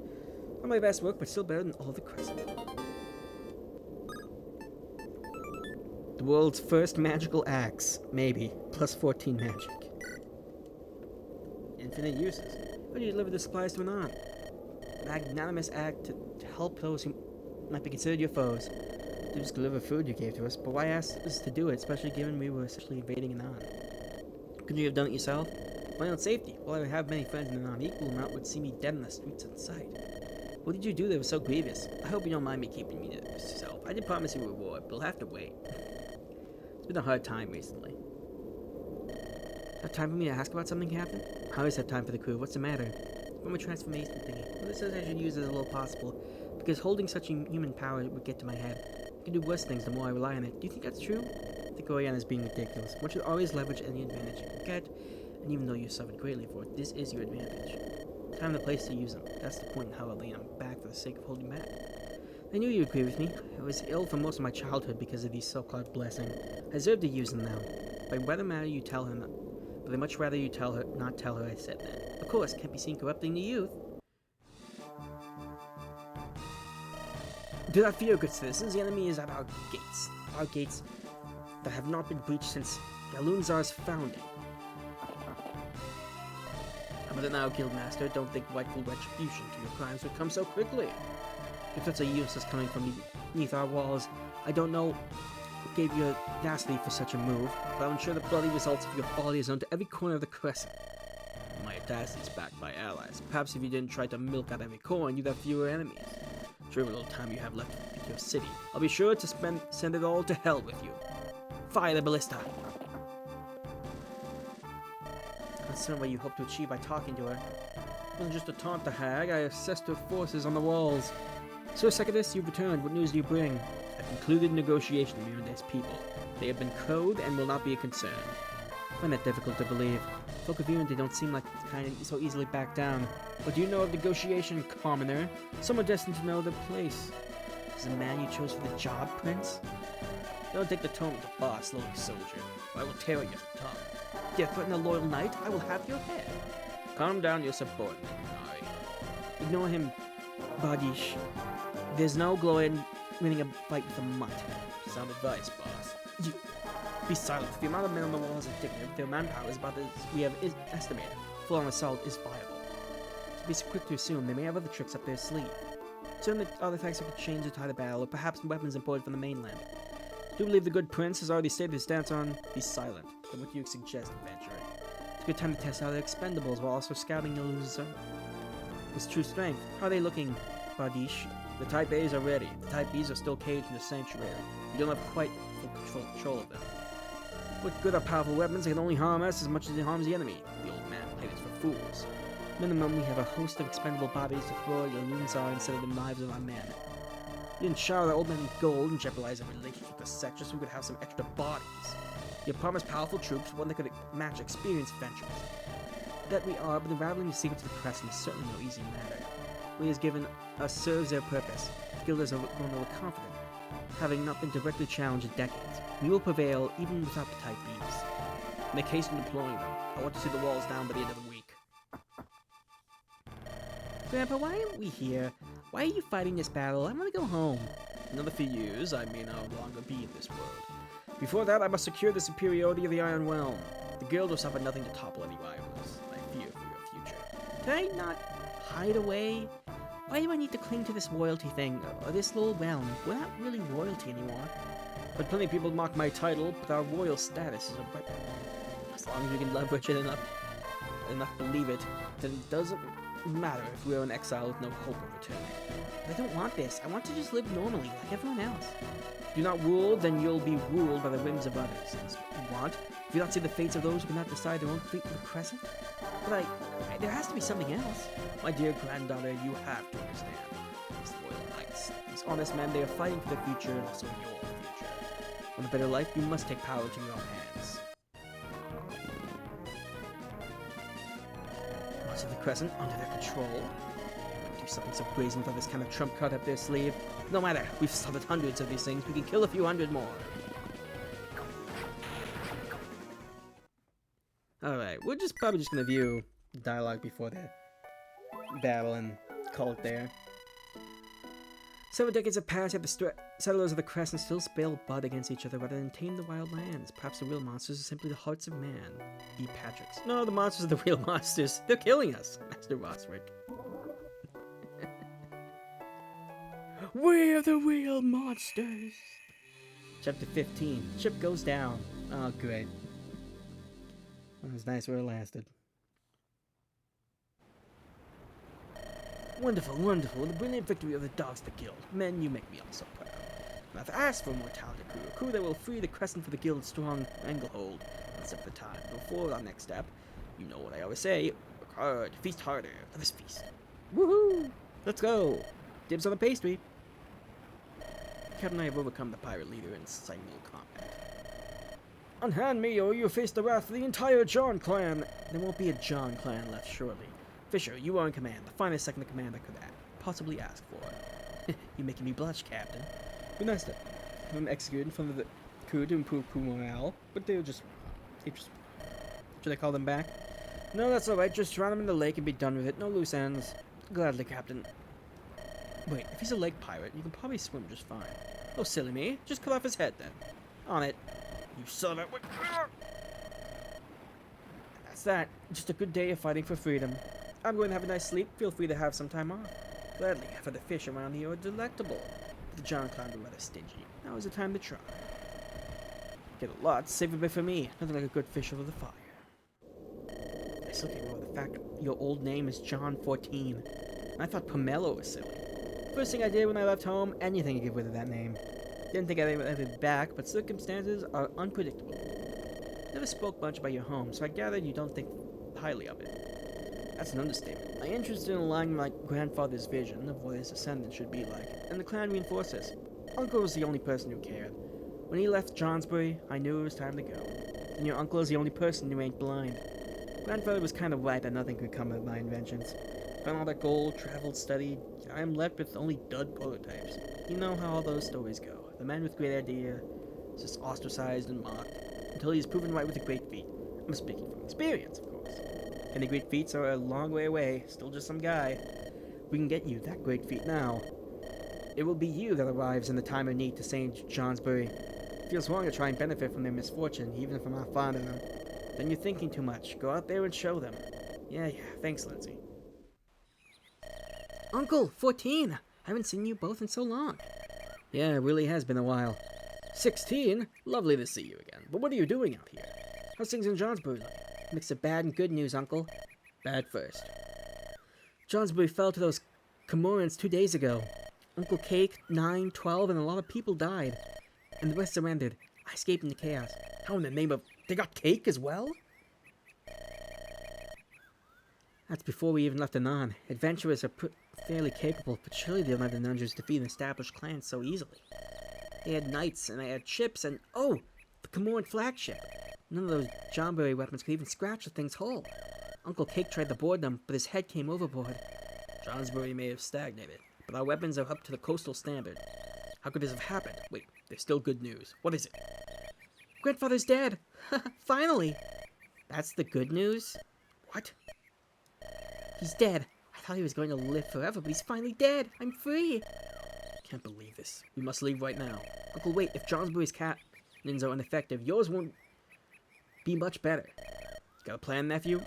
Not my best work, but still better than all the Crescent. The world's first magical axe. Maybe. Plus 14 magic. Infinite uses. How do you deliver the supplies to an aunt? An magnanimous act to help those who might be considered your foes. To just deliver food you gave to us, but why ask us to do it, especially given we were essentially invading an aunt? Couldn't you have done it yourself? My own safety. While I have many friends in an unequal amount would see me dead in the streets at sight. What did you do that was so grievous? I hope you don't mind me keeping me to yourself. I did promise you a reward, but you'll have to wait. It's been a hard time recently. Have time for me to ask about something, Captain? I always have time for the crew. What's the matter? From a transformation thingy. Well, this says I should use it as little possible, because holding such human power would get to my head. I can do worse things the more I rely on it. Do you think that's true? I think Oriana is being ridiculous. One should always leverage any advantage you can get, and even though you suffered greatly for it, this is your advantage. Time and the place to use them. That's the point in how I lean them back for the sake of holding back. I knew you'd agree with me. I was ill for most of my childhood because of these so-called blessings. I deserve to use them now. By whether matter you tell her not. But I'd much rather you not tell her I said that. Of course, can't be seen corrupting the youth. Do not fear, good citizens. The enemy is at our gates. Our gates that have not been breached since Galunzar's founding. But now, Guildmaster, don't think rightful retribution to your crimes would come so quickly. If that's a useless coming from beneath our walls, I don't know what gave you audacity for such a move, but I'll ensure the bloody results of your folly is known to every corner of the Crescent. My audacity is backed by allies. Perhaps if you didn't try to milk out every coin, you'd have fewer enemies. During the little time you have left in your city, I'll be sure to send it all to hell with you. Fire the ballista! That's not what you hope to achieve by talking to her. It wasn't just a taunt to hag, I assessed her forces on the walls. Sir Secondus, you've returned. What news do you bring? I've concluded negotiation with Miranday's people. They have been cowed and will not be a concern. I find that difficult to believe. Folk of Mirandey don't seem like the kind of so easily back down. What do you know of negotiation, commoner? Some are destined to know their place. Is the man you chose for the job, Prince? Don't take the tone of the boss, lowly soldier, or I will tear at your tongue. Dare threaten a loyal knight? I will have your head. Calm down, your subordinate, Nari. Ignore him, Badish. There's no glory in winning a fight with a mutt. Sound advice, boss. You be silent. The amount of men on the walls is indicative. Their manpower is about as we have estimated. Full-on assault is viable. To be quick to assume, they may have other tricks up their sleeve. Certain artifacts that could change the tide of battle, or perhaps weapons imported from the mainland. I do believe the good prince has already stated his stance on be silent. Then what do you suggest, adventurer? It's a good time to test out their expendables while also scouting the loser. With true strength. How are they looking, Badish? The Type A's are ready. The Type B's are still caged in the sanctuary. You don't have quite full control of them. What good are powerful weapons? They can only harm us as much as it harms the enemy. The old man played us for fools. Minimum, we have a host of expendable bodies to throw at your Lunzar instead of the lives of our men. We didn't shower the old man with gold and jeopardize our relationship with the sect just so we could have some extra bodies. You promised powerful troops, one that could match experienced venturers. That we are, but unraveling the secrets of the Crescent is certainly no easy matter. What he has given us serves their purpose. The guilders are grown more confident, having not been directly challenged in decades. We will prevail even without the Type B's. Make haste in deploying them. I want to see the walls down by the end of the week. Grandpa, why aren't we here? Why are you fighting this battle? I want to go home. Another few years, I may no longer be in this world. Before that, I must secure the superiority of the Iron Realm. The guild will suffer nothing to topple any rivals. I fear for your future. Can I not hide away? Why do I need to cling to this royalty thing, or this little realm? We're not really royalty anymore. But plenty of people mock my title, but our royal status is a weapon. As long as you can leverage it enough believe it, then it doesn't matter if we're in exile with no hope of returning. But I don't want this. I want to just live normally, like everyone else. If you do not rule, then you'll be ruled by the whims of others. That's what you want. If you not see the fates of those who cannot decide their own fate in the Crescent? But there has to be something else. My dear granddaughter, you have to understand. These loyal knights, these honest men, they are fighting for the future and also your future. Want a better life? You must take power to your own hands. Monsters of the Crescent under their control. Do something so brazen without this kind of trump card up their sleeve. No matter, we've slaughtered hundreds of these things. We can kill a few hundred more. Alright, we're probably just gonna view the dialogue before the battle and call it there. Several decades have passed, yet the settlers of the Crescent still spill blood against each other rather than tame the wild lands. Perhaps the real monsters are simply the hearts of man. E. Patrick's. No, the monsters are the real monsters. They're killing us, Master Roswick. We're the real monsters. Chapter 15. Ship goes down. Oh, great. That was nice where it lasted. Wonderful, wonderful. The brilliant victory of the dogs of the guild. Men, you make me all so proud. I've asked for a more talented crew. A crew that will free the Crescent for the guild's strong anglehold. One step at a time. Before our next step, you know what I always say. Work hard, feast harder. Let us feast. Woohoo! Let's go! Dibs on the pastry. Captain and I have overcome the pirate leader in single combat. Unhand me, or you face the wrath of the entire John clan. There won't be a John clan left, surely. Fisher, you are in command, the finest second in command I could possibly ask for. You're making me blush, Captain. Be nice to have him executed in front of the crew to improve crew morale, but should I call them back? No, that's alright, just drown him in the lake and be done with it, no loose ends. Gladly, Captain. Wait, if he's a lake pirate, you can probably swim just fine. Oh, silly me, just cut off his head then. On it. You son of a... That's that, just a good day of fighting for freedom. I'm going to have a nice sleep. Feel free to have some time off. Gladly, for the fish around here are delectable. But the John clan are rather stingy. Now is the time to try. Get a lot, save a bit for me. Nothing like a good fish over the fire. I still can't get over the fact your old name is John 14. And I thought Pomelo was silly. First thing I did when I left home, anything to get rid of that name. Didn't think I'd ever be back, but circumstances are unpredictable. Never spoke much about your home, so I gathered you don't think highly of it. That's an understatement. I'm interested in aligning my grandfather's vision of what his descendants should be like, and the clan reinforces. Uncle was the only person who cared. When he left Johnsbury, I knew it was time to go. And your uncle is the only person who ain't blind. Grandfather was kind of right that nothing could come of my inventions. Found all that gold, traveled, studied. I am left with only dud prototypes. You know how all those stories go. The man with great idea is just ostracized and mocked, until he is proven right with a great feat. I'm speaking from experience, of course. And the great feats are a long way away, still just some guy. We can get you that great feat now. It will be you that arrives in the time of need to St. Johnsbury. It feels wrong to try and benefit from their misfortune, even if I'm not fond of them. Then you're thinking too much. Go out there and show them. Yeah, thanks, Lindsay. Uncle, 14! I haven't seen you both in so long. Yeah, it really has been a while. 16? Lovely to see you again. But what are you doing out here? How's things in Johnsbury like? Mix of bad and good news, Uncle. Bad first. Johnsbury fell to those Camorrans 2 days ago. Uncle Cake, 9, 12, and a lot of people died. And the rest surrendered. I escaped into chaos. How in the name of... They got Cake as well? That's before we even left Anon. Adventurers are fairly capable, but surely they'll let the Nunjers defeat an established clan so easily. They had knights, and they had ships, and... Oh! The Camorran flagship! None of those Johnbury weapons could even scratch the thing's hull. Uncle Cake tried to board them, but his head came overboard. Johnsbury may have stagnated, but our weapons are up to the coastal standard. How could this have happened? Wait, there's still good news. What is it? Grandfather's dead! Finally! That's the good news? What? He's dead. I thought he was going to live forever, but he's finally dead. I'm free. Can't believe this. We must leave right now. Uncle, wait. If Johnsbury's cannons are ineffective, yours won't be much better. Got a plan, nephew?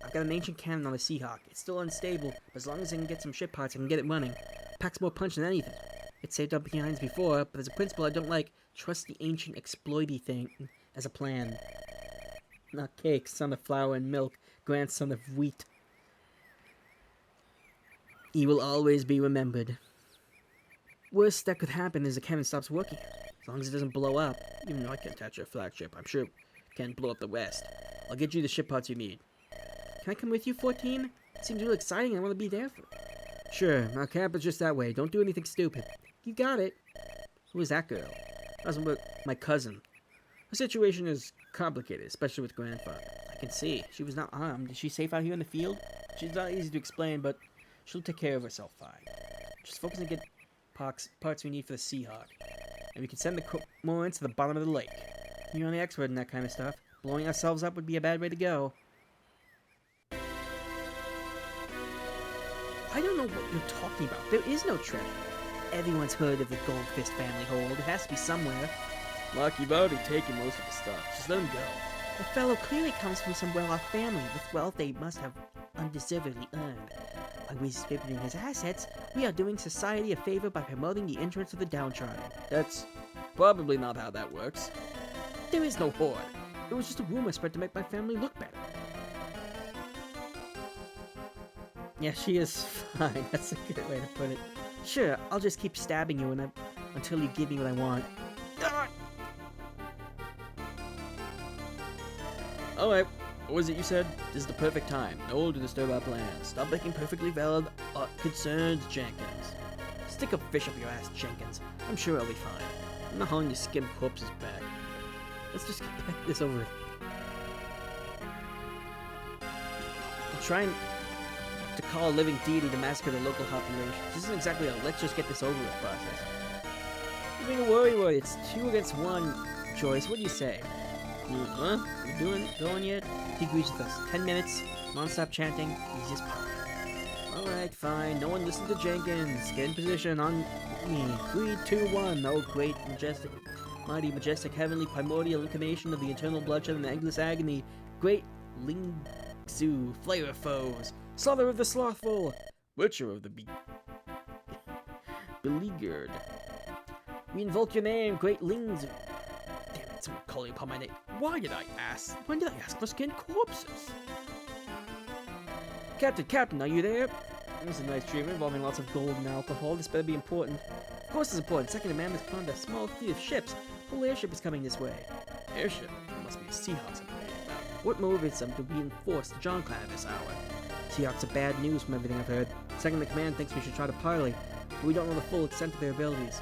I've got an ancient cannon on the Seahawk. It's still unstable, but as long as I can get some ship parts, I can get it running. Packs more punch than anything. It saved up behinds before, but there's a principle I don't like. Trust the ancient exploity thing as a plan. Not Cake, son of flour and milk, grandson of wheat. He will always be remembered. Worst that could happen is the cannon stops working. As long as it doesn't blow up. Even though I can't attach your flagship, I'm sure it can blow up the rest. I'll get you the ship parts you need. Can I come with you, 14? It seems really exciting. I want to be there for it. Sure, our camp is just that way. Don't do anything stupid. You got it. Who is that girl? Doesn't work. My cousin. Her situation is complicated, especially with grandfather. I can see. She was not armed. Is she safe out here in the field? She's not easy to explain, but she'll take care of herself fine. Just focus on get parts we need for the Seahawk. And we can send the Morans to the bottom of the lake. You're the expert in that kind of stuff. Blowing ourselves up would be a bad way to go. I don't know what you're talking about. There is no treasure. Everyone's heard of the Gold Fist family hold. It has to be somewhere. Look, you've already taken most of the stuff. Just let him go. The fellow clearly comes from some well-off family, with wealth they must have undeservedly earned. By redistributing his assets, we are doing society a favor by promoting the entrance of the downtrodden. That's probably not how that works. There is no hoard. It was just a rumor spread to make my family look better. Yeah, she is fine. That's a good way to put it. Sure, I'll just keep stabbing you until you give me what I want. Alright, what was it you said? This is the perfect time. No one to disturb our plans. Stop making perfectly valid concerns, Jenkins. Stick a fish up your ass, Jenkins. I'm sure I'll be fine. I'm not hauling your skim corpses back. Let's just get this over with. I'm trying to call a living deity to massacre the local population. This isn't exactly a let's just get this over with process. You're being a worry. It's 2 against 1, Joyce. What do you say? Huh? You going yet? He agrees with us. 10 minutes, non-stop chanting, easiest part. Alright, fine. No one listen to Jenkins. Get in position on me. 3, 2, 1. Oh, great, majestic, mighty, majestic, heavenly, primordial incarnation of the eternal bloodshed and the endless agony. Great Lingzu, flayer of foes. Slaughter of the slothful. Butcher of the beleaguered. We invoke your name, great Lingzu. Damn it, someone calling upon my name. Why did I ask? When did I ask for skinned corpses? Captain, are you there? This is a nice treatment involving lots of gold and alcohol. This better be important. Of course it's important. Second Amendment has planned a small fleet of ships. A whole airship is coming this way. Airship? There must be a Seahawks I'm reading about. What motivates them to reinforce the John clan at this hour? Seahawks are bad news from everything I've heard. Second in command thinks we should try to parley, but we don't know the full extent of their abilities.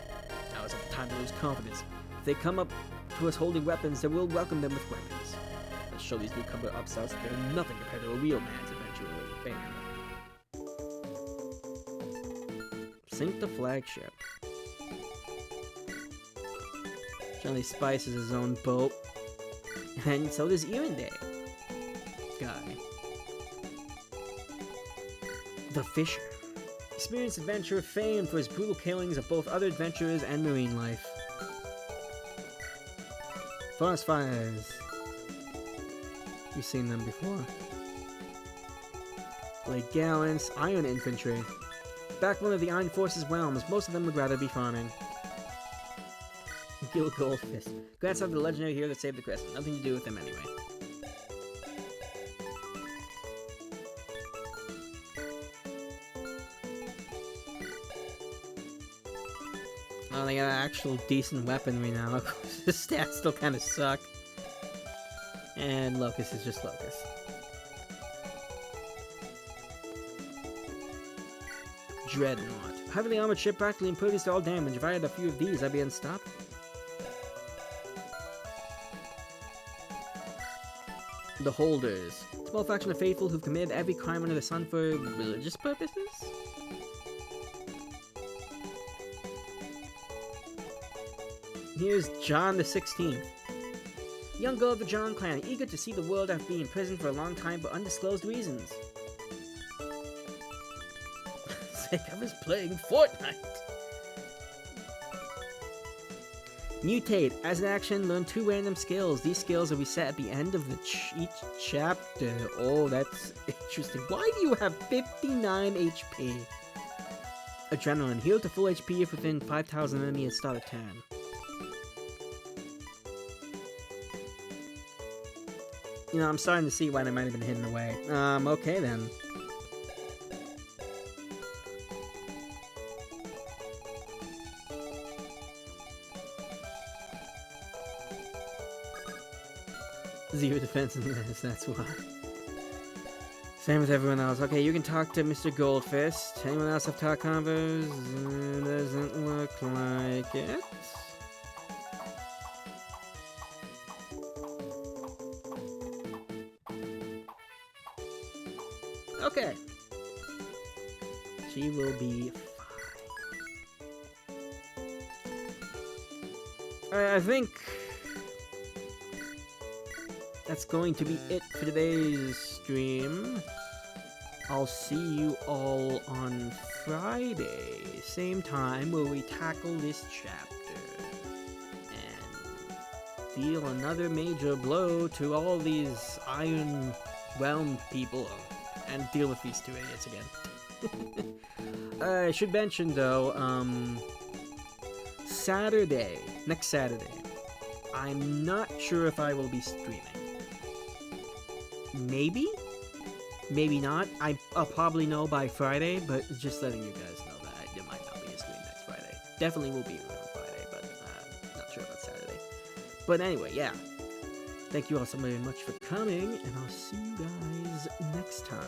Now isn't the time to lose confidence. If they come up to us holding weapons, then we'll welcome them with weapons. Let's show these newcomer upstarts that they're nothing compared to a real man's adventure with bam. Sink the flagship. Johnny Spice has his own boat. And so does Day guy. The Fisher. Experienced adventurer famed for his brutal killings of both other adventurers and marine life. Forest fires. We've seen them before. Like gallants, iron infantry. Backbone of the Iron Forces realms, most of them would rather be farming. Gil Goldfist. Grandson of the legendary hero that saved the Crescent. Nothing to do with them anyway. Oh, they got an actual decent weaponry now. Of course, the stats still kind of suck. And Locust is just Locust. Dreadnought. Heavily armored ship practically impervious to all damage. If I had a few of these, I'd be unstoppable. The Holders. Small faction of faithful who've committed every crime under the sun for religious purposes? Here's John the 16th. Young girl of the John clan, eager to see the world after being in prison for a long time for undisclosed reasons. It's like I was playing Fortnite. Mutate. As an action, learn 2 random skills. These skills are reset at the end of each chapter. Oh, that's interesting. Why do you have 59 HP? Adrenaline. Heal to full HP if within 5,000 enemies at start of turn. You know, I'm starting to see why they might have been hidden away. Okay then. Zero defense in this, that's why. Same with everyone else. Okay, you can talk to Mr. Goldfist. Anyone else have talk convos? Doesn't look like it. She will be fine. I think that's going to be it for today's stream. I'll see you all on Friday, same time, where we tackle this chapter and deal another major blow to all these Iron Realm people and deal with these two idiots again. I should mention though, next Saturday, I'm not sure if I will be streaming. Maybe not. I'll probably know by Friday, but just letting you guys know that there might not be a stream next Friday. Definitely will be on Friday, but not sure about Saturday. But anyway, yeah. Thank you all so very much for coming, and I'll see you guys next time.